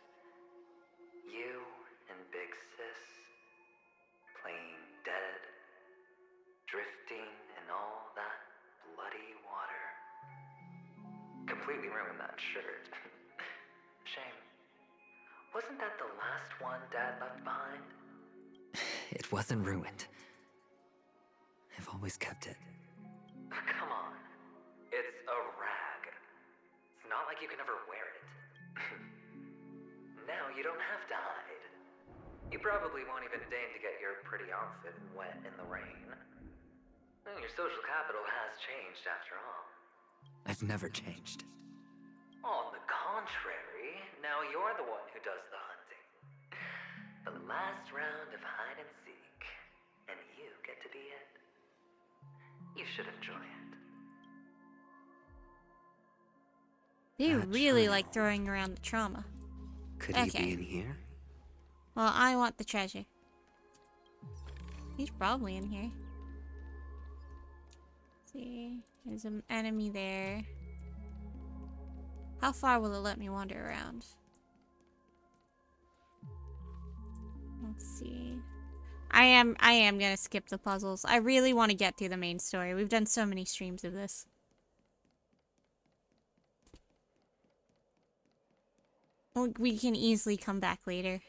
You and Big Sis, playing dead, drifting in all that bloody water. Completely ruined that shirt. Wasn't that the last one Dad left behind? It wasn't ruined. I've always kept it. Come on. It's a rag. It's not like you can ever wear it. Now you don't have to hide. You probably won't even deign to get your pretty outfit wet in the rain. And your social capital has changed after all. I've never changed. On the contrary, now you're the one who does the hunting. The last round of hide and seek, and you get to be it. You should enjoy it. They really like throwing around the trauma. Could he be in here? Well, I want the treasure. He's probably in here. Let's see, there's an enemy there. How far will it let me wander around? Let's see. I am gonna skip the puzzles. I really want to get through the main story. We've done so many streams of this. Well, we can easily come back later.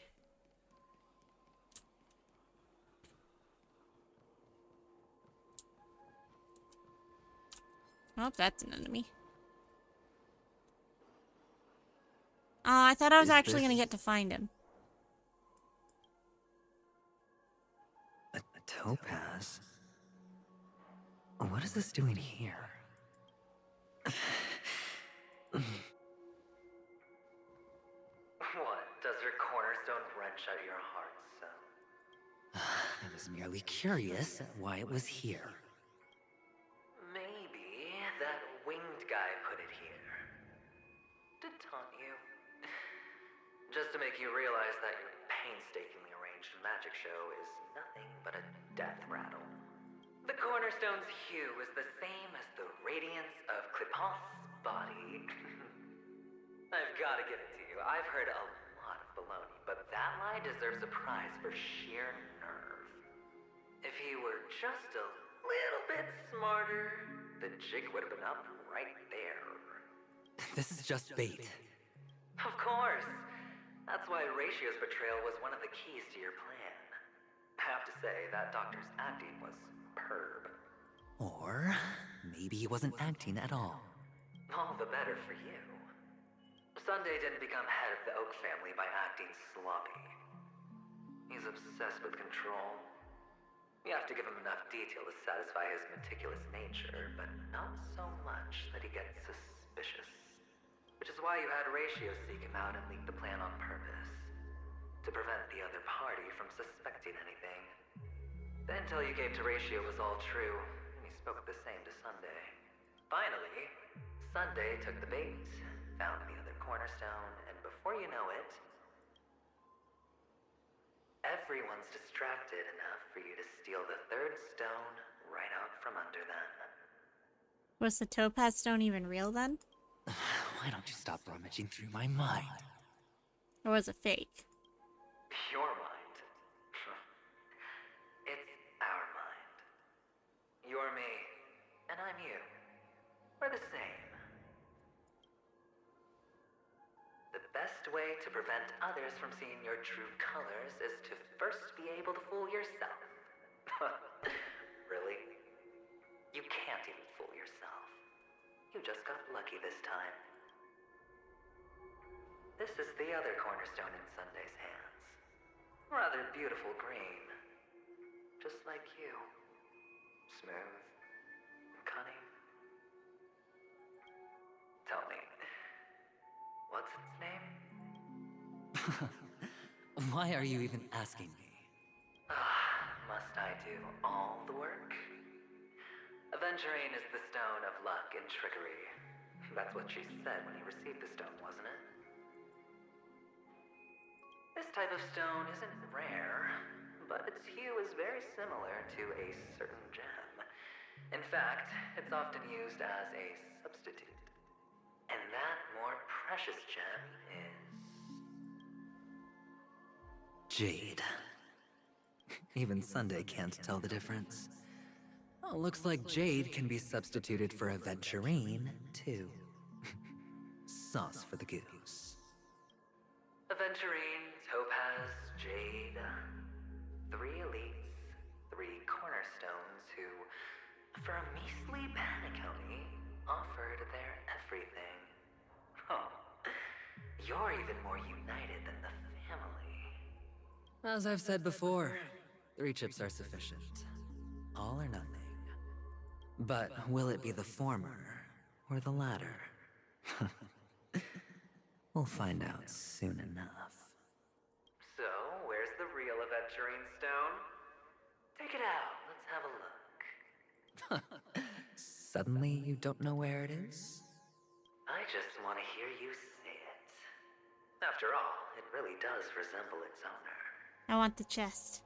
Oh, that's an enemy. Oh, I thought I was actually gonna get to find him. A topaz? What is this doing here? What? Does your cornerstone wrench out your heart, son? I was merely curious at why it was here. Maybe that winged guy put it here. To taunt you. Just to make you realize that your painstakingly arranged magic show is nothing but a death rattle. The cornerstone's hue is the same as the radiance of Clipoth's body. I've got to give it to you. I've heard a lot of baloney, but that lie deserves a prize for sheer nerve. If he were just a little bit smarter, the jig would have been up right there. This is just bait. Of course. That's why Ratio's betrayal was one of the keys to your plan. I have to say, that doctor's acting was superb. Or maybe he wasn't acting at all. All the better for you. Sunday didn't become head of the Oak family by acting sloppy. He's obsessed with control. You have to give him enough detail to satisfy his meticulous nature, but not so much that he gets suspicious. Which is why you had Ratio seek him out and leak the plan on purpose. To prevent the other party from suspecting anything. The intel you gave to Ratio was all true, and he spoke the same to Sunday. Finally, Sunday took the bait, found the other cornerstone, and before you know it, everyone's distracted enough for you to steal the third stone right out from under them. Was the topaz stone even real then? Why don't you stop rummaging through my mind? Or was it fake? Your mind. It's our mind. You're me, and I'm you. We're the same. The best way to prevent others from seeing your true colors is to first be able to fool yourself. Really? You can't even fool yourself. You just got lucky this time. This is the other cornerstone in Sunday's hands. Rather beautiful green. Just like you. Smooth and cunning. Tell me, what's its name? Why are you even asking me? Must I do all the work? Aventurine is the stone of luck and trickery. That's what she said when you received the stone, wasn't it? This type of stone isn't rare, but its hue is very similar to a certain gem. In fact, it's often used as a substitute. And that more precious gem is... jade. Even Sunday can't tell the difference. Oh, looks like jade can be substituted for aventurine, too. Sauce for the goose. Aventurine Jade. 3 elites, 3 cornerstones who, for a measly panicone, offered their everything. Oh, you're even more united than the family. As I've said before, 3 chips are sufficient. All or nothing. But will it be the former or the latter? We'll find out soon enough. So, where's the real aventurine stone? Take it out, let's have a look. Suddenly you don't know where it is? I just want to hear you say it. After all, it really does resemble its owner. I want the chest.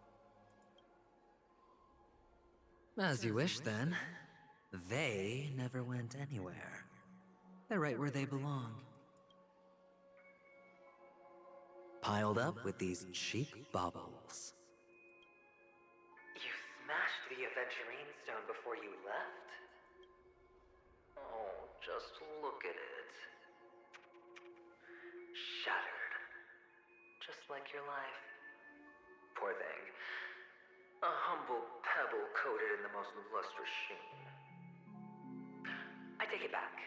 As you wish, then. They never went anywhere. They're right where they belong. Piled up with these cheap baubles. You smashed the aventurine stone before you left? Oh, just look at it. Shattered. Just like your life. Poor thing. A humble pebble coated in the most lustrous sheen. I take it back.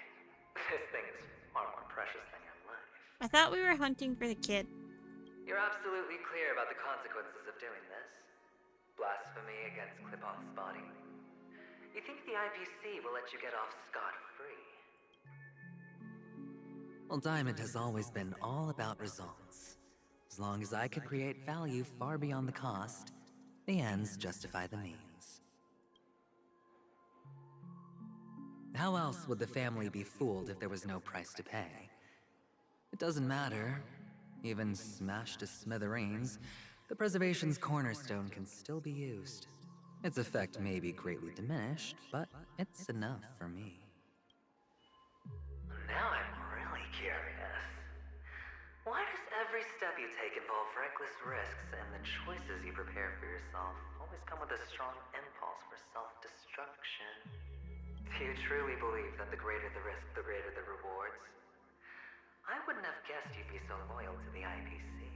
This thing is far more precious than your life. I thought we were hunting for the kid. You're absolutely clear about the consequences of doing this. Blasphemy against Klipoth's body. You think the IPC will let you get off scot-free? Well, Diamond has always been all about results. As long as I could create value far beyond the cost, the ends justify the means. How else would the family be fooled if there was no price to pay? It doesn't matter. Even smashed to smithereens, the preservation's cornerstone can still be used. Its effect may be greatly diminished, but it's enough for me. Now I'm really curious. Why does every step you take involve reckless risks, and the choices you prepare for yourself always come with a strong impulse for self-destruction? Do you truly believe that the greater the risk, the greater the rewards? I wouldn't have guessed you'd be so loyal to the IPC.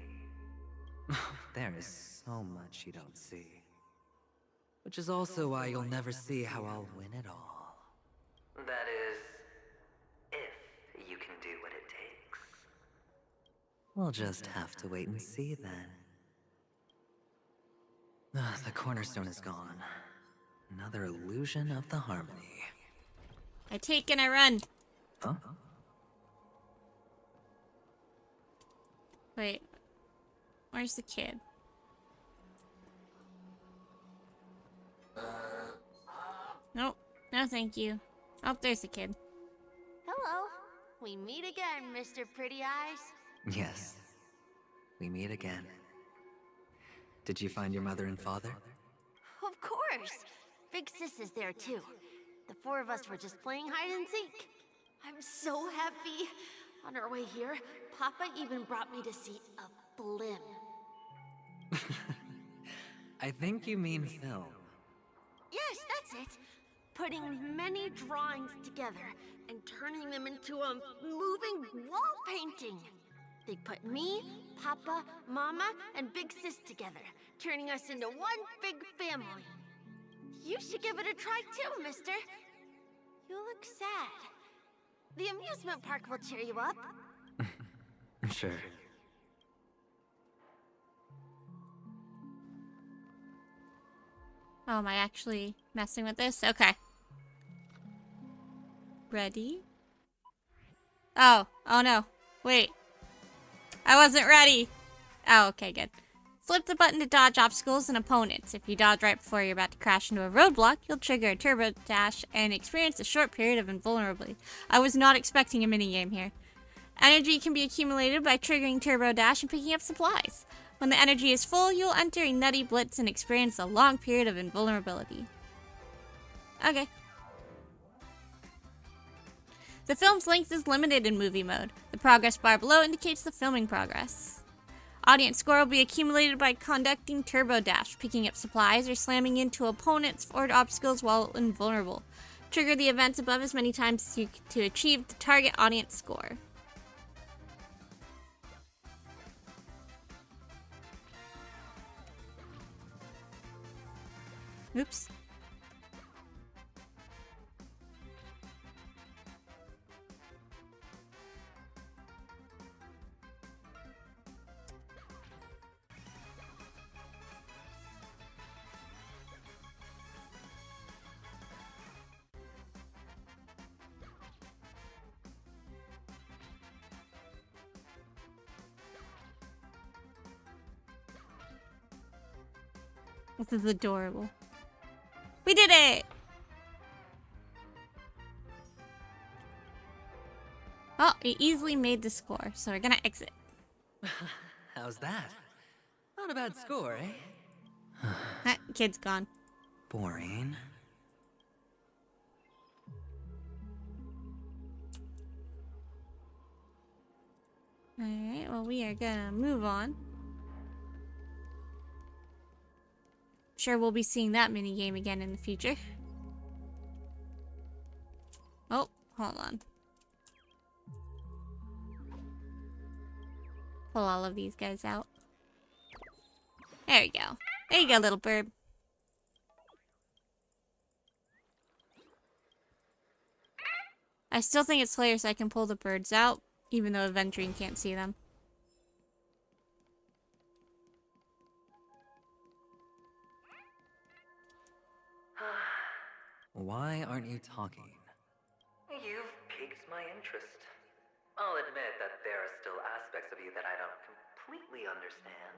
There is so much you don't see. Which is also why you'll never see how I'll win it all. That is, if you can do what it takes. We'll just have to wait and see then. The cornerstone is gone. Another illusion of the harmony. I take and I run. Huh? Wait. Where's the kid? Nope. No, thank you. Oh, there's the kid. Hello. We meet again, Mr. Pretty Eyes. Yes. We meet again. Did you find your mother and father? Of course. Big Sis is there too. The 4 of us were just playing hide and seek. I'm so happy. On our way here, Papa even brought me to see a blimp. I think you mean film. Yes, that's it. Putting many drawings together and turning them into a moving wall painting. They put me, Papa, Mama, and Big Sis together, turning us into one big family. You should give it a try too, mister. You look sad. The amusement park will cheer you up. Sure. Oh, am I actually messing with this? Okay. Ready? Oh no. Wait. I wasn't ready. Oh, okay, good. Flip the button to dodge obstacles and opponents. If you dodge right before you're about to crash into a roadblock, you'll trigger a turbo dash and experience a short period of invulnerability. I was not expecting a minigame here. Energy can be accumulated by triggering turbo dash and picking up supplies. When the energy is full, you'll enter a nutty blitz and experience a long period of invulnerability. Okay. The film's length is limited in movie mode. The progress bar below indicates the filming progress. Audience score will be accumulated by conducting turbo dash, picking up supplies, or slamming into opponents or obstacles while invulnerable. Trigger the events above as many times as you to achieve the target audience score. Oops. This is adorable. We did it! Oh, we easily made the score, so we're gonna exit. How's that? Not a bad score, eh? That kid's gone. Boring. Alright, well, we are gonna move on. Sure, we'll be seeing that minigame again in the future. Oh, hold on. Pull all of these guys out. There we go. There you go, little bird. I still think it's hilarious I can pull the birds out, even though Aventurine can't see them. Why aren't you talking? You've piqued my interest. I'll admit that there are still aspects of you that I don't completely understand.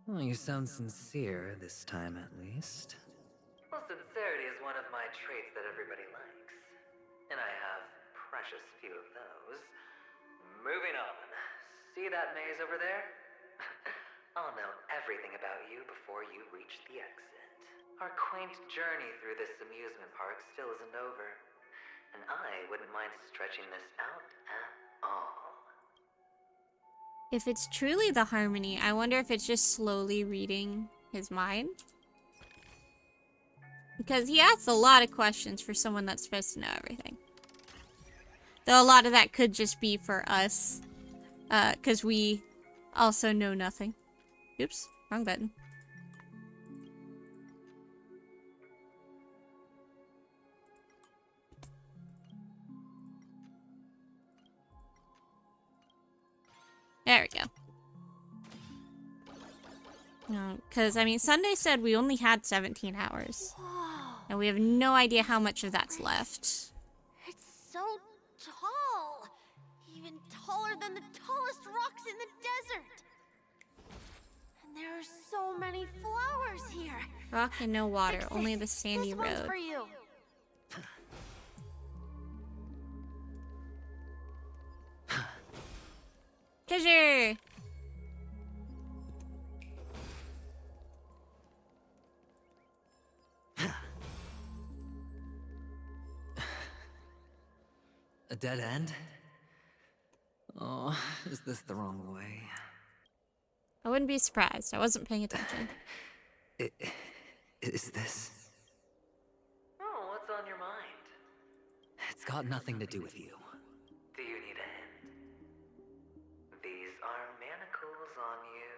Well, you sound sincere this time, at least. Well, sincerity is one of my traits that everybody likes. And I have precious few of those. Moving on. See that maze over there? I'll know everything about you before you reach the exit. Our quaint journey through this amusement park still isn't over. And I wouldn't mind stretching this out at all. If it's truly the harmony, I wonder if it's just slowly reading his mind. Because he asks a lot of questions for someone that's supposed to know everything. Though a lot of that could just be for us. Because we also know nothing. Oops, wrong button. There we go. Because, I mean, Sunday said we only had 17 hours. And we have no idea how much of that's left. It's so tall. Even taller than the tallest rocks in the desert. And there are so many flowers here. Rock and no water, Fix only it. the sandy This one's road. for you. Treasure! A dead end? Oh, is this the wrong way? I wouldn't be surprised. I wasn't paying attention. Is this? Oh, what's on your mind? It's got nothing to do with you. Do you need a hint? These are manacles on you.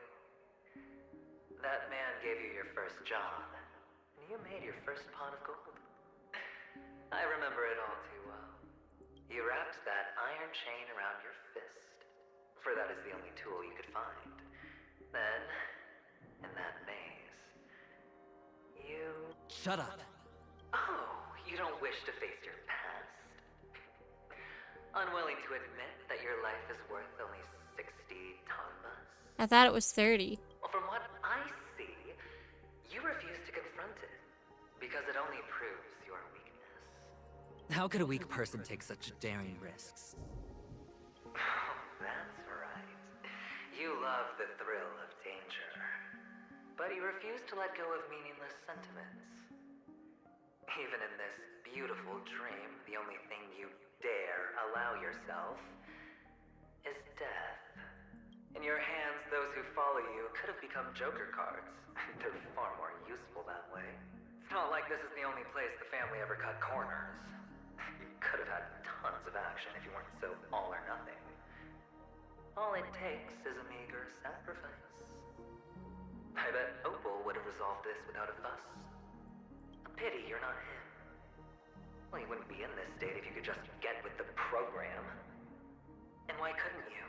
That man gave you your first job, and you made your first pot of gold. I remember it all too well. You wrapped that iron chain around your fist, for that is the only tool you could find. Then, in that maze, you... Shut up! Oh, you don't wish to face your past? Unwilling to admit that your life is worth only 60 tonbas? I thought it was 30. Well, from what I see, you refuse to confront it, because it only proves your weakness. How could a weak person take such daring risks? Oh, that's right. You love the thrill of danger, but you refuse to let go of meaningless sentiments. Even in this beautiful dream, the only thing you dare allow yourself is death. In your hands, those who follow you could have become joker cards. They're far more useful that way. It's not like this is the only place the family ever cut corners. You could have had tons of action if you weren't so all or nothing. All it takes is a meager sacrifice. I bet Opal would have resolved this without a fuss. Pity you're not him. Well, you wouldn't be in this state if you could just get with the program. And why couldn't you?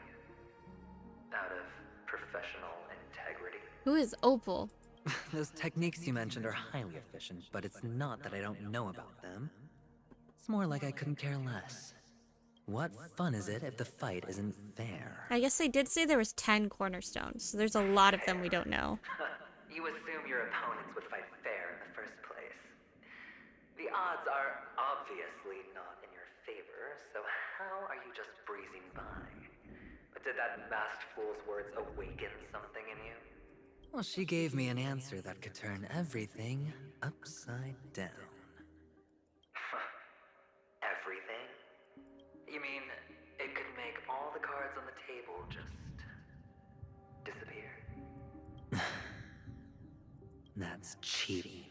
Out of professional integrity? Who is Opal? Those techniques you mentioned are highly efficient, but it's not that I don't know about them. It's more like I couldn't care less. What fun is it if the fight isn't fair? I guess they did say there was 10 cornerstones, so there's a lot of them we don't know. You assume your opponents would fight fair in the first place. The odds are obviously not in your favor, so how are you just breezing by? But did that masked fool's words awaken something in you? Well, she gave me an answer that could turn everything upside down. Everything? You mean it could make all the cards on the table just disappear? That's cheating.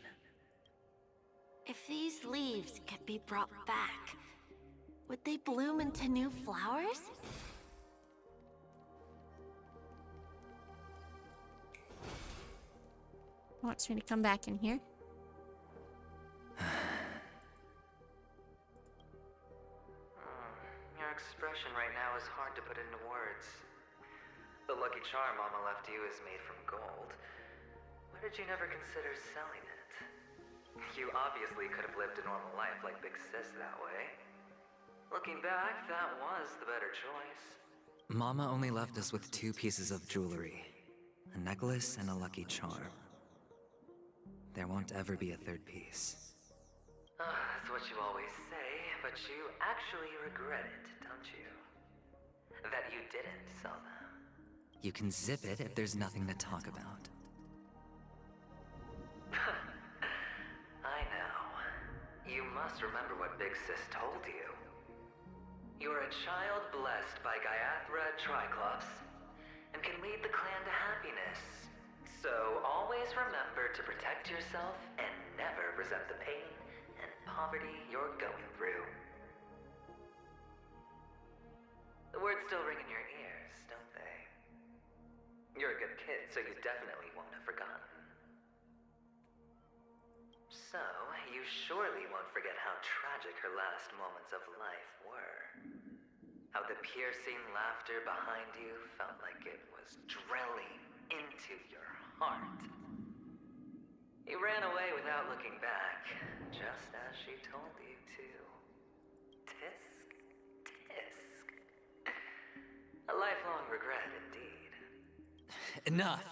If these leaves could be brought back, would they bloom into new flowers? Wants me to come back in here. Your expression right now is hard to put into words. The lucky charm Mama left you is made from gold. Why did you never consider selling it? You obviously could have lived a normal life like Big Sis that way. Looking back, that was the better choice. Mama only left us with 2 pieces of jewelry. A necklace and a lucky charm. There won't ever be a 3rd piece. That's what you always say, but you actually regret it, don't you? That you didn't sell them. You can zip it if there's nothing to talk about. I know. You must remember what Big Sis told you. You're a child blessed by Gaiathra Triclops, and can lead the clan to happiness. So always remember to protect yourself and never resent the pain and poverty you're going through. The words still ring in your ears, don't they? You're a good kid, so you definitely won't have forgotten. So, you surely won't forget how tragic her last moments of life were. How the piercing laughter behind you felt like it was drilling into your heart. You ran away without looking back, just as she told you to. Tisk, tisk. A lifelong regret indeed. Enough!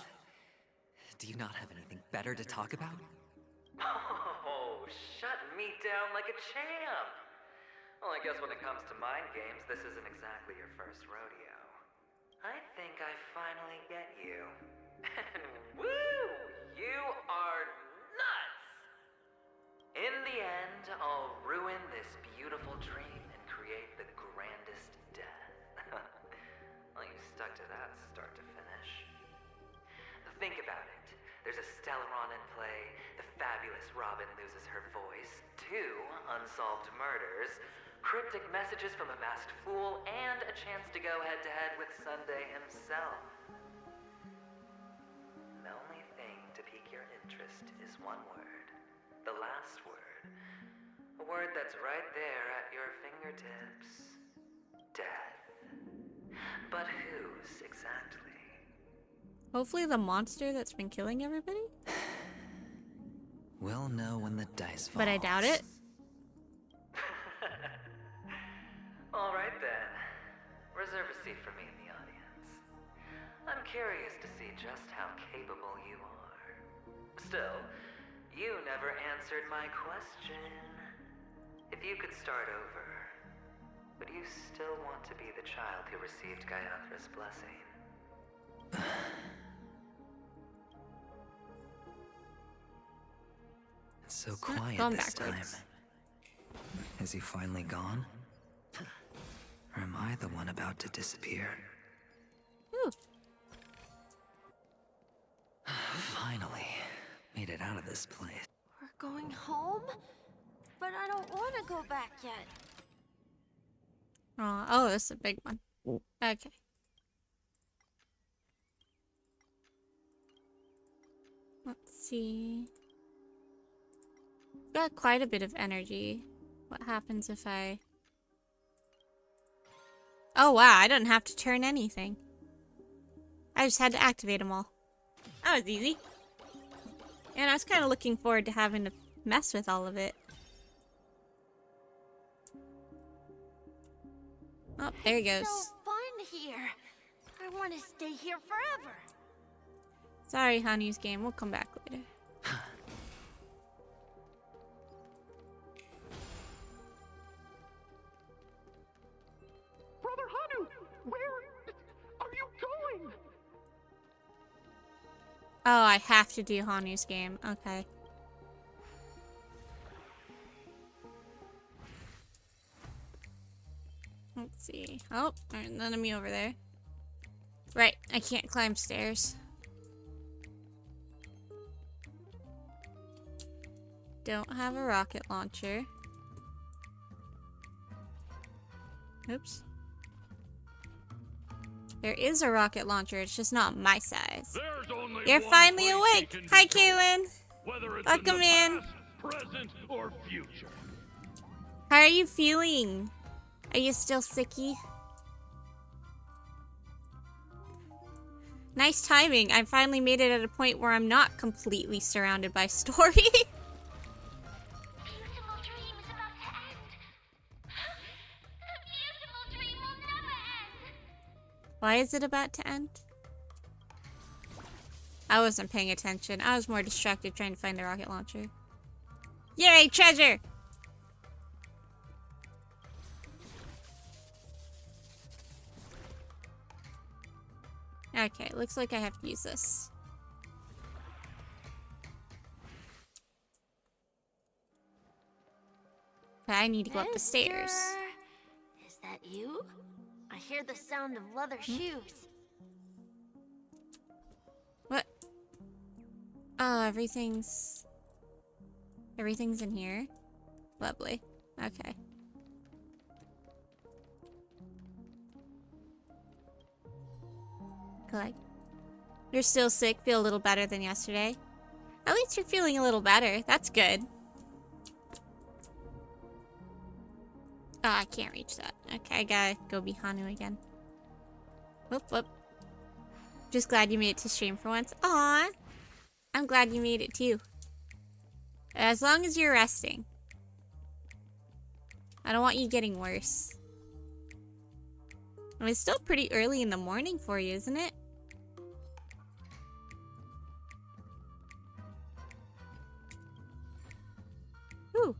Do you not have anything better to talk about? Oh, shut me down like a champ! Well, I guess when it comes to mind games, this isn't exactly your first rodeo. I think I finally get you. And woo! You are nuts! In the end, I'll ruin this beautiful dream and create the grandest death. Well, you stuck to that start to finish. Think about it. There's a Stellaron in play, the fabulous Robin loses her voice, 2 unsolved murders, cryptic messages from a masked fool, and a chance to go head-to-head with Sunday himself. The only thing to pique your interest is one word. The last word. A word that's right there at your fingertips. Death. But whose exactly? Hopefully the monster that's been killing everybody? We'll know when the dice fall. But I doubt it. All right then. Reserve a seat for me in the audience. I'm curious to see just how capable you are. Still, you never answered my question. If you could start over, would you still want to be the child who received Gaiathra's blessing? It's so quiet this time. Is he finally gone? Or am I the one about to disappear? Ooh. Finally, made it out of this place. We're going home? But I don't want to go back yet. Oh, this is a big one. Okay. Let's see. Got quite a bit of energy. What happens if I... Oh wow, I didn't have to turn anything. I just had to activate them all. That was easy. And I was kind of looking forward to having to mess with all of it. Oh, there he goes. It's so fun here. I want to stay here forever. Sorry, Hanu's game. We'll come back later. Brother Hanu, where are you going? Oh, I have to do Hanu's game. Okay. Let's see. Oh, there's an enemy over there. Right, I can't climb stairs. Don't have a rocket launcher. Oops. There is a rocket launcher, it's just not my size. You're finally awake! Hi, Kaylin! Welcome in! Present or future. How are you feeling? Are you still sicky? Nice timing. I finally made it at a point where I'm not completely surrounded by story. Why is it about to end? I wasn't paying attention. I was more distracted trying to find the rocket launcher. Yay, treasure! Okay, looks like I have to use this. Okay, I need to go up the stairs. Is that you? I hear the sound of leather shoes. What? Oh, everything's in here? Lovely. Okay. Collect. You're still sick, feel a little better than yesterday. At least you're feeling a little better. That's good. Oh, I can't reach that. Okay, I gotta go be Hanu again. Whoop, whoop. Just glad you made it to stream for once. Aw! I'm glad you made it too. As long as you're resting. I don't want you getting worse. I mean, it's still pretty early in the morning for you, isn't it? Ooh.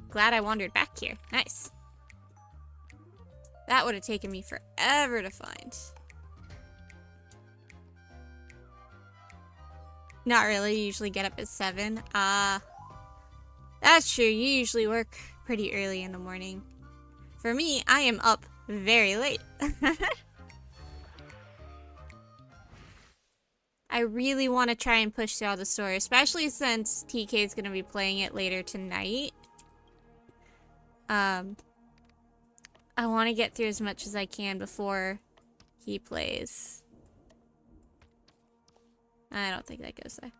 Glad I wandered back here. Nice. That would have taken me forever to find. Not really. You usually get up at 7. That's true. You usually work pretty early in the morning. For me, I am up very late. I really want to try and push through all the story, especially since TK is going to be playing it later tonight. I want to get through as much as I can before he plays. I don't think that goes there.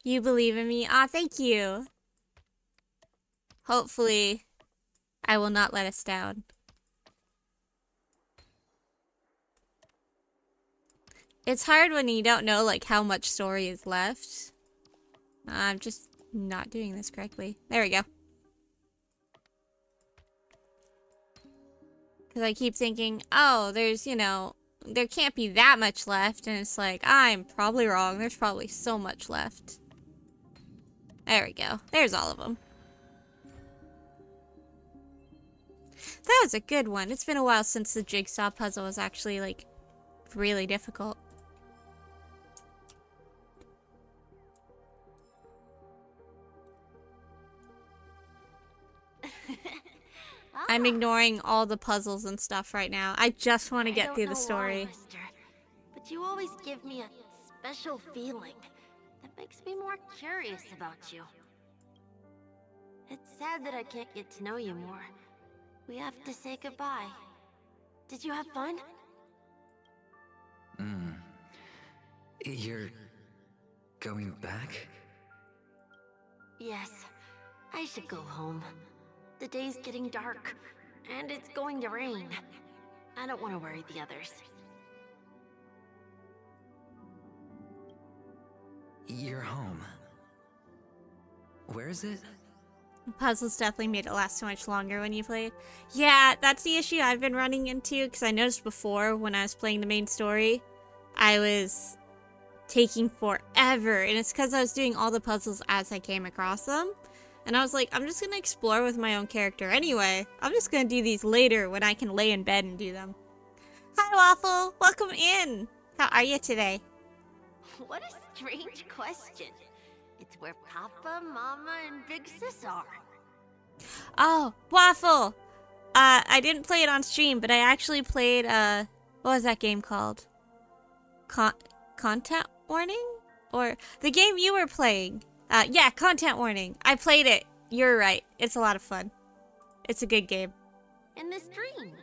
You believe in me? Aw, thank you. Hopefully, I will not let us down. It's hard when you don't know, like, how much story is left. I'm just not doing this correctly. There we go. Because I keep thinking, oh, there's, you know, there can't be that much left. And it's like, I'm probably wrong. There's probably so much left. There we go. There's all of them. That was a good one. It's been a while since the jigsaw puzzle was actually, like, really difficult. I'm ignoring all the puzzles and stuff right now. I just want to get through the story. Why, mister, but you always give me a special feeling that makes me more curious about you. It's sad that I can't get to know you more. We have to say goodbye. Did you have fun? You're going back? Yes, I should go home. The day's getting dark, and it's going to rain. I don't want to worry the others. You're home. Where is it? Puzzles definitely made it last so much longer when you played. Yeah, that's the issue I've been running into, because I noticed before when I was playing the main story, I was taking forever, and it's because I was doing all the puzzles as I came across them. And I was like, I'm just going to explore with my own character anyway. I'm just going to do these later when I can lay in bed and do them. Hi, Waffle. Welcome in. How are you today? What a strange question. It's where Papa, Mama, and Big Sis are. Oh, Waffle. I didn't play it on stream, but I actually played, what was that game called? Content Warning? Or the game you were playing. Yeah, Content Warning. I played it. You're right. It's a lot of fun. It's a good game. In this dream.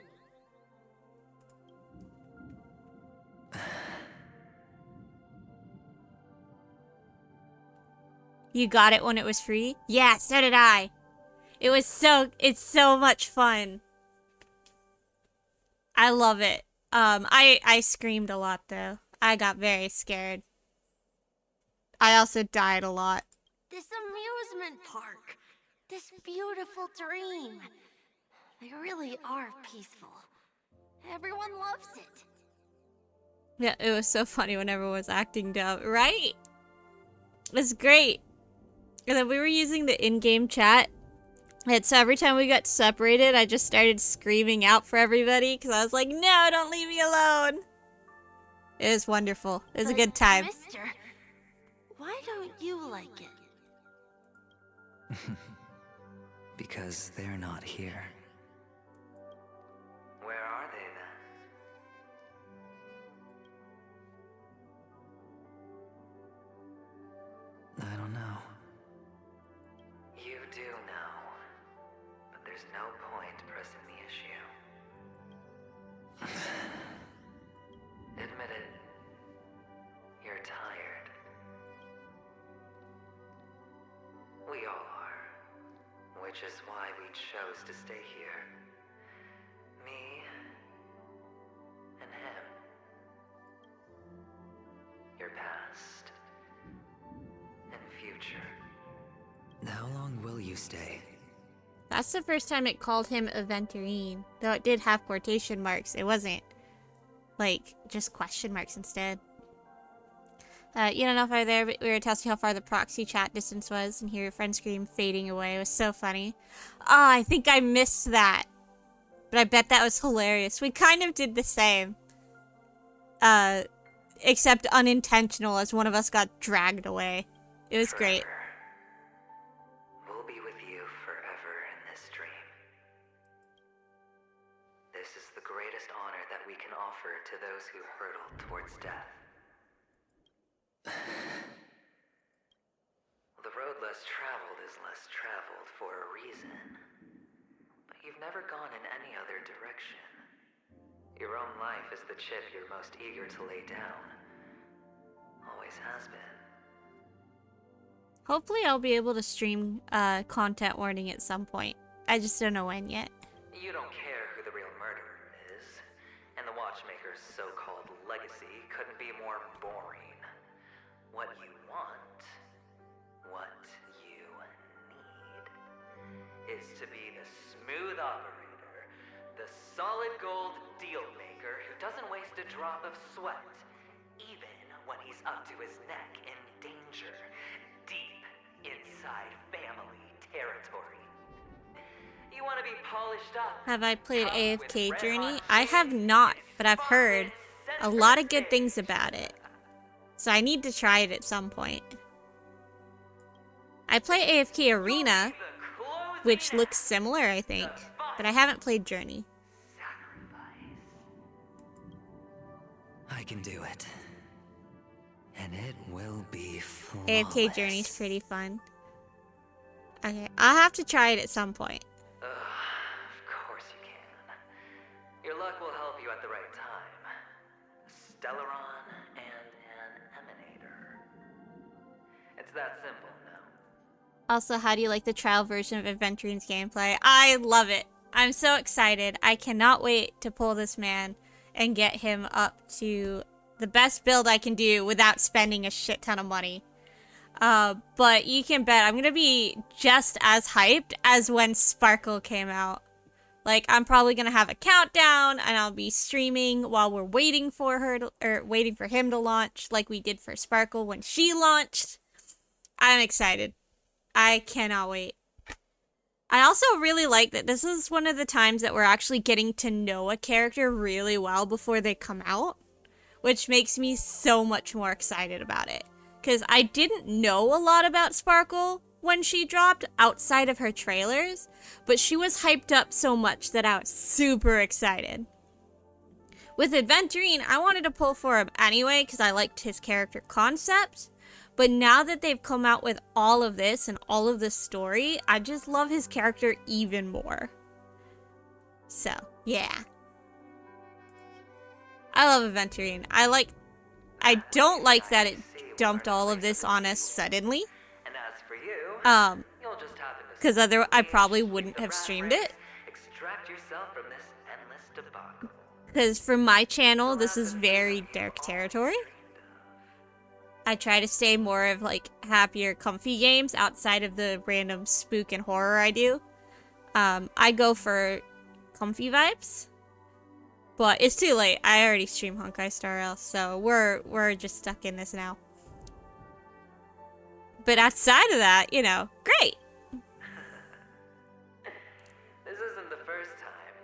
You got it when it was free? Yeah, so did I. It's so much fun. I love it. I screamed a lot though. I got very scared. I also died a lot. This amusement park. This beautiful dream. They really are peaceful. Everyone loves it. Yeah, it was so funny when everyone was acting dumb, right? It's great. And then we were using the in-game chat. And so every time we got separated, I just started screaming out for everybody because I was like, no, don't leave me alone. It was wonderful. It was a good time. Mister, why don't you like it? Because they're not here. Where are they then? I don't know. You do know. But there's no point pressing the issue. Admit it. You're tired. We all are. Which is why we chose to stay here. Me and him. Your past and future. How long will you stay? That's the first time it called him Aventurine. Though it did have quotation marks. It wasn't, like, just question marks instead. You don't know if I were there, but we were testing how far the proxy chat distance was, and hear your friend scream fading away. It was so funny. Oh, I think I missed that. But I bet that was hilarious. We kind of did the same. Except unintentional, as one of us got dragged away. It was great. We'll be with you forever in this dream. This is the greatest honor that we can offer to those who hurtle towards death. The road less traveled is less traveled for a reason. But you've never gone in any other direction. Your own life is the chip you're most eager to lay down. Always has been. Hopefully I'll be able to stream Content Warning at some point. I just don't know when yet. You don't care who the real murderer is, and the Watchmaker's so-called legacy couldn't be more boring. What you want, what you need, is to be the smooth operator, the solid gold deal maker who doesn't waste a drop of sweat, even when he's up to his neck in danger, deep inside family territory. You want to be polished up. Have I played AFK Journey? I have not, but I've heard a lot of good things about it. So I need to try it at some point. I play AFK Arena, which looks similar, I think. But I haven't played Journey. I can do it. And it will be flawless. AFK Journey's pretty fun. Okay, I'll have to try it at some point. Of course you can. Your luck will help you at the right time. Stellaron and an It's that simple now. Also, how do you like the trial version of Adventurine's gameplay? I love it. I'm so excited. I cannot wait to pull this man and get him up to the best build I can do without spending a shit ton of money. But you can bet I'm gonna be just as hyped as when Sparkle came out. Like, I'm probably gonna have a countdown, and I'll be streaming while we're waiting for her to, or waiting for him to launch, like we did for Sparkle when she launched. I'm excited. I cannot wait. I also really like that this is one of the times that we're actually getting to know a character really well before they come out, which makes me so much more excited about it. Because I didn't know a lot about Sparkle when she dropped outside of her trailers, but she was hyped up so much that I was super excited. With Adventurine, I wanted to pull for him anyway because I liked his character concept, but now that they've come out with all of this and all of this story, I just love his character even more. So, yeah. I love Adventurine. I don't like that it dumped all of this on us suddenly. And as for you, you'll just happen to Because otherwise I probably wouldn't have streamed it. extract yourself from this endless debacle. Because for my channel, this is very dark territory. I try to stay more of like happier, comfy games outside of the random spook and horror I do. I go for comfy vibes. But it's too late. I already streamed Honkai Star Rail, so we're just stuck in this now. But outside of that, you know, great. This isn't the first time.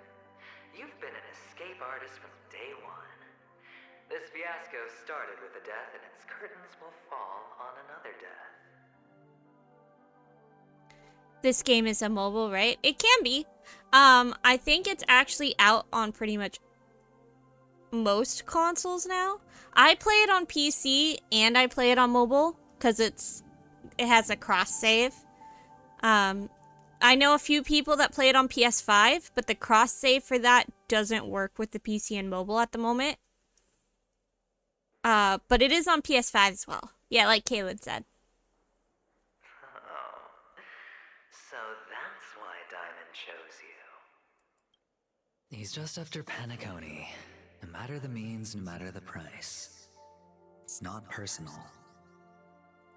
You've been an escape artist from day one. This fiasco started with a death, and its curtains will fall on another death. This game is a mobile, right? It can be. I think it's actually out on pretty much most consoles now. I play it on PC and I play it on mobile because it has a cross save. I know a few people that play it on PS5, but the cross save for that doesn't work with the PC and mobile at the moment. But it is on PS5 as well. Yeah, like Kaylin said. Oh, so that's why Diamond chose you. He's just after Penacony. No matter the means, no matter the price. It's not personal.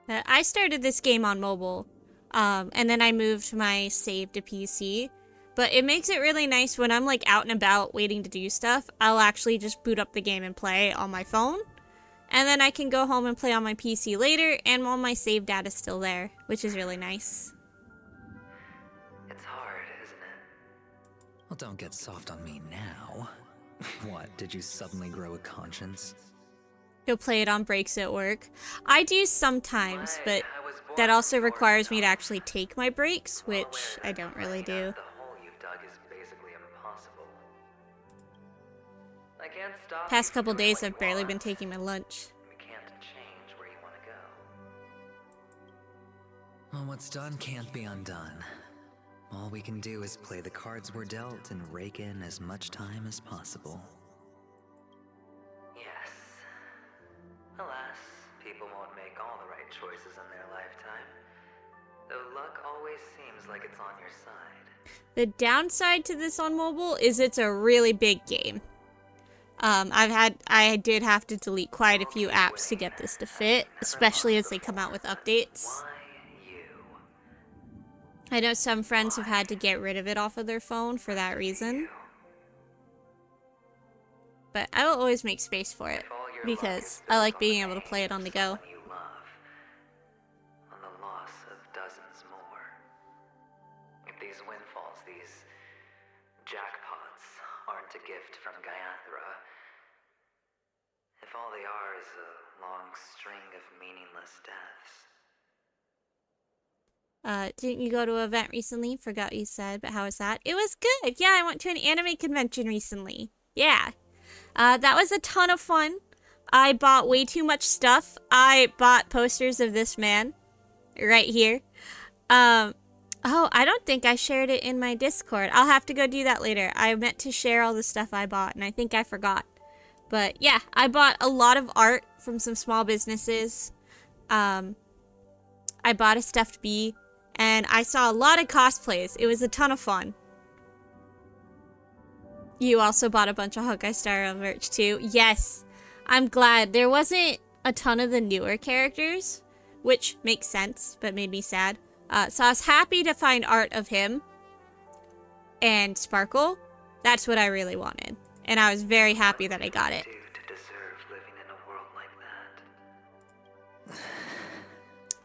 I started this game on mobile, and then I moved my save to PC. But it makes it really nice when I'm like out and about waiting to do stuff. I'll actually just boot up the game and play on my phone. And then I can go home and play on my PC later, and while my save data's still there, which is really nice. It's hard, isn't it? Well, don't get soft on me now. What, did you suddenly grow a conscience? You'll play it on breaks at work. I do sometimes, but that also requires me to actually take my breaks, which I don't really do. The hole you've dug is basically impossible. I can't stop Past you couple from doing days what I've you barely want. been taking my lunch. We can't change where you want to go. Well, what's done can't be undone. All we can do is play the cards we're dealt and rake in as much time as possible. Yes. Alas, people won't make all the right choices in their lifetime. Though luck always seems like it's on your side. The downside to this on mobile is it's a really big game. I did have to delete quite a few apps to get this to fit, especially as they come out with updates. I know some friends have had to get rid of it off of their phone for that reason. But I will always make space for it, because I like being able to play it on the go. You love. On the loss of dozens more. If these windfalls, these jackpots, aren't a gift from Gaiathra, if all they are is a long string of meaningless deaths. Didn't you go to an event recently? Forgot what you said, but how was that? It was good. Yeah, I went to an anime convention recently. Yeah. That was a ton of fun. I bought way too much stuff. I bought posters of this man right here. Oh, I don't think I shared it in my Discord. I'll have to go do that later. I meant to share all the stuff I bought, and I think I forgot. But yeah, I bought a lot of art from some small businesses. I bought a stuffed bee, and I saw a lot of cosplays. It was a ton of fun. You also bought a bunch of Hawkeye Star merch too. Yes, I'm glad. There wasn't a ton of the newer characters, which makes sense, but made me sad. So I was happy to find art of him and Sparkle. That's what I really wanted. And I was very happy that I got it.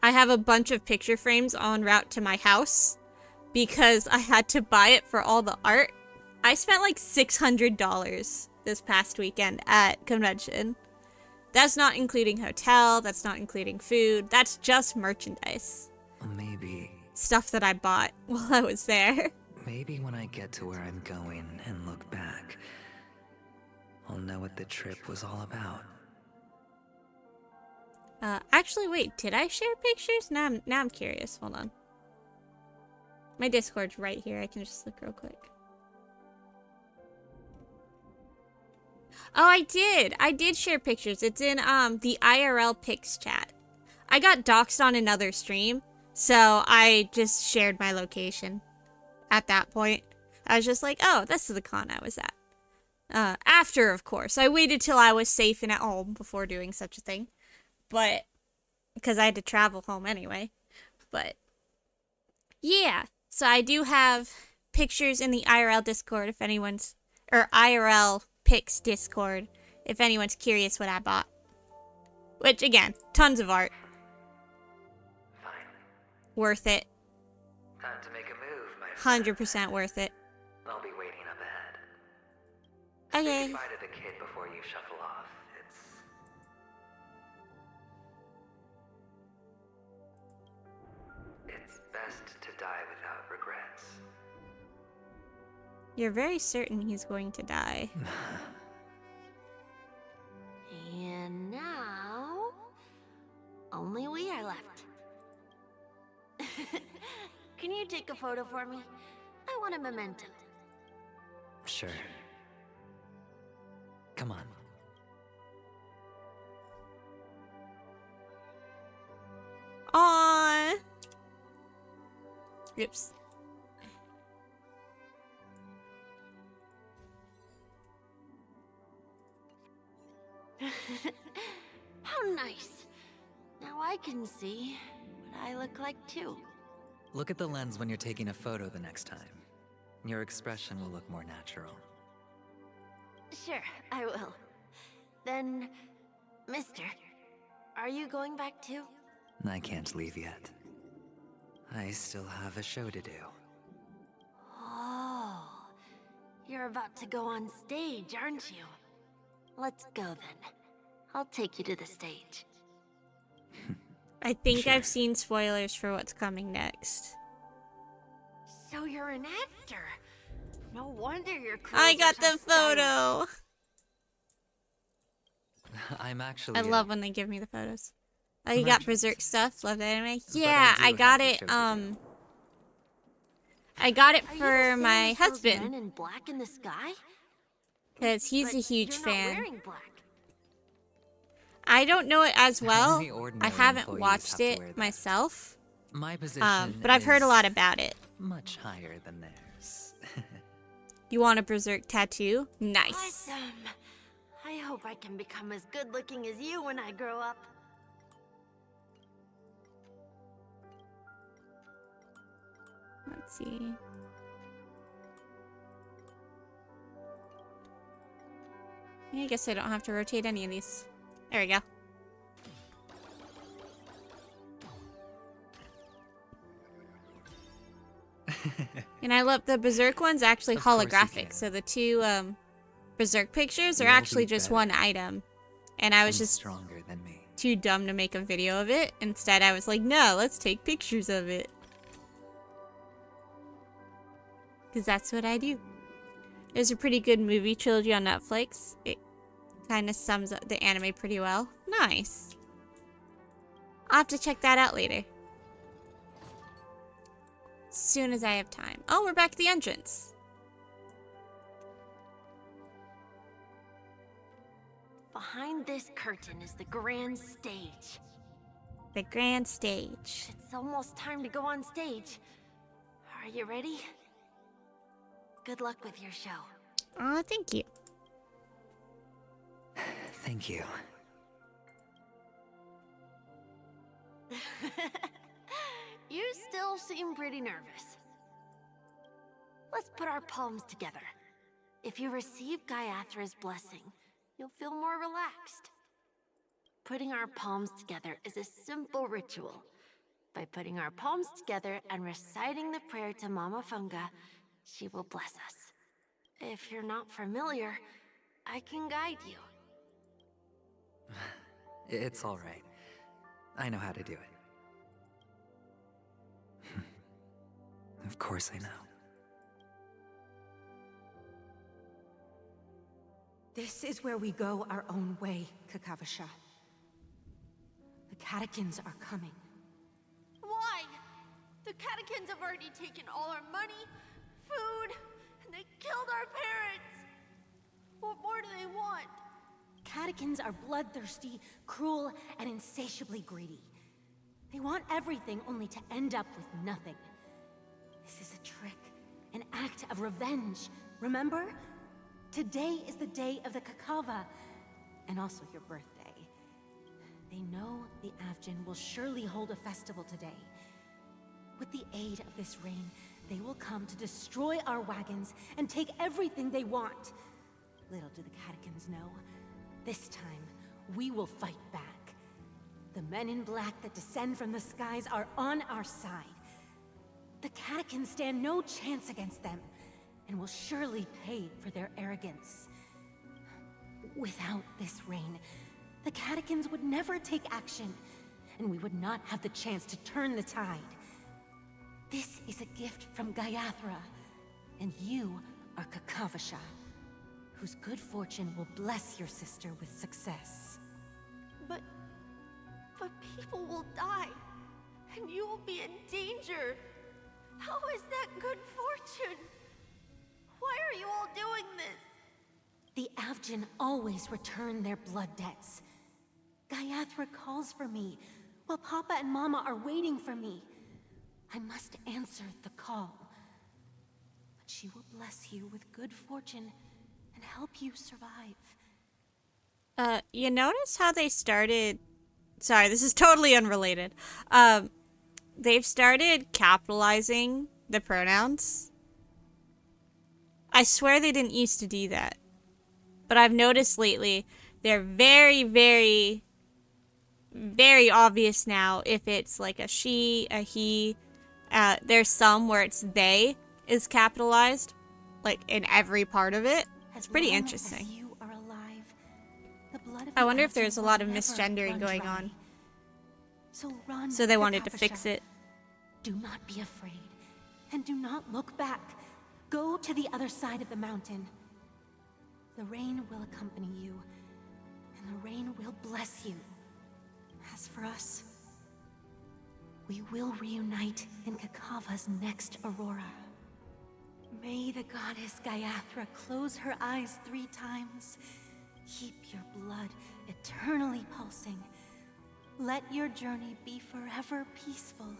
I have a bunch of picture frames en route to my house because I had to buy it for all the art. I spent like $600 this past weekend at convention. That's not including hotel, that's not including food, that's just merchandise. Maybe... Stuff that I bought while I was there. Maybe when I get to where I'm going and look back, I'll know what the trip was all about. Actually, wait, did I share pictures? Now I'm curious. Hold on. My Discord's right here. I can just look real quick. Oh, I did. I did share pictures. It's in the IRL pics chat. I got doxxed on another stream, so I just shared my location at that point. I was just like, oh, this is the con I was at. After, of course. I waited till I was safe and at home before doing such a thing. But, because I had to travel home anyway. But, yeah. So I do have pictures in the IRL Discord if anyone's, or IRL Pics Discord, if anyone's curious what I bought. Which, again, tons of art. Fine. Worth it. Time to make a move, my friend. 100% worth it. I'll be waiting up ahead. Okay. Say goodbye to the kid before you shuffle off. It's best to die without regrets. You're very certain he's going to die. And now, only we are left. Can you take a photo for me? I want a memento. Sure. Come on. Aww. Oops. How nice. Now I can see what I look like too. Look at the lens when you're taking a photo the next time. Your expression will look more natural. Sure, I will. Then, mister, are you going back too? I can't leave yet. I still have a show to do. Oh, you're about to go on stage, aren't you? Let's go then. I'll take you to the stage. I think I've seen spoilers for what's coming next. So you're an actor. No wonder your I got the photo. I'm actually. I love when they give me the photos. Oh, you got Berserk stuff? Love the anime? Yeah, I got it. I got it for my husband. Men in black in the sky? Because he's But a huge you're not fan. wearing black. I don't know it as well. Only I ordinary haven't employees watched have to it wear that. myself. My position But I've heard a is lot about it. much higher than theirs. You want a Berserk tattoo? Nice. Awesome. I hope I can become as good looking as you when I grow up. Let's see. I guess I don't have to rotate any of these. There we go. And I love the Berserk one's actually Of course you holographic. can. So the two Berserk pictures are You'll actually be just better one item. And I was and just stronger than me. too dumb to make a video of it. Instead, I was like, no, let's take pictures of it. Because that's what I do. There's a pretty good movie trilogy on Netflix. It kind of sums up the anime pretty well. Nice. I'll have to check that out later. As soon as I have time. Oh, we're back at the entrance. Behind this curtain is the grand stage. The grand stage. It's almost time to go on stage. Are you ready? Good luck with your show. Oh, thank you. Thank you. You still seem pretty nervous. Let's put our palms together. If you receive Gaiathra's blessing, you'll feel more relaxed. Putting our palms together is a simple ritual. By putting our palms together and reciting the prayer to Mama Funga, she will bless us. If you're not familiar, I can guide you. It's all right. I know how to do it. Of course I know. This is where we go our own way, Kakavasha. The catechins are coming. Why? The catechins have already taken all our money, food, and they killed our parents. What more do they want? Catechins are bloodthirsty, cruel, and insatiably greedy. They want everything only to end up with nothing. This is a trick, an act of revenge. Remember? Today is the day of the Kakava, and also your birthday. They know the Avgin will surely hold a festival today. With the aid of this rain, they will come to destroy our wagons and take everything they want. Little do the catechins know, this time we will fight back. The men in black that descend from the skies are on our side. The catechins stand no chance against them, and will surely pay for their arrogance. Without this rain, the catechins would never take action, and we would not have the chance to turn the tide. This is a gift from Gaiathra, and you are Kakavasha, whose good fortune will bless your sister with success. But people will die, and you will be in danger. How is that good fortune? Why are you all doing this? The Avgin always return their blood debts. Gaiathra calls for me, while Papa and Mama are waiting for me. I must answer the call. But she will bless you with good fortune and help you survive. You notice how they started... Sorry, this is totally unrelated. They've started capitalizing the pronouns. I swear they didn't used to do that. But I've noticed lately, they're very, very, very obvious now if it's like a she, a he. There's some where it's they is capitalized, like in every part of it. It's pretty interesting. You are alive, the blood of I the wonder if Avgin there's a will lot of never misgendering run going dry. on. So run, So they wanted to fix Kakavasha. it. Do not be afraid, and do not look back. Go to the other side of the mountain. The rain will accompany you, and the rain will bless you. As for us, we will reunite in Kakava's next aurora. May the goddess Gaiathra close her eyes 3 times. Keep your blood eternally pulsing. Let your journey be forever peaceful,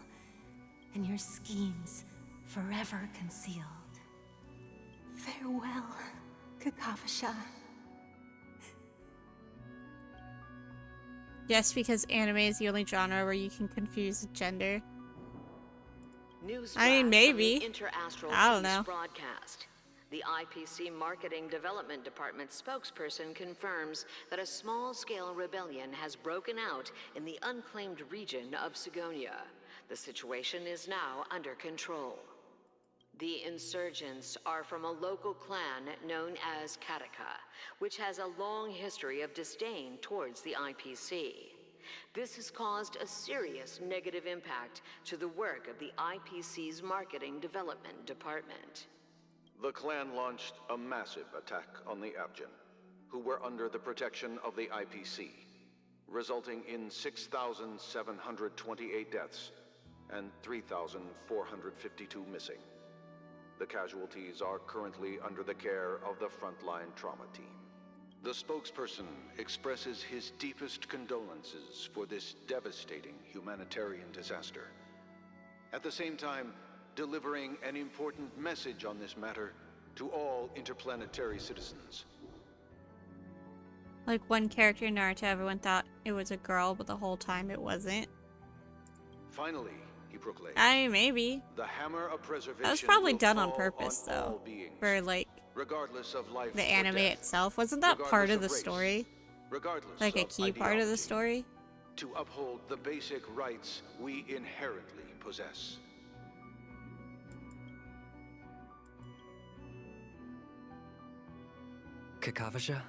and your schemes forever concealed. Farewell, Kakavasha. Just because anime is the only genre where you can confuse gender. News I mean, flash maybe. from the Interastral I don't Peace know. broadcast. The IPC Marketing Development Department spokesperson confirms that a small-scale rebellion has broken out in the unclaimed region of Sigonia. The situation is now under control. The insurgents are from a local clan known as Kataka, which has a long history of disdain towards the IPC. This has caused a serious negative impact to the work of the IPC's Marketing Development Department. The clan launched a massive attack on the Avgin, who were under the protection of the IPC, resulting in 6,728 deaths and 3,452 missing. The casualties are currently under the care of the frontline trauma team. The spokesperson expresses his deepest condolences for this devastating humanitarian disaster. At the same time, delivering an important message on this matter to all interplanetary citizens. Like one character in Naruto, everyone thought it was a girl, but the whole time it wasn't. Finally, he proclaimed. Maybe. The hammer of preservation That was probably will done on fall purpose, on all though. beings, For, like, regardless of life the or anime death, itself. Wasn't that part regardless of the race, story? regardless Like a of key part of the ideology, story? to uphold the basic rights we inherently possess. Kakavasha?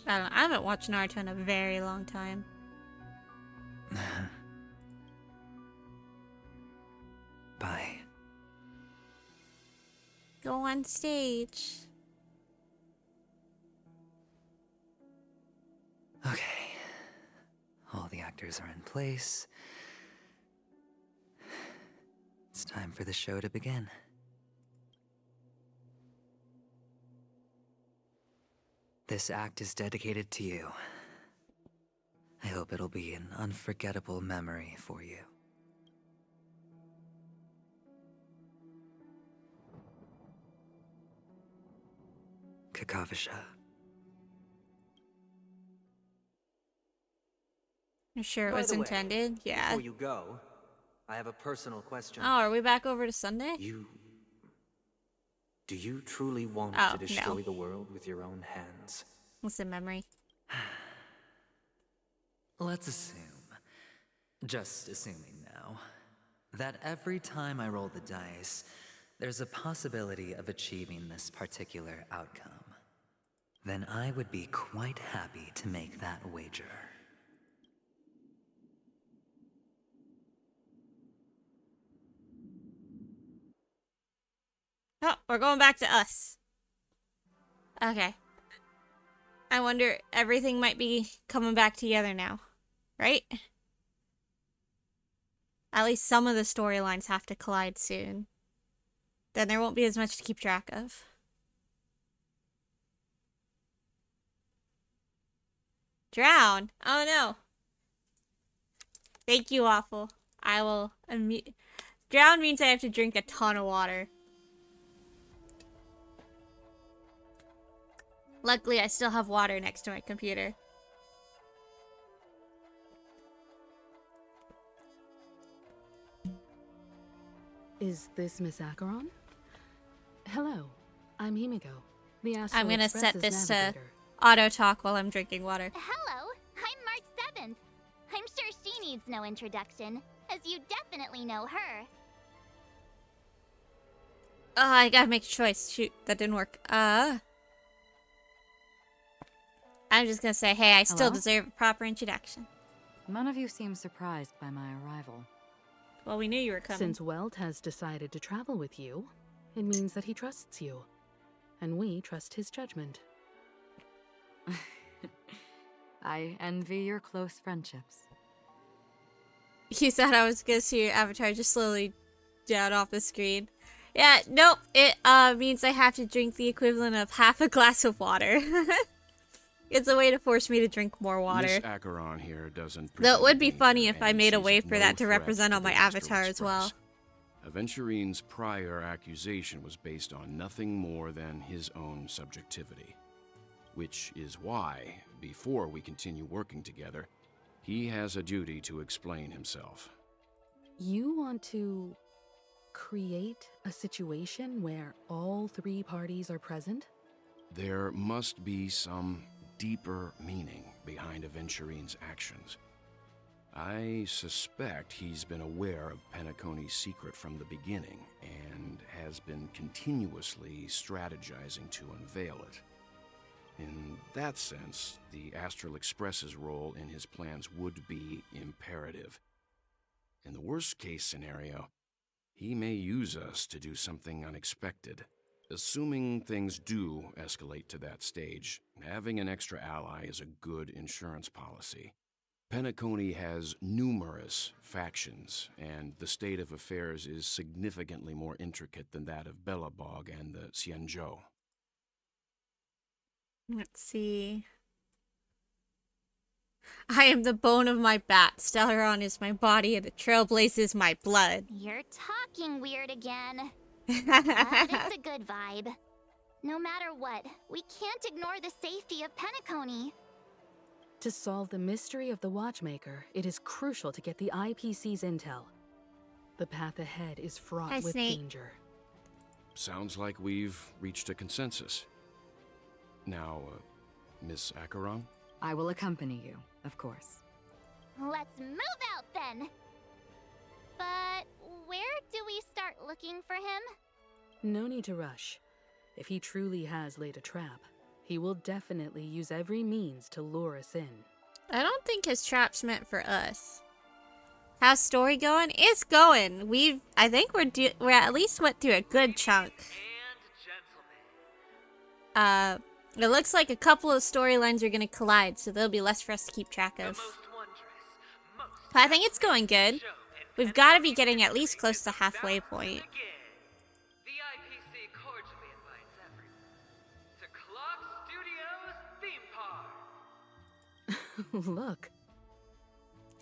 I don't know. I haven't watched Naruto in a very long time. Bye. Go on stage. Okay. All the actors are in place. It's time for the show to begin. This act is dedicated to you. I hope it'll be an unforgettable memory for you. Kakavasha. You're sure it By was the way, intended? Yeah. Before you go, I have a personal question. Oh, are we back over to Sunday? Do you truly want Oh, to destroy no. the world with your own hands? What's the memory? Let's assume, just assuming now, that every time I roll the dice, there's a possibility of achieving this particular outcome. Then I would be quite happy to make that wager. Oh, we're going back to us. Okay. I wonder, everything might be coming back together now, right? At least some of the storylines have to collide soon. Then there won't be as much to keep track of. Drown. Oh no. Thank you, Waffle. I will drown means I have to drink a ton of water. Luckily, I still have water next to my computer. Is this Miss Acheron? Hello, I'm Himiko, the Astral I'm gonna Express's set this navigator. to auto talk while I'm drinking water. Hello, I'm March 7th. I'm sure she needs no introduction, as you definitely know her. Oh, I gotta make a choice. Shoot, that didn't work. I'm just gonna say, hey, I still Hello? deserve a proper introduction. None of you seem surprised by my arrival. Well, we knew you were coming. Since Welt has decided to travel with you, it means that he trusts you. And we trust his judgment. I envy your close friendships. You thought I was gonna see your avatar just slowly down off the screen. Yeah, nope. It means I have to drink the equivalent of half a glass of water. It's a way to force me to drink more water. Miss Acheron here doesn't. Though it would be present funny danger if I and made a sees way no for that to threat represent to on my the Astral avatar as well. Express. Aventurine's prior accusation was based on nothing more than his own subjectivity. Which is why, before we continue working together, he has a duty to explain himself. You want to create a situation where all three parties are present? There must be some deeper meaning behind Aventurine's actions. I suspect he's been aware of Penacony's secret from the beginning and has been continuously strategizing to unveil it. In that sense, the Astral Express's role in his plans would be imperative. In the worst-case scenario, he may use us to do something unexpected. Assuming things do escalate to that stage, having an extra ally is a good insurance policy. Penacony has numerous factions, and the state of affairs is significantly more intricate than that of Bellabog and the Xianzhou. Let's see. I am the bone of my bat. Stellaron is my body, and the Trailblaze is my blood. You're talking weird again. But it's a good vibe. No matter what, we can't ignore the safety of Penacony. To solve the mystery of the Watchmaker, it is crucial to get the IPC's intel. The path ahead is fraught with danger. Sounds like we've reached a consensus. Now, Miss Acheron? I will accompany you, of course. Let's move out then. But where do we start looking for him? No need to rush. If he truly has laid a trap, he will definitely use every means to lure us in. I don't think his trap's meant for us. How's story going? It's going. I think we're at least went through a good chunk. It looks like a couple of storylines are gonna collide, so there'll be less for us to keep track of. But I think it's going good. We've got to be getting at least close to the halfway point. The IPC cordially invites everyone to Clock Studios theme park. Look.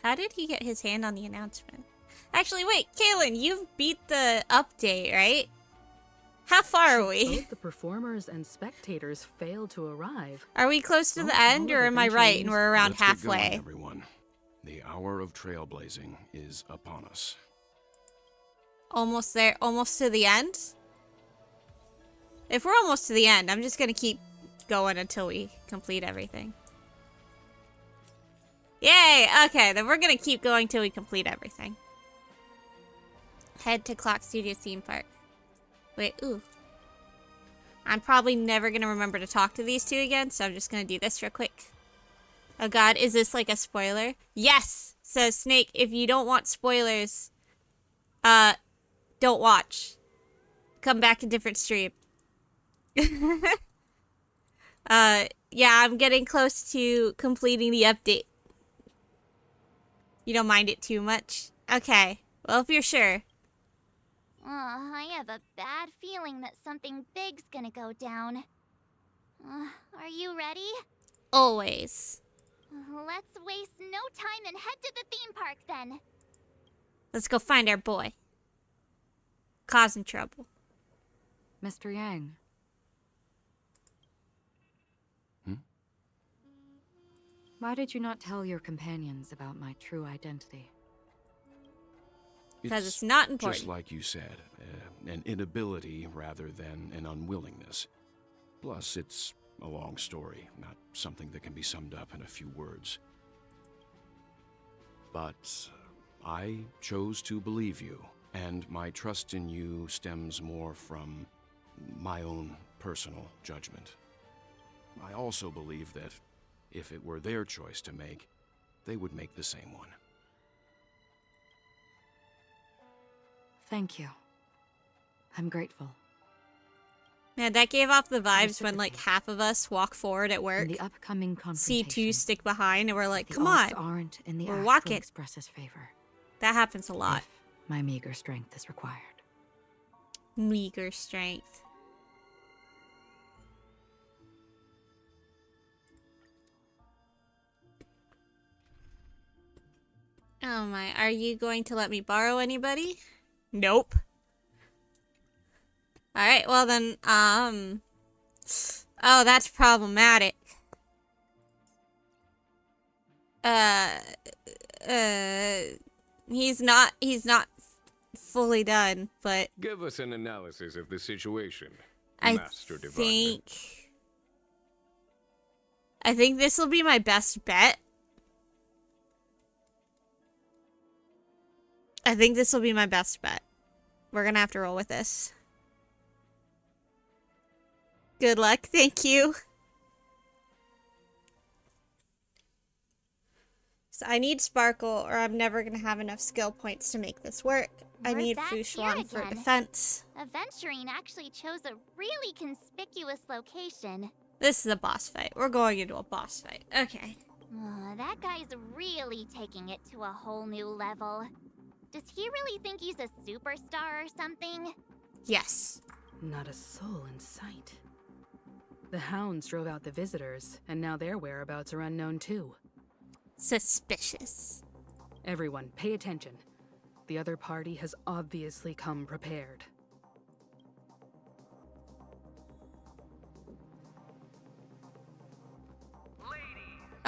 How did he get his hand on the announcement? Actually, wait, Kaylin, you've beat the update, right? How far are we? Both the performers and spectators failed to arrive. Are we close to the end, or am I right and we're around Let's get going, halfway? everyone. The hour of trailblazing is upon us. Almost there, almost to the end? If we're almost to the end, I'm just gonna keep going until we complete everything. Yay! Okay, then we're gonna keep going till we complete everything. Head to Clock Studio theme park. Wait, ooh. I'm probably never gonna remember to talk to these two again, so I'm just gonna do this real quick. Oh god, is this like a spoiler? Yes! So Snake, if you don't want spoilers, don't watch. Come back a different stream. Yeah, I'm getting close to completing the update. You don't mind it too much? Okay. Well, if you're sure. I have a bad feeling that something big's gonna go down. Are you ready? Always. Let's waste no time and head to the theme park then. Let's go find our boy. Causing trouble. Mr. Yang. Why did you not tell your companions about my true identity? Because it's not important. Just like you said, an inability rather than an unwillingness. Plus, it's a long story, not something that can be summed up in a few words. But I chose to believe you, and my trust in you stems more from my own personal judgment. I also believe that if it were their choice to make, they would make the same one. Thank you. I'm grateful. Man, that gave off the vibes when like half of us walk forward at work. In the upcoming confrontation, C2 stick behind, and we're like, the come odds on. aren't in the We're Astral walking. Express's favor. That happens a lot. If my meager strength is required. Meager strength. Oh my, are you going to let me borrow anybody? Nope. Alright, well then, oh, that's problematic. He's not fully done, but Give us an analysis of the situation, I Master Diviner. think this will be my best bet. I think this will be my best bet. We're gonna have to roll with this. Good luck, thank you. So I need Sparkle, or I'm never gonna have enough skill points to make this work. I We're need back Fushuan here for again. defense. Aventurine actually chose a really conspicuous location. This is a boss fight. We're going into a boss fight. Okay. That guy's really taking it to a whole new level. Does he really think he's a superstar or something? Yes. Not a soul in sight. The hounds drove out the visitors, and now their whereabouts are unknown too. Suspicious. Everyone, pay attention. The other party has obviously come prepared.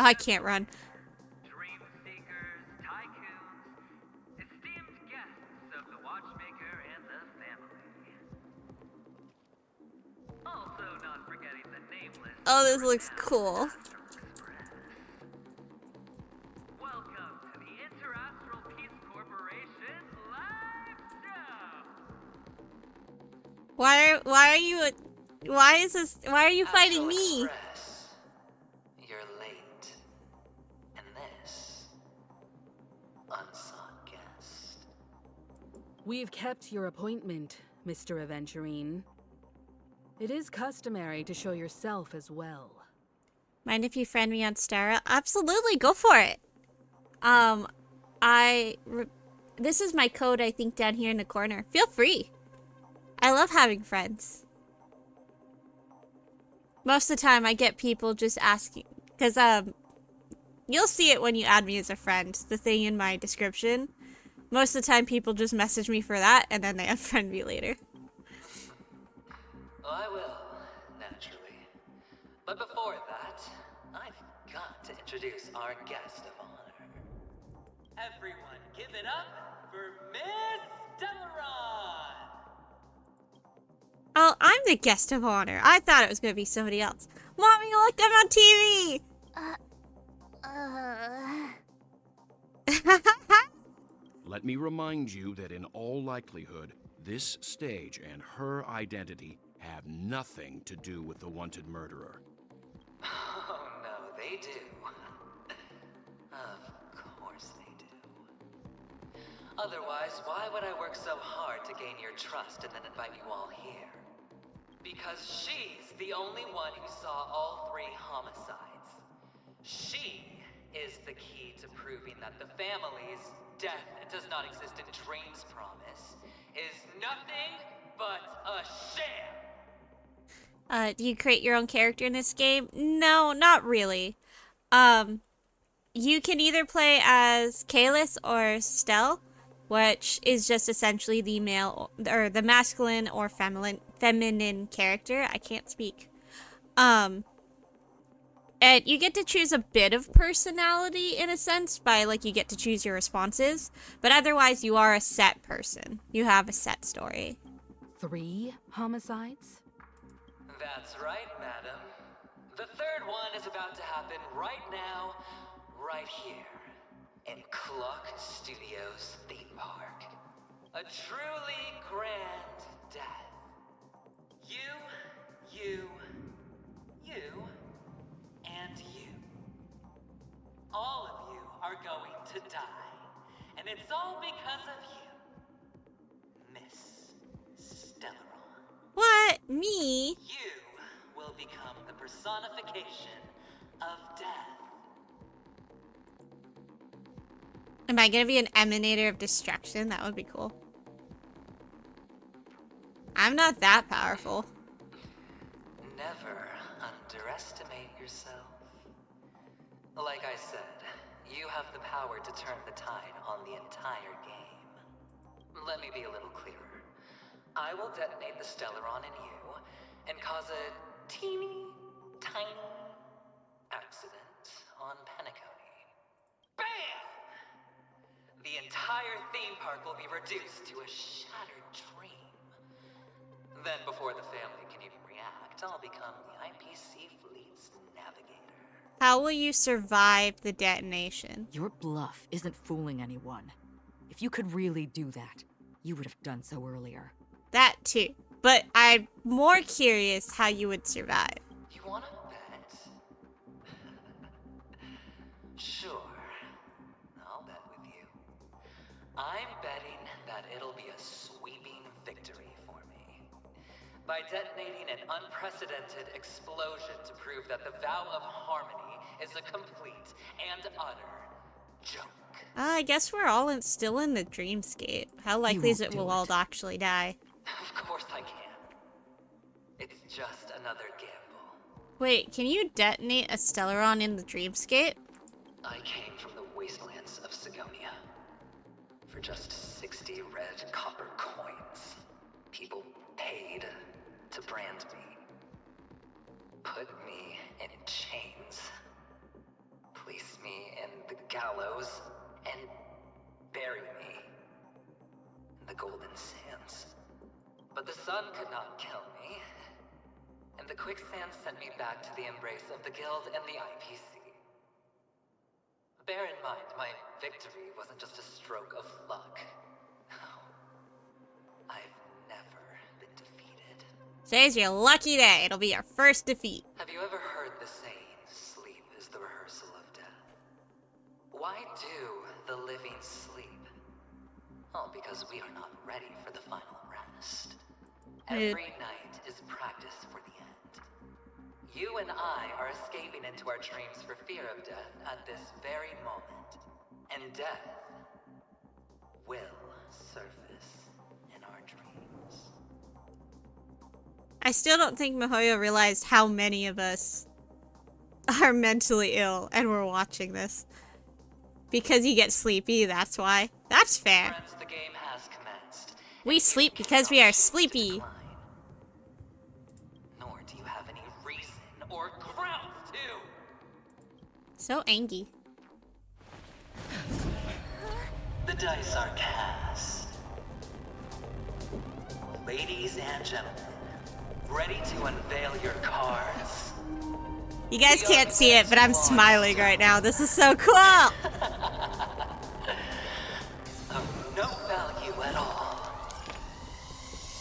Oh, I can't run. Dream seekers, tycoons, esteemed guests of the watchmaker and the family. Also not forgetting the nameless. Oh, this looks cool. Welcome to the Interastral Peace Corporation live show. Why are you fighting me? You're late. And this unsought guest. We've kept your appointment, Mr. Aventurine. It is customary to show yourself as well. Mind if you friend me on Stara? Absolutely, go for it. This is my code, I think, down here in the corner. Feel free. I love having friends. Most of the time, I get people just asking, because, you'll see it when you add me as a friend, the thing in my description. Most of the time, people just message me for that, and then they unfriend me later. Well, I will, naturally. But before that, I've got to introduce our guest of honor. Everyone, give it up for Miss Delaron. Oh, I'm the guest of honor. I thought it was going to be somebody else. Mommy, look, I'm on TV! Let me remind you that in all likelihood, this stage and her identity have nothing to do with the wanted murderer. Oh, no, they do. Of course they do. Otherwise, why would I work so hard to gain your trust and then invite you all here? Because she's the only one who saw all 3 homicides. She is the key to proving that the family's death does not exist in Dream's promise is nothing but a sham. Do you create your own character in this game? No, not really. You can either play as Kalis or Stell, which is just essentially the male or the masculine or feminine character. I can't speak. And you get to choose a bit of personality in a sense by, like, you get to choose your responses, but otherwise you are a set person. You have a set story. 3 homicides? That's right, madam. The 3rd one is about to happen right now, right here, in Clock Studios theme park. A truly grand death. You, and you. All of you are going to die. And it's all because of you, Miss Stellaron. What? Me? You will become the personification of death. Am I gonna be an emanator of destruction? That would be cool. I'm not that powerful. Never underestimate yourself. Like I said, you have the power to turn the tide on the entire game. Let me be a little clearer. I will detonate the Stellaron in you and cause a teeny, tiny accident on Penacony. BAM! The entire theme park will be reduced to a shattered dream. Then, before the family can even react, I'll become the IPC fleet's navigator. How will you survive the detonation? Your bluff isn't fooling anyone. If you could really do that, you would have done so earlier. That too. But I'm more curious how you would survive. You wanna bet? Sure. I'll bet with you. I'm betting that it'll be a sweeping victory for me. By detonating an unprecedented explosion to prove that the vow of harmony is a complete and utter joke. I guess we're all still in the dreamscape. How likely is it we'll all actually die? Of course I can. It's just another gamble. Wait, can you detonate a Stellaron in the dreamscape? I came from the wastelands of Sigonia. For just 60 red copper coins, people paid to brand me. Put me in chains. Place me in the gallows and bury me in the golden sands. But the sun could not kill me, and the quicksand sent me back to the embrace of the Guild and the IPC. Bear in mind, my victory wasn't just a stroke of luck. I've never been defeated. Today's your lucky day. It'll be your first defeat. Have you ever heard the saying, sleep is the rehearsal of death? Why do the living sleep? Oh, because we are not ready for the final rest. Every night is practice for the end. You and I are escaping into our dreams for fear of death at this very moment. And death will surface in our dreams. I still don't think Mihoyo realized how many of us are mentally ill and we're watching this. Because you get sleepy, that's why. That's fair. Friends, the game has commenced. We sleep because we are sleepy. Nor do you have any reason or grounds to. So angry. The dice are cast. Ladies and gentlemen, ready to unveil your cards? You guys can't see it, but I'm smiling right now. This is so cool! Of no value at all.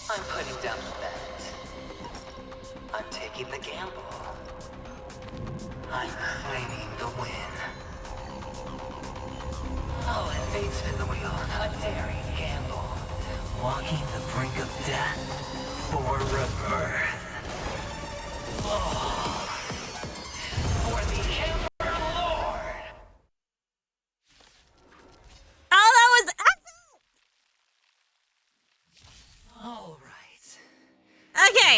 I'm putting down the bet. I'm taking the gamble. I'm claiming the win. Oh, and fate spin the wheel. A daring gamble. Walking the brink of death for rebirth. Oh. For the Emperor Lord. Oh, that was epic! All right. Okay,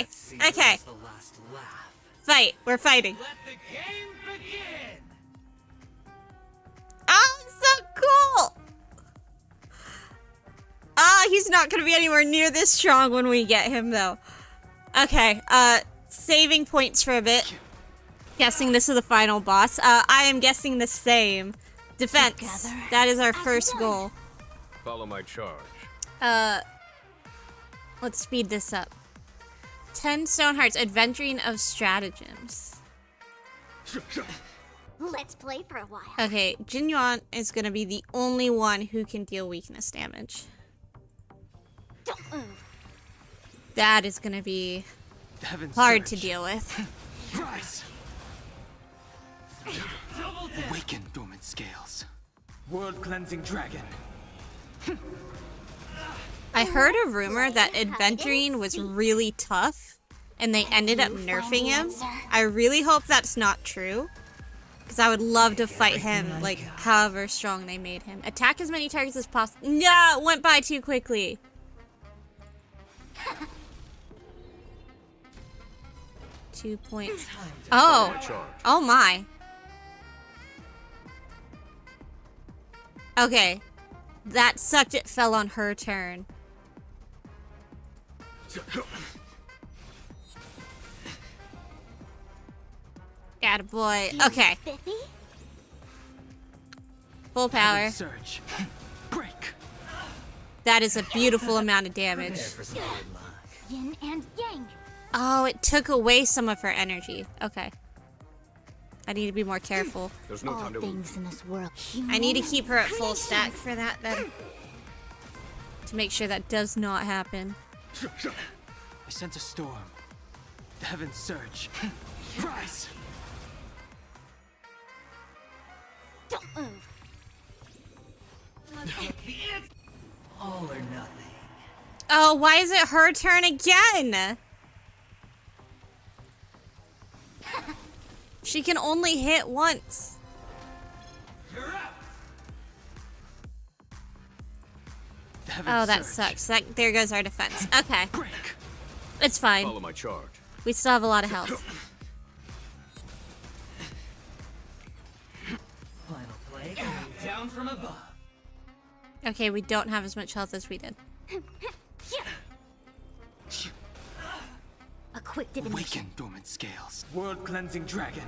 okay. The last laugh. Fight. We're fighting. Let the game begin. Oh, it's so cool! Ah, he's not gonna be anywhere near this strong when we get him, though. Okay, saving points for a bit. Guessing this is the final boss. I am guessing the same. Defense. Together that is our first goal. Follow my charge. Let's speed this up. 10 stone hearts, adventuring of stratagems. Let's play for a while. Okay, Jin Yuan is gonna be the only one who can deal weakness damage. Don't move. That is gonna be Heaven's hard surge. to deal with. Rise! Awaken dormant scales. World-cleansing dragon. I heard a rumor that adventuring was really tough and they ended up nerfing him. I really hope that's not true. Because I would love to fight him, like, however strong they made him. Attack as many targets as possible. No, it went by too quickly. 2 points. Oh. Oh my. Okay. That sucked. It fell on her turn. Attaboy. Okay. Full power. Surge. Break. That is a beautiful amount of damage. Yin and yang. Oh, it took away some of her energy. Okay. I need to be more careful. There's no time to Things in this world. I need to keep her at full stack for that then. To make sure that does not happen. I sense a storm. The heavens surge. Rise! Don't move. All or nothing. Oh, why is it her turn again? She can only hit once. Oh, that sucks. There goes our defense. Okay. It's fine. Follow my charge. We still have a lot of health. flame coming down from above. Okay, we don't have as much health as we did. A quick divination. Awaken dormant scales. World cleansing dragon.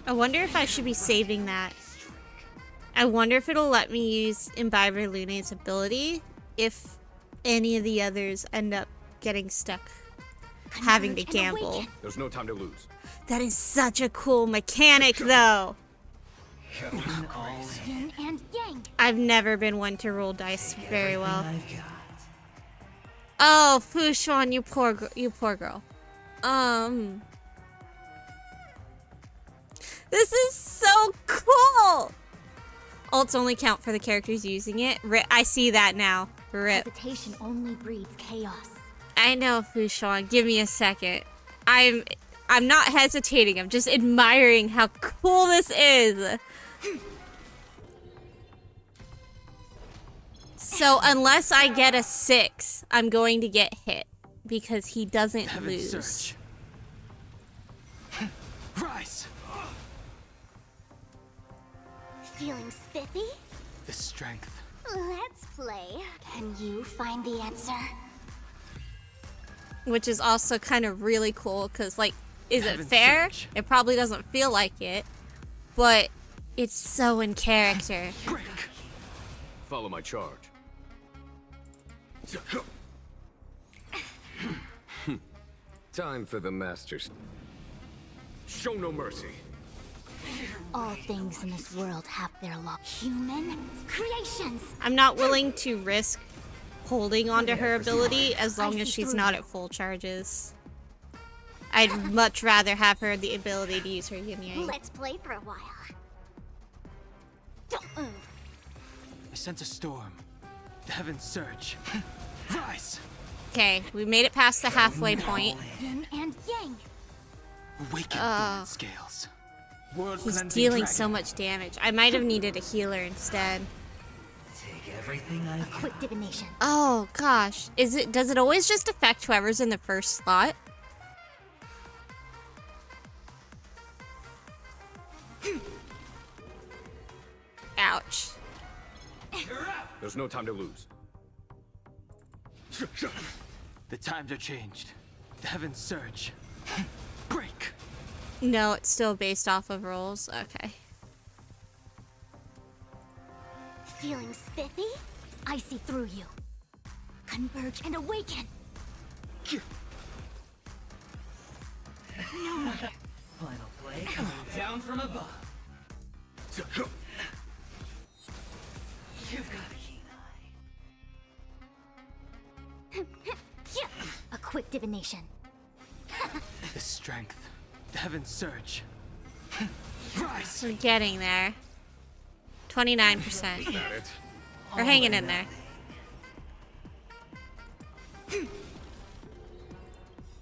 I wonder if I should be saving that. I wonder if it'll let me use Imbiber Luna's ability if any of the others end up getting stuck having to gamble. There's no time to lose. That is such a cool mechanic, though. Yin and yang. I've never been one to roll dice very well. Oh, Fushuan, you poor girl. This is so cool. Ults only count for the characters using it. I see that now. Rip. Hesitation only breeds chaos. I know, Fushuan. Give me a second. I'm not hesitating. I'm just admiring how cool this is. So unless I get a 6, I'm going to get hit because he doesn't lose. Search. Rise. Feeling spiffy? The strength. Let's play. Can you find the answer? Which is also kind of really cool because, like, is it Heaven's fair? Search. It probably doesn't feel like it, but it's so in character. Break. Follow my charge. Time for the masters. Show no mercy. All things in this world have their law. Human creations. I'm not willing to risk holding onto her ability as long as she's not at full charges. I'd much rather have her the ability to use her yin yang. Let's play for a while. Don't move. I sense a storm. The heavens surge. Rise. Okay, we made it past the halfway point. Yin and yang. Awaken dormant scales. World He's cleansing dealing dragon. so much damage. I might have needed a healer instead. Take everything A I've quick divination. Oh gosh, does it always just affect whoever's in the first slot? Ouch. There's no time to lose. The times are changed. The heavens surge. Break. No, it's still based off of rolls. Okay. Feeling spiffy? I see through you. Converge and awaken. No matter. Final play coming down from above. You've got a keen eye. A quick divination. The strength. The heavens surge. Rise. We're getting there. 29%. We're hanging in there.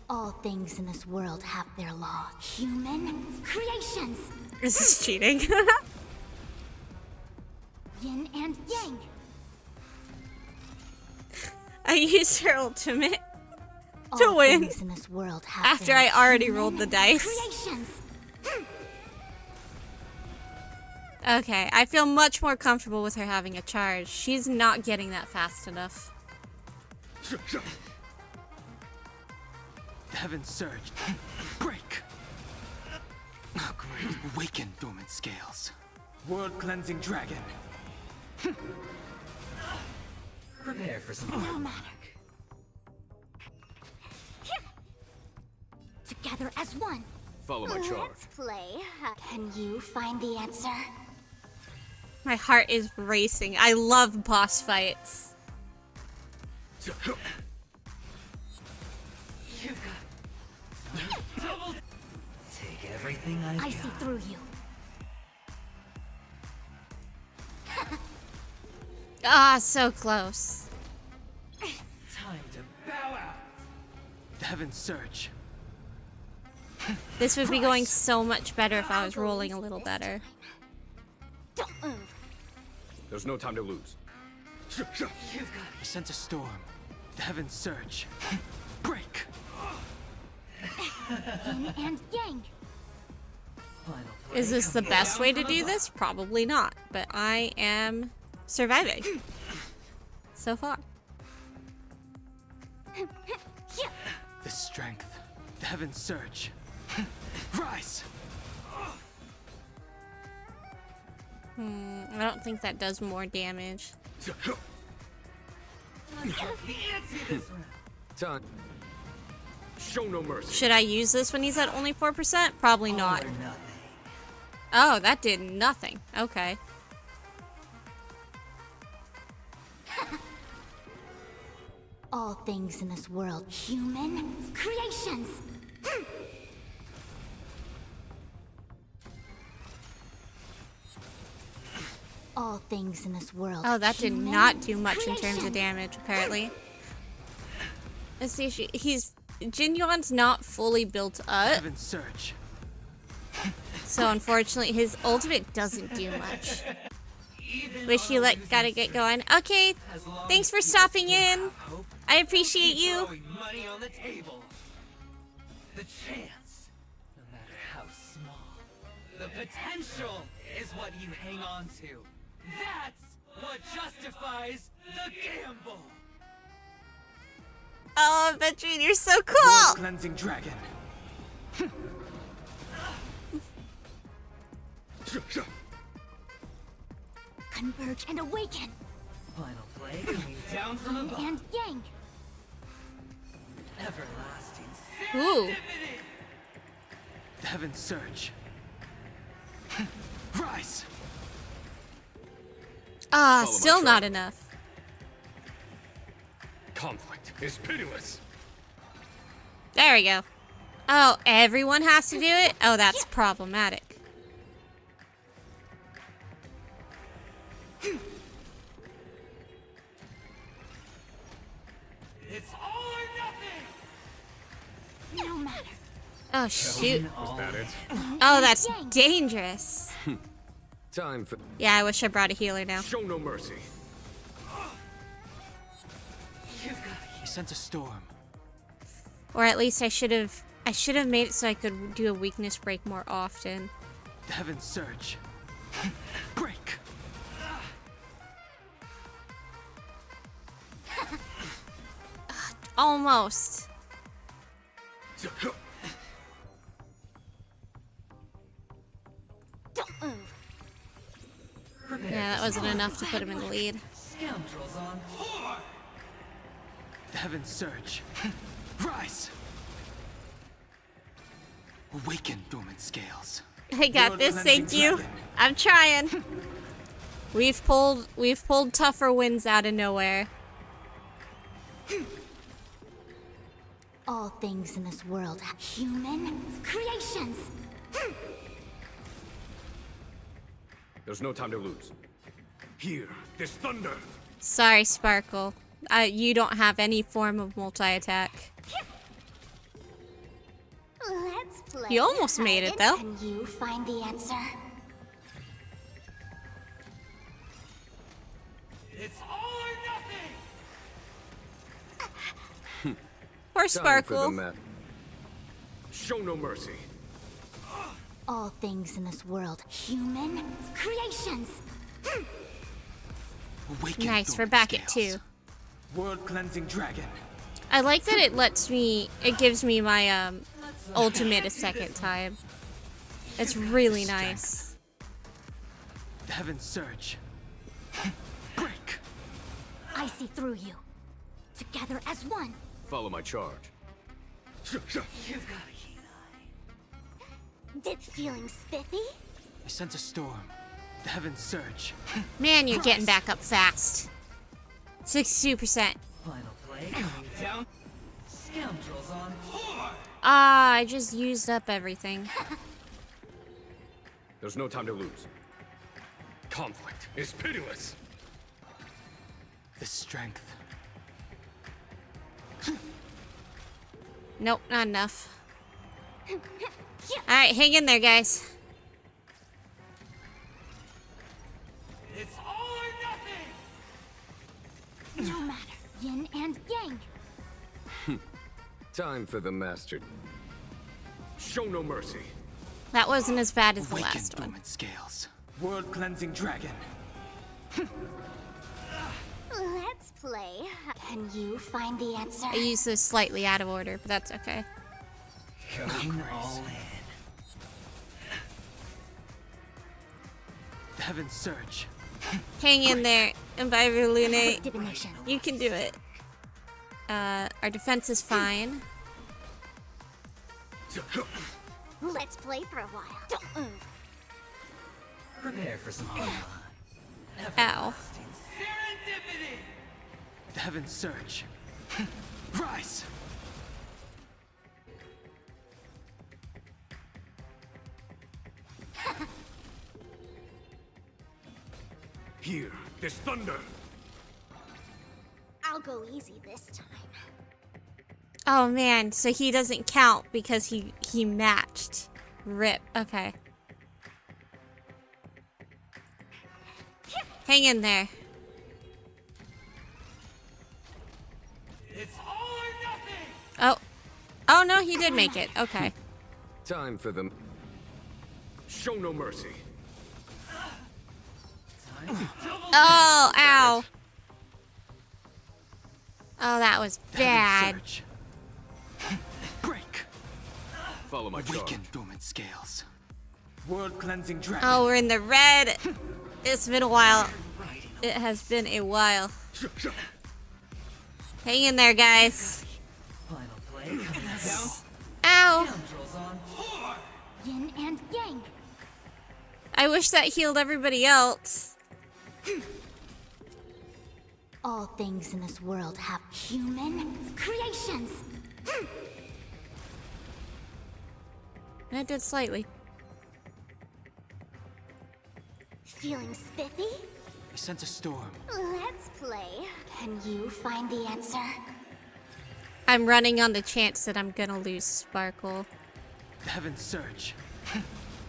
All things in this world have their law. Human creations. This is cheating. Yin and yang. I used her ultimate All to win things in this world have after their I already human rolled the dice. Creations. Okay, I feel much more comfortable with her having a charge. She's not getting that fast enough. The heavens surge. Break. Oh, great. Awaken dormant scales. World cleansing dragon. Prepare for some No matter. Together as one. Follow my charge. Let's play. Can you find the answer? My heart is racing. I love boss fights. You've got double. Take everything I've I see through you. Ah, so close. Time to bow out. The heavens surge. This would be going so much better if I was rolling a little better. Don't move. There's no time to lose. I sense a storm. The heavens surge. Break. Yin and yang. Is this the best way to do this? Probably not, but I am surviving so far. The strength, the heavens surge. Rise! I don't think that does more damage. Time. Show no mercy. Should I use this when he's at only 4%? Probably not. Oh, that did nothing. Okay. All things in this world, human creations. All things in this world. Oh, that did human not do much in terms of creations. damage, apparently. Let's see. Jin Yuan's not fully built up, Heaven surge. so unfortunately his ultimate doesn't do much. Wish you luck. Gotta get going. Okay, thanks for stopping in. I appreciate you. Money on the table. The chance, no matter how small. The potential is what you hang on to. That's what justifies the gamble. Oh, Veteran, you're so cool. Cleansing dragon. Converge and awaken. Final play coming down from Yin above. and yang. Everlasting. Ooh. The heavens surge. Rise! Ah, Follow my still not trail. enough. Conflict is pitiless. There we go. Oh, everyone has to do it? Oh, that's problematic. It's all or nothing. No matter. Oh, shoot. Is that it? Oh, that's dangerous. Time for. Yeah, I wish I brought a healer now. Show no mercy. He sent a storm. Or at least I should have made it so I could do a weakness break more often. The heavens surge. Break! Almost. Don't move. Yeah, that wasn't enough to put him in the lead. Scoundrels on tour. The heavens surge. Rise! Awaken, dormant scales. I got Lord this, thank Cleansing you. Dragon. I'm trying. We've pulled tougher wins out of nowhere. All things in this world, human creations. There's no time to lose. Hear this thunder. Sorry, Sparkle. You don't have any form of multi-attack. Let's play. You almost made it, though. Can you find the answer? It's all or nothing. Poor Time for the Sparkle. map. Show no mercy. All things in this world, human creations. Awaken, Nice, we're dormant back at scales. 2. World cleansing dragon. I like that it gives me my ultimate a second time. It's really nice. The heavens surge. Break! I see through you. Together as one. Follow my charge. You've got a keen eye. Did feeling spiffy? I sent a storm. The heavens surge. Man, you're getting back up fast. 62%. Final play coming down. Scoundrels on tour. Ah, I just used up everything. There's no time to lose. Conflict is pitiless. The strength. Nope, not enough. Alright, hang in there, guys. It's all or nothing. No matter. Yin and yang. Time for the master. Show no mercy. That wasn't as bad as the Awaken last one. dormant scales. World cleansing dragon. Let's play. Can you find the answer? I used this slightly out of order, but that's okay. Going all in. The heavens surge. Hang in there, Envivor Lune. Divination. You can do it. Our defense is fine. Let's play for a while. Don't move. Prepare for some fun. Ow. The heavens surge. Rise. Here, there's thunder. I'll go easy this time. Oh man, so he doesn't count because he matched. Rip. Okay. Hang in there. It's all or nothing. Oh. Oh no, he did make it. Okay. Time for them. Show no mercy. Oh, ow. Oh, that was bad. Break. Follow my charge. Awaken dormant scales. World cleansing dragon. Oh, we're in the red. It's been a while. It has been a while. Hang in there, guys. Final play coming down. Ow. Scoundrels on floor. Yin and yang. I wish that healed everybody else. All things in this world have human creations. And it did slightly. Feeling spiffy? I sense a storm. Let's play. Can you find the answer? I'm running on the chance that I'm gonna lose Sparkle. The heavens surge.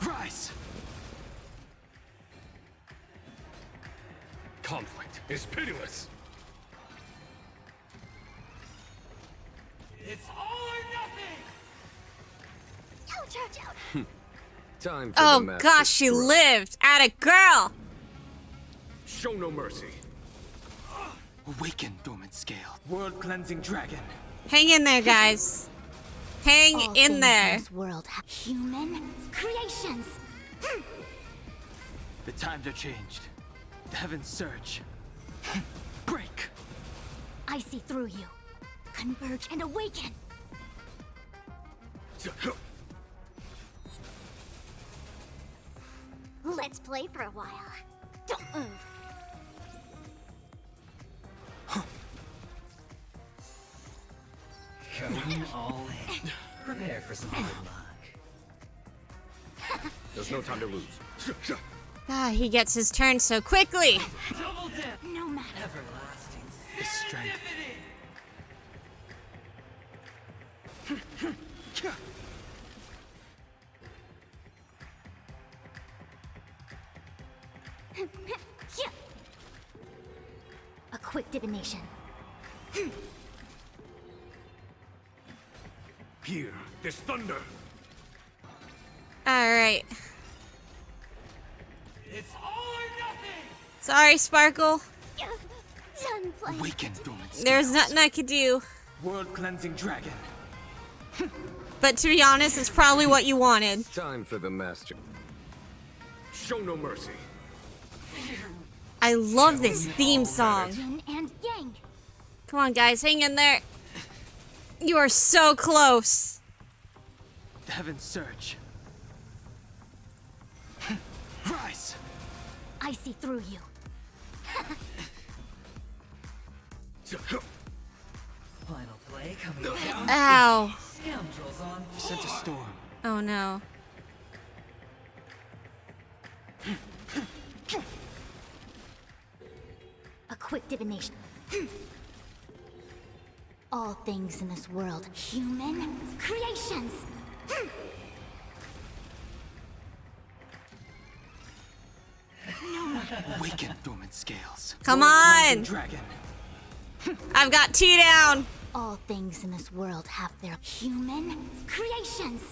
Rise. Conflict is pitiless. It's all or nothing. Ouch, ouch, ouch. Time for the Oh master gosh, she stroke. lived. Atta girl. Show no mercy. Awaken dormant scale. World cleansing dragon. Hang in there, guys. Hang All in things there. in this world have human creations. The times are changed. The heavens surge. Break. I see through you. Converge and awaken. Let's play for a while. Don't move. Going all in. Prepare for some hard luck. There's no time to lose. Ah, he gets his turn so quickly. Double dip. No matter. Everlasting. The strength. A quick divination. Here, there's thunder. All right. It's all or nothing. Sorry, Sparkle. Done playing. Awaken dormant scales. There's nothing I could do. World cleansing dragon. But to be honest, it's probably what you wanted. Time for the master. Show no mercy. I love this theme song. Yin and yang. Come on, guys, hang in there. You are so close. The heavens surge. Rise. I see through you. Final play coming down. Ow. Scoundrels on I sense a storm. Oh no. A quick divination. All things in this world, human creations. Awaken dormant scales. Come World on. cleansing dragon. I've got two down. All things in this world have their human creations.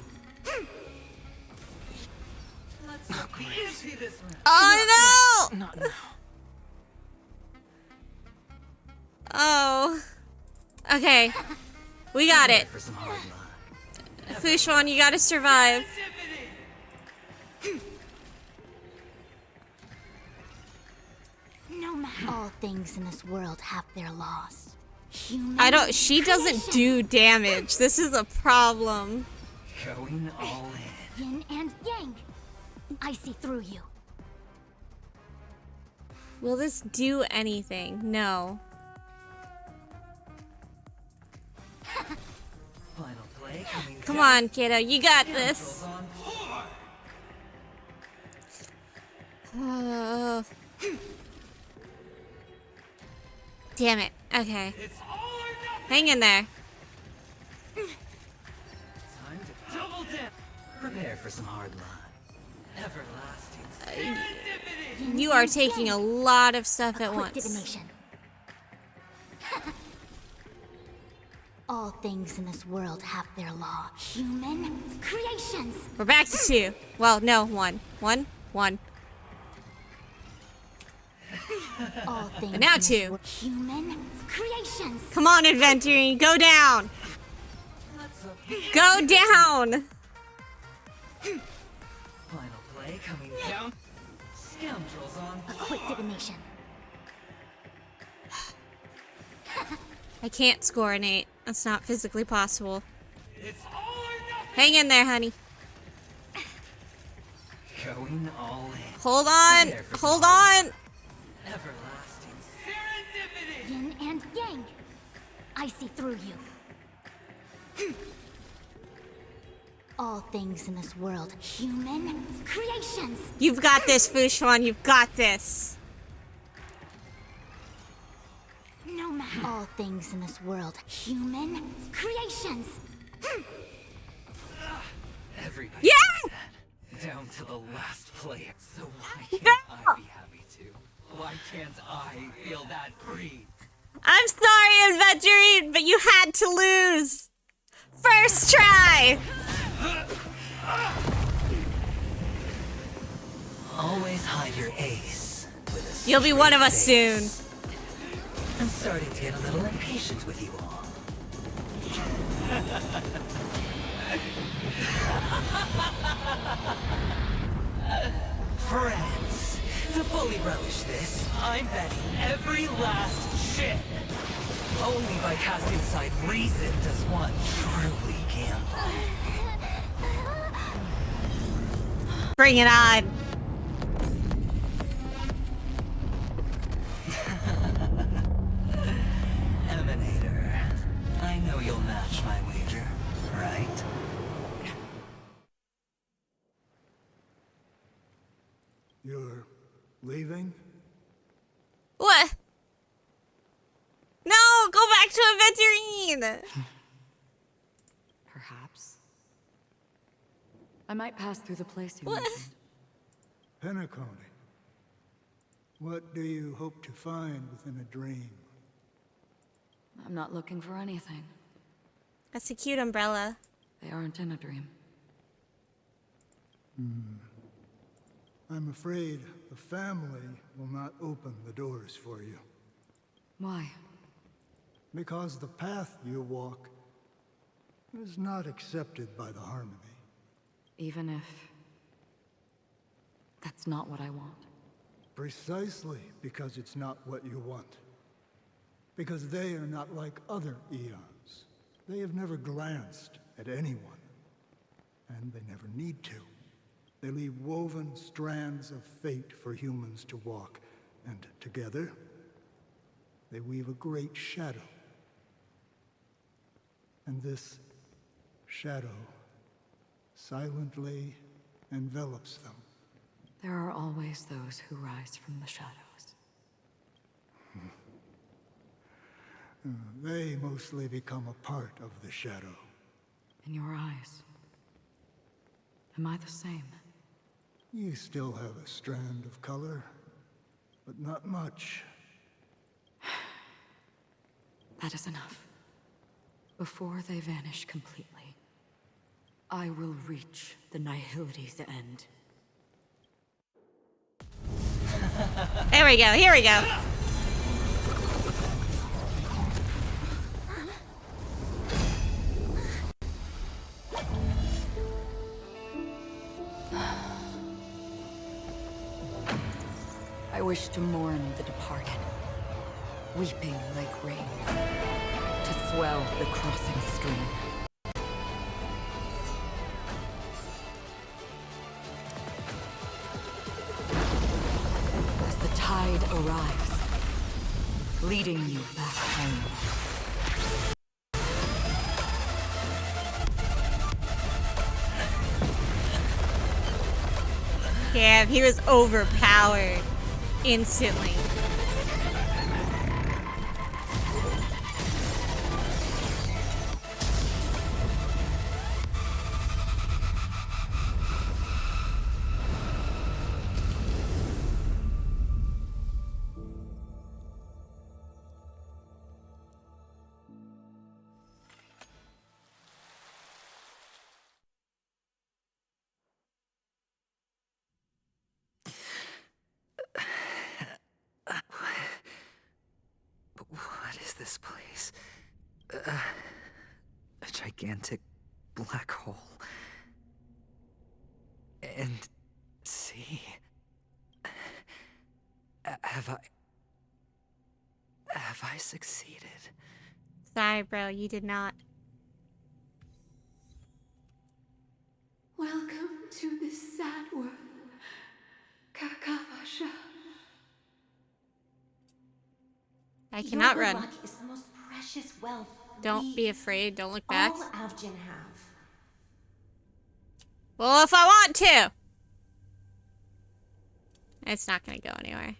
Oh no! Not now. Oh. Okay. We got it. Fushwan, you gotta survive. No matter. All things in this world have their laws. She doesn't do damage. This is a problem. Going all in. Yin and yang. I see through you. Will this do anything? No. Final play coming Come down. on, kiddo. You got this. Oh. Damn it. Okay. Hang in there. Time to double down. Prepare for some hard line. Everlasting. You are taking a lot of stuff at once. Divination. All things in this world have their law. Human creations. We're back to 2. Well, no, 1. 1. 1. All things But now in this 2. Human creations. Come on, Adventuring. Go down. Go down. Final play coming down. Scoundrels on A quick divination. I can't score an 8. That's not physically possible. Hang in there, honey. Going all in. Hold on. Hold on. Everlasting. Yin and yang. I see through you. All things in this world, human creations. You've got this, Fushwan. You've got this. No matter. All things in this world, human creations. Everybody. Yeah! Down to the last player. So why can't I be happy too? Why can't I feel that greed? I'm sorry, Adventuring, but you had to lose. First try. Always hide your ace. With a You'll be one of us straight soon. face. I'm starting to get a little impatient with you all. Friends, to fully relish this, I'm betting every last chip. Only by casting aside reason does one truly gamble. Bring it on. Emanator, I know you'll match my wager, right? You're leaving? What? No, go back to Adventuring. Perhaps. I might pass through the place you What? mentioned. Penacony. What do you hope to find within a dream? I'm not looking for anything. That's a cute umbrella. They aren't in a dream. I'm afraid the family will not open the doors for you. Why? Because the path you walk is not accepted by the Harmony. Even if that's not what I want. Precisely because it's not what you want. Because they are not like other eons. They have never glanced at anyone. And they never need to. They leave woven strands of fate for humans to walk. And together, they weave a great shadow. And this shadow silently envelops them. There are always those who rise from the shadows. They mostly become a part of the shadow. In your eyes, am I the same? You still have a strand of color, but not much. That is enough. Before they vanish completely, I will reach the Nihility's end. There we go, here we go. I wish to mourn the departed, weeping like rain, to swell the crossing stream. As the tide arrives, leading you back home. Yeah, he was overpowered instantly. What is this place? A gigantic black hole. And see, have I succeeded? Sorry, bro, you did not. Welcome to this sad world, Kakavasha. I cannot Your good run. luck is the most precious wealth. Don't be afraid, don't look back. All Avgin have. Well, if I want to. It's not gonna go anywhere.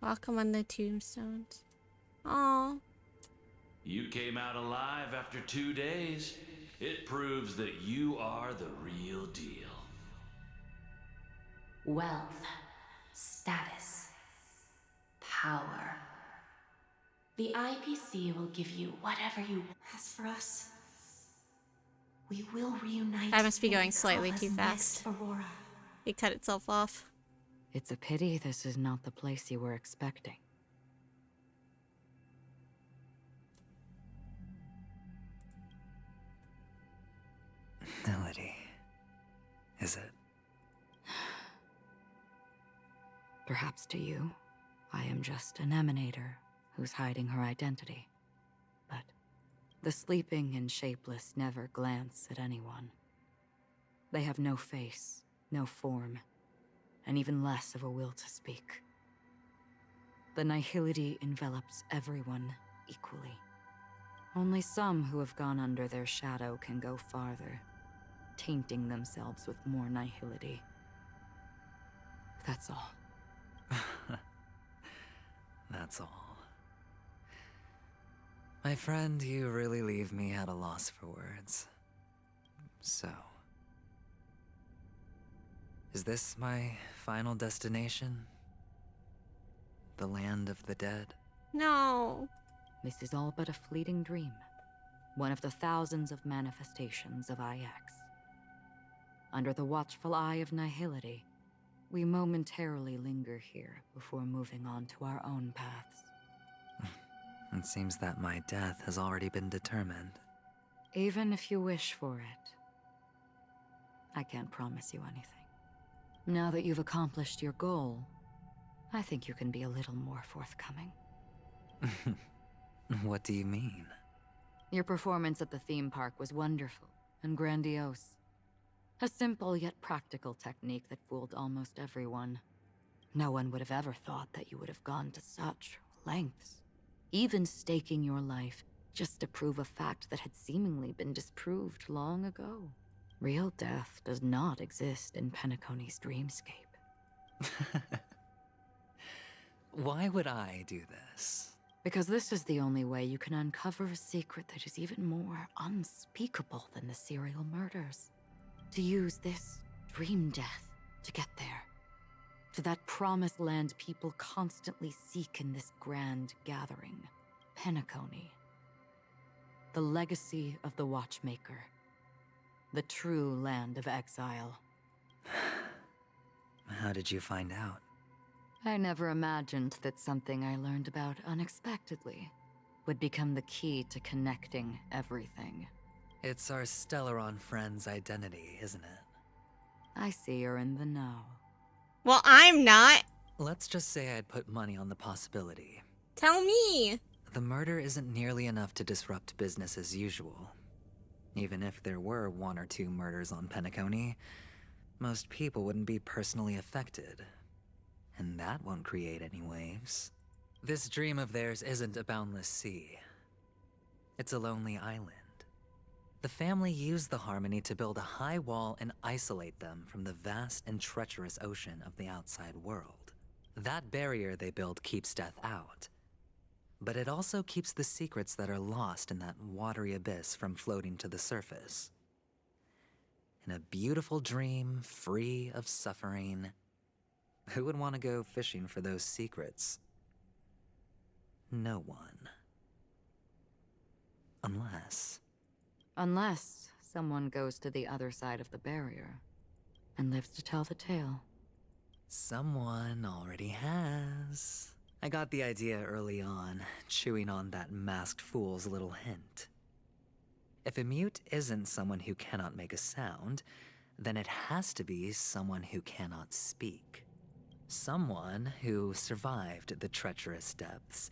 Welcome on the tombstones. Aww. You came out alive after 2 days. It proves that you are the real deal. Wealth, status, power. The IPC will give you whatever you want. As for us, we will reunite. I must be in going slightly too Kava's fast. next Aurora. It cut itself off. It's a pity this is not the place you were expecting. Melody, is it? Perhaps to you, I am just an emanator who's hiding her identity. But the sleeping and shapeless never glance at anyone. They have no face, no form, and even less of a will to speak. The nihility envelops everyone equally. Only some who have gone under their shadow can go farther, tainting themselves with more nihility. That's all. That's all. My friend, you really leave me at a loss for words. So, is this my final destination? The land of the dead? No. This is all but a fleeting dream. One of the thousands of manifestations of IX. Under the watchful eye of nihility, we momentarily linger here before moving on to our own paths. It seems that my death has already been determined. Even if you wish for it, I can't promise you anything. Now that you've accomplished your goal, I think you can be a little more forthcoming. What do you mean? Your performance at the theme park was wonderful and grandiose. A simple yet practical technique that fooled almost everyone. No one would have ever thought that you would have gone to such lengths, even staking your life just to prove a fact that had seemingly been disproved long ago. Real death does not exist in Penacony's dreamscape. Why would I do this? Because this is the only way you can uncover a secret that is even more unspeakable than the serial murders. To use this dream death to get there. To that promised land people constantly seek in this grand gathering. Penacony. The legacy of the Watchmaker. The true land of exile. How did you find out? I never imagined that something I learned about unexpectedly would become the key to connecting everything. It's our Stellaron friend's identity, isn't it? I see you're in the know. Well, I'm not. Let's just say I'd put money on the possibility. Tell me. The murder isn't nearly enough to disrupt business as usual. Even if there were 1 or 2 murders on Penacony, most people wouldn't be personally affected. And that won't create any waves. This dream of theirs isn't a boundless sea. It's a lonely island. The family used the Harmony to build a high wall and isolate them from the vast and treacherous ocean of the outside world. That barrier they built keeps death out. But it also keeps the secrets that are lost in that watery abyss from floating to the surface. In a beautiful dream, free of suffering, who would want to go fishing for those secrets? No one. Unless someone goes to the other side of the barrier and lives to tell the tale. Someone already has. I got the idea early on, chewing on that masked fool's little hint. If a mute isn't someone who cannot make a sound, then it has to be someone who cannot speak. Someone who survived the treacherous depths,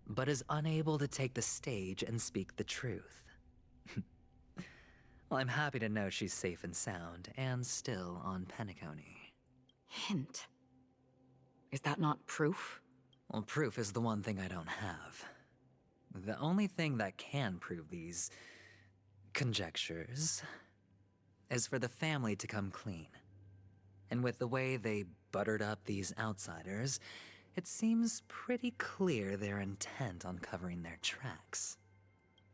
but is unable to take the stage and speak the truth. Well, I'm happy to know she's safe and sound, and still on Penacony. Hint? Is that not proof? Well, proof is the one thing I don't have. The only thing that can prove these conjectures is for the family to come clean. And with the way they buttered up these outsiders, it seems pretty clear they're intent on covering their tracks.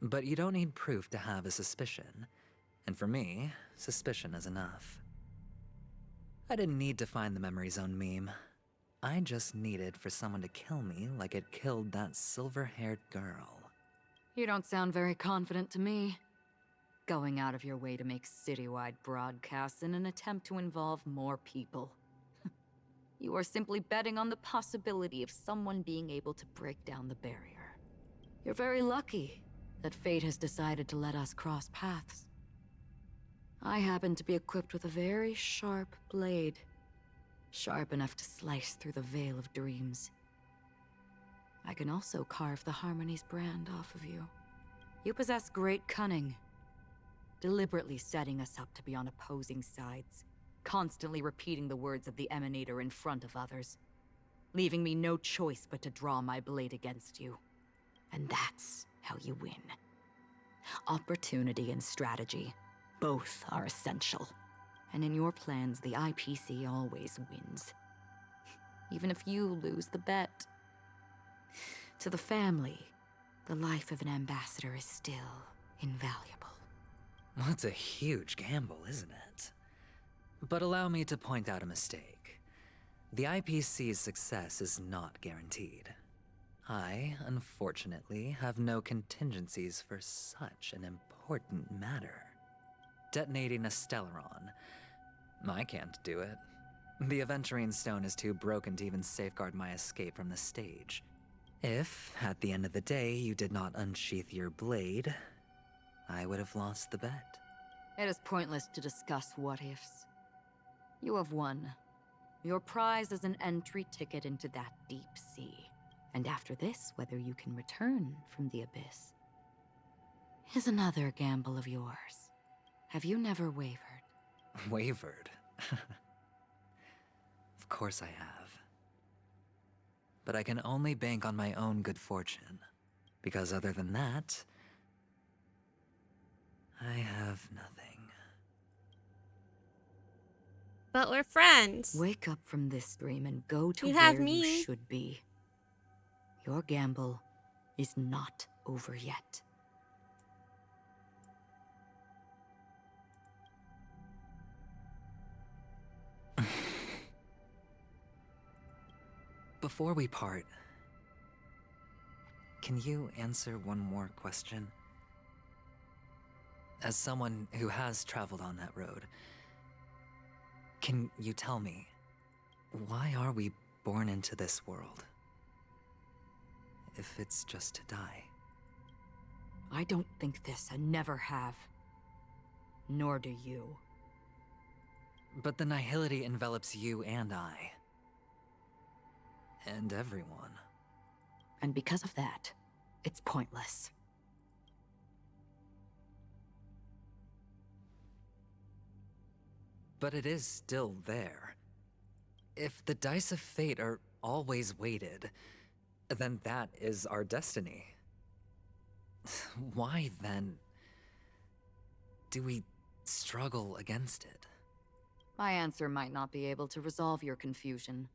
But you don't need proof to have a suspicion. And for me, suspicion is enough. I didn't need to find the memory zone meme. I just needed for someone to kill me like it killed that silver-haired girl. You don't sound very confident to me. Going out of your way to make citywide broadcasts in an attempt to involve more people. You are simply betting on the possibility of someone being able to break down the barrier. You're very lucky that fate has decided to let us cross paths. I happen to be equipped with a very sharp blade. Sharp enough to slice through the veil of dreams. I can also carve the Harmony's brand off of you. You possess great cunning, deliberately setting us up to be on opposing sides, constantly repeating the words of the Emanator in front of others, leaving me no choice but to draw my blade against you. And that's how you win. Opportunity and strategy, both are essential. And in your plans, the IPC always wins. Even if you lose the bet. To the family, the life of an ambassador is still invaluable. Well, it's a huge gamble, isn't it? But allow me to point out a mistake. The IPC's success is not guaranteed. I, unfortunately, have no contingencies for such an important matter. Detonating a Stellaron. I can't do it. The Aventurine Stone is too broken to even safeguard my escape from the stage. If, at the end of the day, you did not unsheath your blade, I would have lost the bet. It is pointless to discuss what-ifs. You have won. Your prize is an entry ticket into that deep sea. And after this, whether you can return from the abyss is another gamble of yours. Have you never wavered? Wavered? Of course I have. But I can only bank on my own good fortune. Because other than that, I have nothing. But we're friends. Wake up from this dream and go to You where have you me. should be. Your gamble is not over yet. Before we part, can you answer one more question? As someone who has traveled on that road, can you tell me, why are we born into this world? If it's just to die. I don't think this and never have. Nor do you. But the nihility envelops you and I. And everyone. And because of that, it's pointless. But it is still there. If the dice of fate are always weighted, then that is our destiny. Why, then, do we struggle against it? My answer might not be able to resolve your confusion,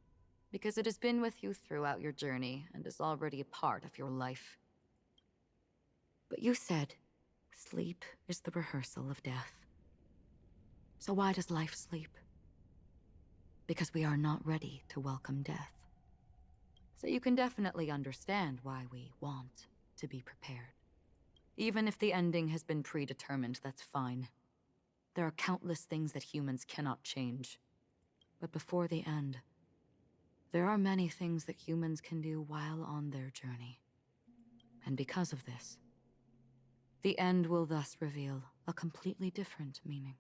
because it has been with you throughout your journey and is already a part of your life. But you said, sleep is the rehearsal of death. So why does life sleep? Because we are not ready to welcome death. So you can definitely understand why we want to be prepared. Even if the ending has been predetermined, that's fine. There are countless things that humans cannot change. But before the end, there are many things that humans can do while on their journey. And because of this, the end will thus reveal a completely different meaning.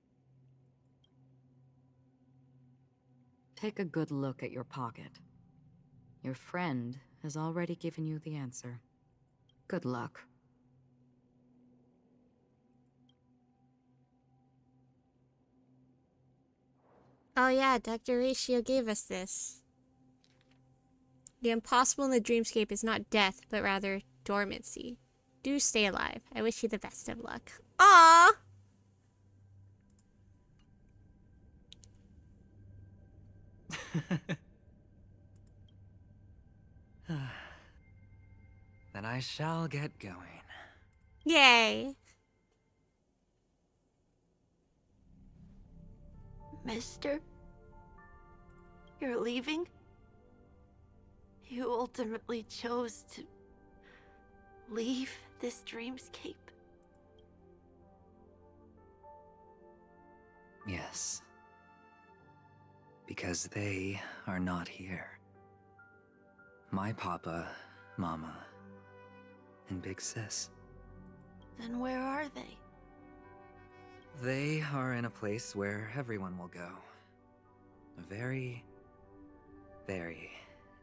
Take a good look at your pocket. Your friend has already given you the answer. Good luck. Oh yeah, Dr. Ratio gave us this. The impossible in the dreamscape is not death, but rather dormancy. Do stay alive. I wish you the best of luck. Aww! Then I shall get going. Yay! Mister? You're leaving? You ultimately chose to leave this dreamscape? Yes. Because they are not here. My papa, mama, and big sis. Then where are they? They are in a place where everyone will go. A very, very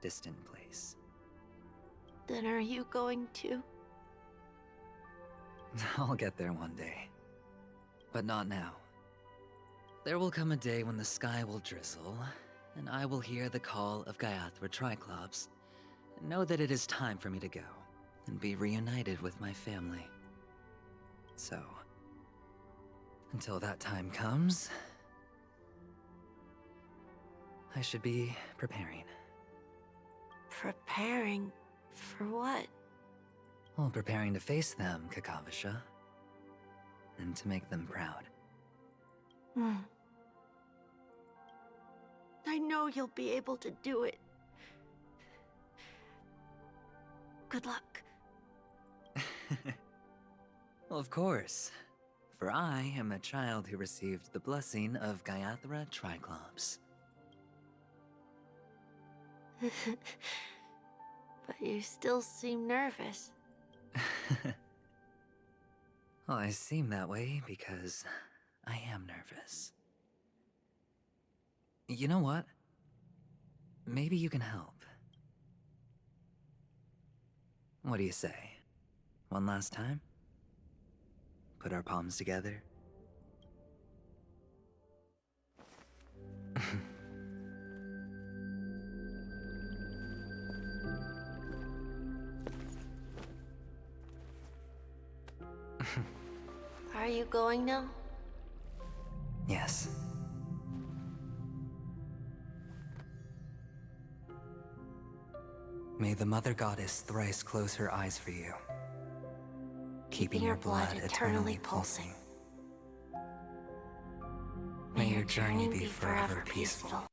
distant place. Then are you going to? I'll get there one day. But not now. There will come a day when the sky will drizzle, and I will hear the call of Gaiathra Triclops, and know that it is time for me to go, and be reunited with my family. So, until that time comes, I should be preparing. Preparing for what? Well, preparing to face them, Kakavasha. And to make them proud. I know you'll be able to do it. Good luck. Well, of course. For I am a child who received the blessing of Gaiathra Triclops. But you still seem nervous. Well, I seem that way because I am nervous. You know what? Maybe you can help. What do you say? One last time? Put our palms together? Are you going now? Yes. May the Mother Goddess thrice close her eyes for you, keeping your blood eternally pulsing. May your journey be forever peaceful,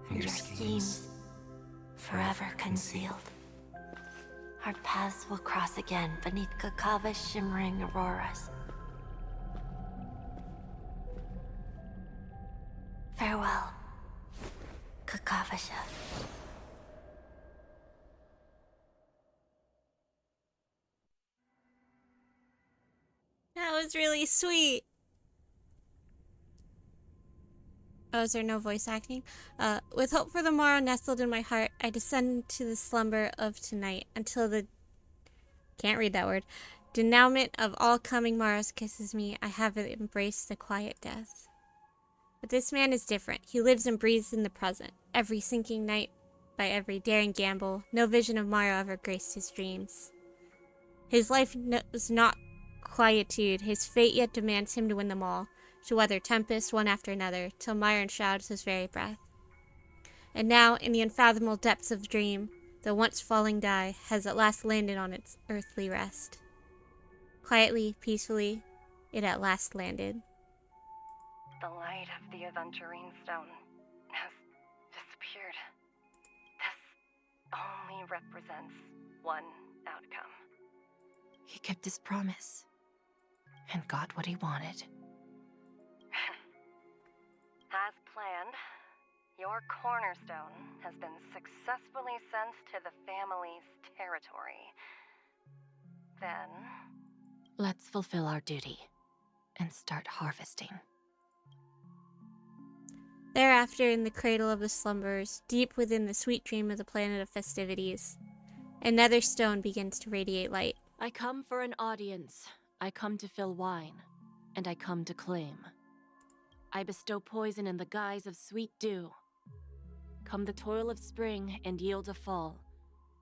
and your schemes forever concealed. Our paths will cross again beneath Kakava's shimmering auroras. was really sweet. Oh, is there no voice acting? With hope for the morrow nestled in my heart, I descend to the slumber of tonight until the... Can't read that word. Denouement of all coming morrows kisses me. I have embraced the quiet death. But this man is different. He lives and breathes in the present. Every sinking night, by every daring gamble, no vision of morrow ever graced his dreams. His life knows not quietude. His fate yet demands him to win them all, to weather tempests one after another, till mire enshrouds his very breath. And now, in the unfathomable depths of dream, the once falling die has at last landed on its earthly rest. Quietly, peacefully, it at last landed. The light of the aventurine stone has disappeared. This only represents one outcome. He kept his promise and got what he wanted. As planned, your cornerstone has been successfully sent to the family's territory. Then... Let's fulfill our duty and start harvesting. Thereafter, in the cradle of the slumbers, deep within the sweet dream of the planet of festivities, another stone begins to radiate light. I come for an audience. I come to fill wine, and I come to claim. I bestow poison in the guise of sweet dew. Come the toil of spring and yield a fall.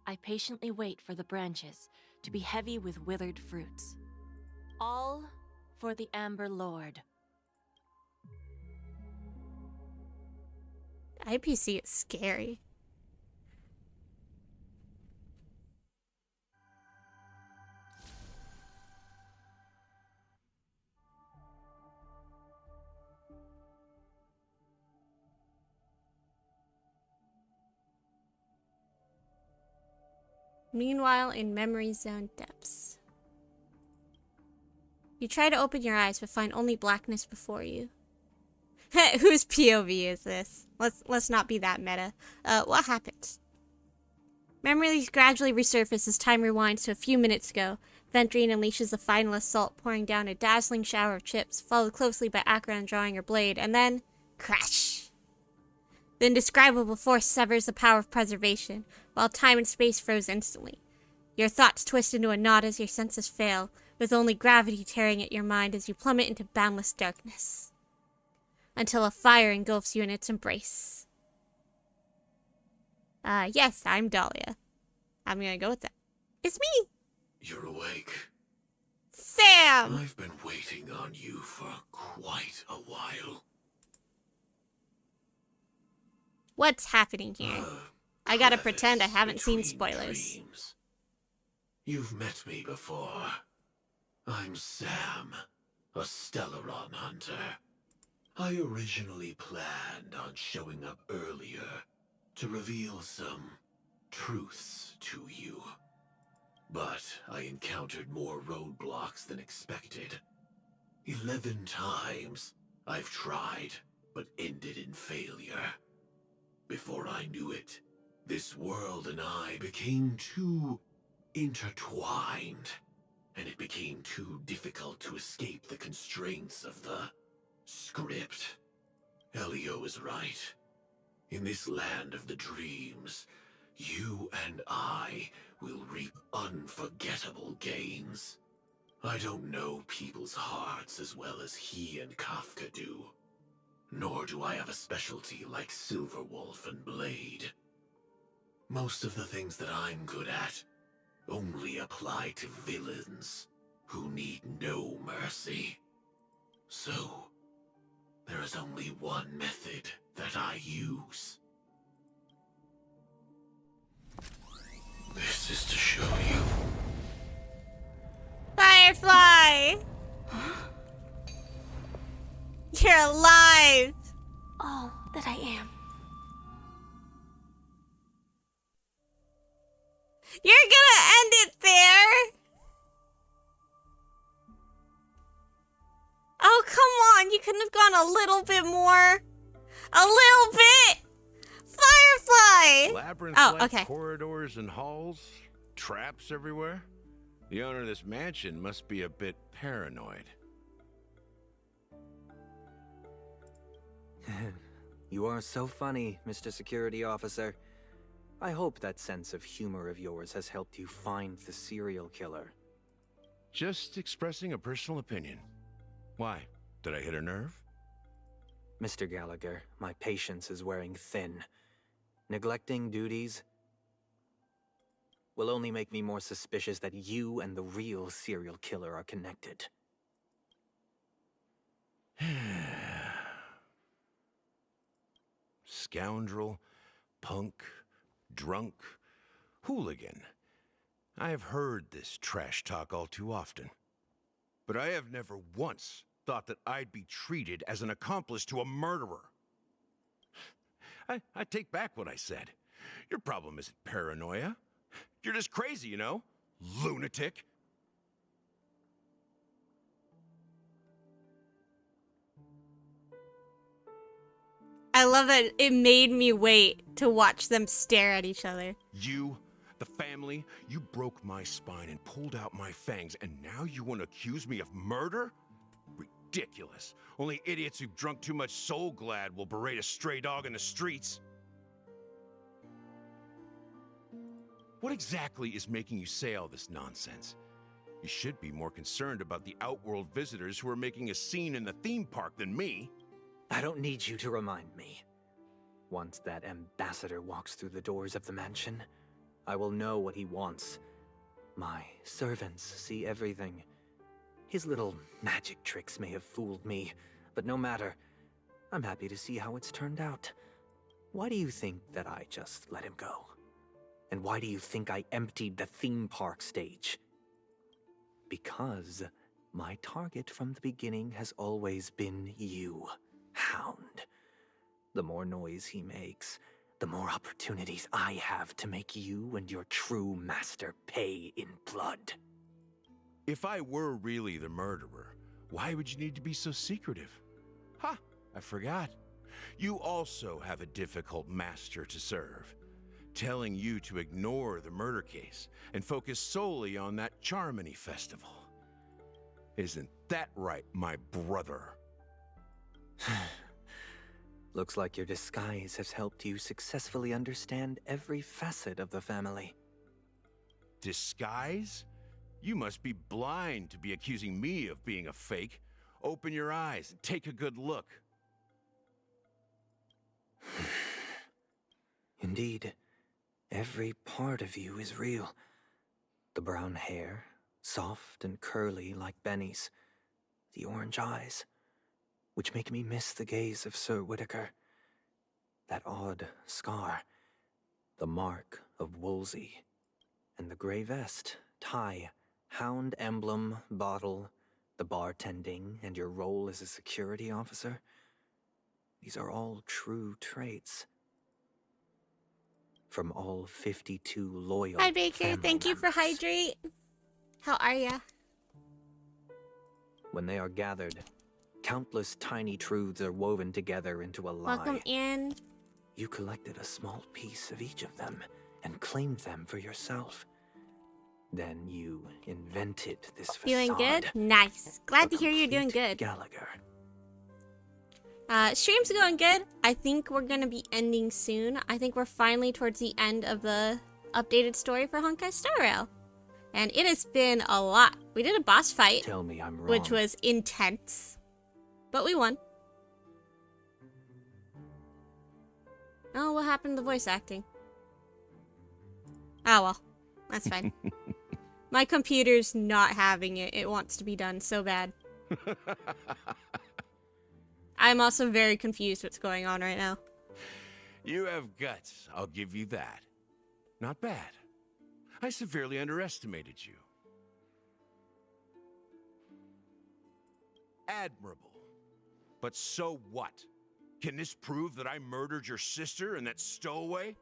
I patiently wait for the branches to be heavy with withered fruits. All for the Amber Lord. IPC is scary. Meanwhile, in Memory Zone depths. You try to open your eyes, but find only blackness before you. Whose POV is this? Let's not be that meta. What happens? Memories gradually resurface as time rewinds to a few minutes ago. Ventrine unleashes the final assault, pouring down a dazzling shower of chips, followed closely by Akron drawing her blade, and then... crash! The indescribable force severs the power of preservation, while time and space froze instantly. Your thoughts twist into a knot as your senses fail, with only gravity tearing at your mind as you plummet into boundless darkness. Until a fire engulfs you in its embrace. Yes, I'm Dahlia. I'm gonna go with that. It's me! You're awake. Sam! I've been waiting on you for quite a while. What's happening here? I gotta pretend I haven't seen spoilers. Dreams. You've met me before. I'm Sam, a Stellaron hunter. I originally planned on showing up earlier to reveal some truths to you. But I encountered more roadblocks than expected. 11 times I've tried, but ended in failure. Before I knew it, this world and I became too intertwined, and it became too difficult to escape the constraints of the script. Elio is right. In this land of the dreams, you and I will reap unforgettable gains. I don't know people's hearts as well as he and Kafka do. Nor do I have a specialty like Silverwolf and Blade. Most of the things that I'm good at only apply to villains who need no mercy. So, there is only one method that I use. This is to show you. Firefly! You're alive! All that I am. You're gonna end it there? Oh, come on. You couldn't have gone a little bit more. A little bit. Firefly! Labyrinth-like Oh, okay. corridors and halls, traps everywhere. The owner of this mansion must be a bit paranoid. You are so funny, Mr. Security Officer. I hope that sense of humor of yours has helped you find the serial killer. Just expressing a personal opinion. Why? Did I hit a nerve? Mr. Gallagher, my patience is wearing thin. Neglecting duties will only make me more suspicious that you and the real serial killer are connected. Scoundrel, punk, drunk, hooligan. I have heard this trash talk all too often. But I have never once thought that I'd be treated as an accomplice to a murderer. I take back what I said. Your problem isn't paranoia. You're just crazy, you know? Lunatic. I love that it made me wait to watch them stare at each other. You, the family, you broke my spine and pulled out my fangs, and now you want to accuse me of murder? Ridiculous. Only idiots who've drunk too much Soul Glad will berate a stray dog in the streets. What exactly is making you say all this nonsense? You should be more concerned about the Outworld visitors who are making a scene in the theme park than me. I don't need you to remind me. Once that ambassador walks through the doors of the mansion, I will know what he wants. My servants see everything. His little magic tricks may have fooled me, but no matter. I'm happy to see how it's turned out. Why do you think that I just let him go? And why do you think I emptied the theme park stage? Because my target from the beginning has always been you, Hound. The more noise he makes, the more opportunities I have to make you and your true master pay in blood. If I were really the murderer, why would you need to be so secretive? Ha! I forgot. You also have a difficult master to serve, telling you to ignore the murder case and focus solely on that Charmony festival. Isn't that right, my brother? Looks like your disguise has helped you successfully understand every facet of the family. Disguise? You must be blind to be accusing me of being a fake. Open your eyes and take a good look. Indeed, every part of you is real. The brown hair, soft and curly like Benny's. The orange eyes, which make me miss the gaze of Sir Whitaker. That odd scar, the mark of Wolsey, and the gray vest, tie, hound emblem, bottle, the bartending, and your role as a security officer. These are all true traits. From all 52 loyal Hi, Baker. family Thank you for members. hydrate. How are ya? When they are gathered, countless tiny truths are woven together into a lie. Welcome in. You collected a small piece of each of them and claimed them for yourself. Then you invented this facade. Feeling good? Nice. Glad to hear you're doing good. Gallagher. Stream's going good. I think we're gonna be ending soon. I think we're finally towards the end of the updated story for Honkai Star Rail. And it has been a lot. We did a boss fight. Tell me I'm wrong. Which was intense. But we won. Oh, what happened to the voice acting? Oh well. That's fine. My computer's not having it. It wants to be done so bad. I'm also very confused what's going on right now. You have guts, I'll give you that. Not bad. I severely underestimated you. Admirable. But so what? Can this prove that I murdered your sister and that stowaway?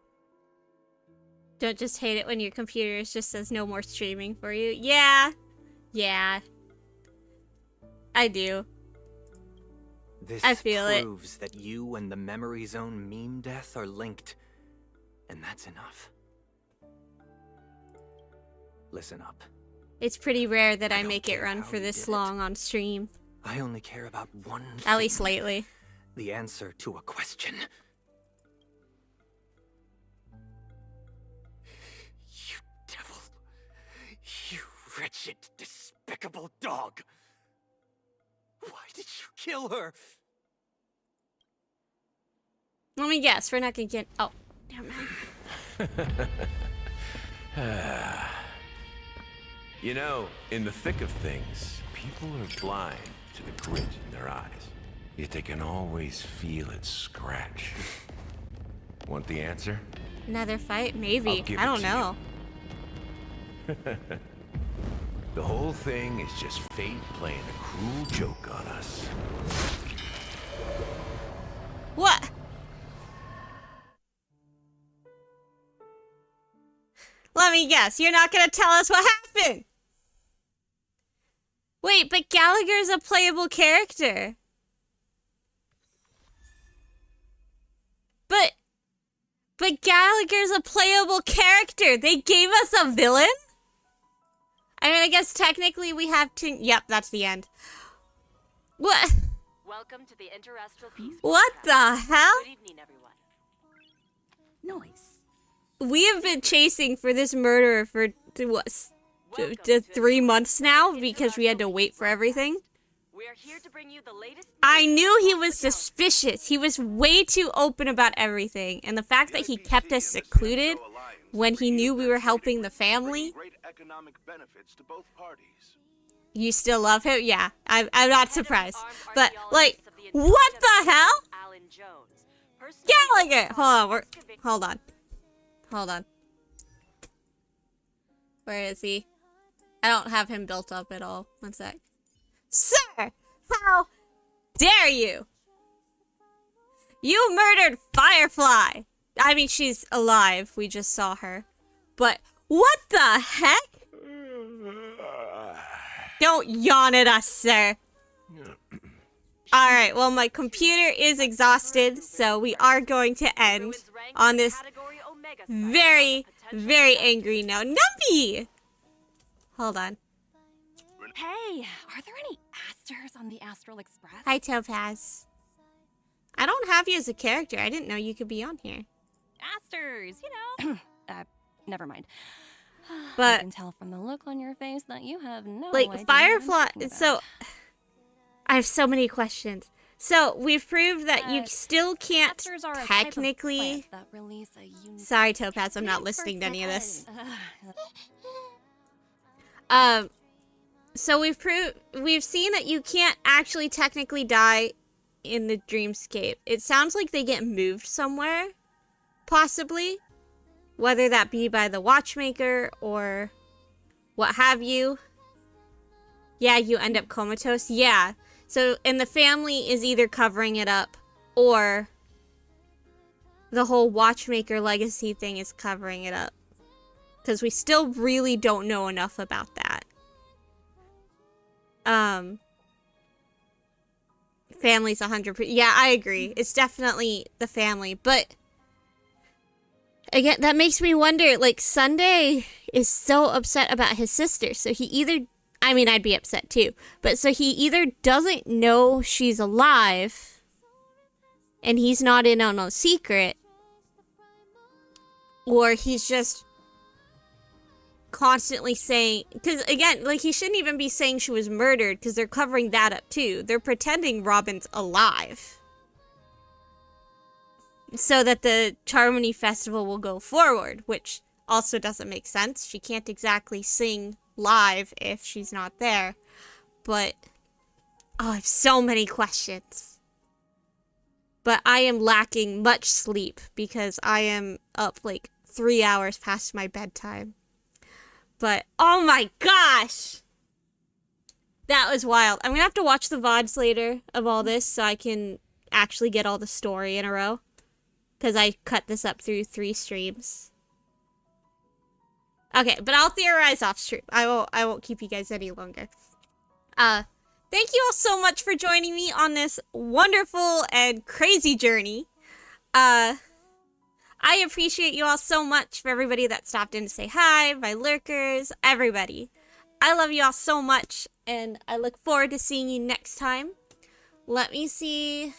Don't just hate it when your computer just says no more streaming for you. Yeah. Yeah. I do. This I feel it. proves that you and the Memory Zone meme death are linked. And that's enough. Listen up. It's pretty rare that I don't make it care run how for you this did it. long on stream. I only care about one thing. At least lately. the answer to a question. You devil. You wretched, despicable dog. Why did you kill her? Let me guess. We're not gonna get. Oh, never mind. You know, in the thick of things, people are blind to the grit in their eyes. Yet they can always feel it scratch. Want the answer? Another fight? Maybe. I'll give I it don't to know. The whole thing is just fate playing a cruel joke on us. What? Let me guess. You're not gonna tell us what happened. Wait, but Gallagher's a playable character. But Gallagher's a playable character. They gave us a villain? I mean, I guess technically we have to... Yep, that's the end. What? Welcome to the Interastral Peace. What the hell? Good evening, everyone. Noise. We have been chasing for this murderer for, what, 3 months now because we had to wait for everything. We're here to bring you the latest. I knew he was suspicious. He was way too open about everything. And the fact that he kept us secluded when he knew we were helping the family. You still love him? Yeah, I'm not surprised. But, like, what the hell? Gallagher! Hold on. Where is he? I don't have him built up at all. One sec. Sir! How dare you? You murdered Firefly! I mean, she's alive. We just saw her. But what the heck? Don't yawn at us, sir. Alright, well, my computer is exhausted, so we are going to end on this very, very angry note. Numpy! Hold on. Hey, are there any Asters on the Astral Express? Hi, Topaz. I don't have you as a character. I didn't know you could be on here. Asters, you know. Never mind. But I can tell from the look on your face that you have no like, idea Firefly... what I'm talking So, about. I have so many questions. So, we've proved that you still can't Asters are a type of technically... plant that release a unique Sorry, Topaz, I'm not listening to any of this. So we've seen that you can't actually technically die in the dreamscape. It sounds like they get moved somewhere, possibly, whether that be by the watchmaker or what have you. Yeah, you end up comatose. Yeah. So, and the family is either covering it up or the whole watchmaker legacy thing is covering it up. Because we still really don't know enough about that. Family's 100%. Yeah, I agree. It's definitely the family. But, again, that makes me wonder, like, Sunday is so upset about his sister. So he either... I mean, I'd be upset too. But so he either doesn't know she's alive and he's not in on a secret, or he's just constantly saying, because again, like, he shouldn't even be saying she was murdered because they're covering that up too. They're pretending Robin's alive so that the Charmony Festival will go forward, which also doesn't make sense. She can't exactly sing live if she's not there. But oh, I have so many questions. But I am lacking much sleep because I am up like 3 hours past my bedtime. But oh my gosh, that was wild. I'm gonna have to watch the VODs later of all this so I can actually get all the story in a row, because I cut this up through 3 streams. Okay, but I'll theorize off stream. I won't keep you guys any longer. Thank you all so much for joining me on this wonderful and crazy journey. I appreciate you all so much, for everybody that stopped in to say hi, my lurkers, everybody. I love you all so much, and I look forward to seeing you next time. Let me see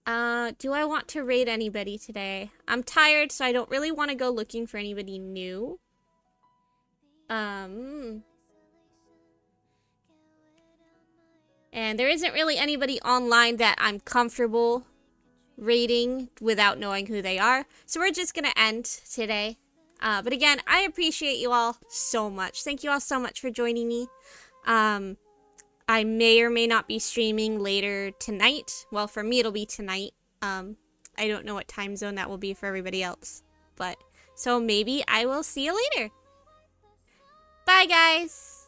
Do I want to raid anybody today? I'm tired, so I don't really want to go looking for anybody new. And there isn't really anybody online that I'm comfortable raiding without knowing who they are. So we're just gonna end today. But again, I appreciate you all so much. Thank you all so much for joining me. I may or may not be streaming later tonight. Well, for me, it'll be tonight. I don't know what time zone that will be for everybody else. But, so maybe I will see you later. Bye, guys.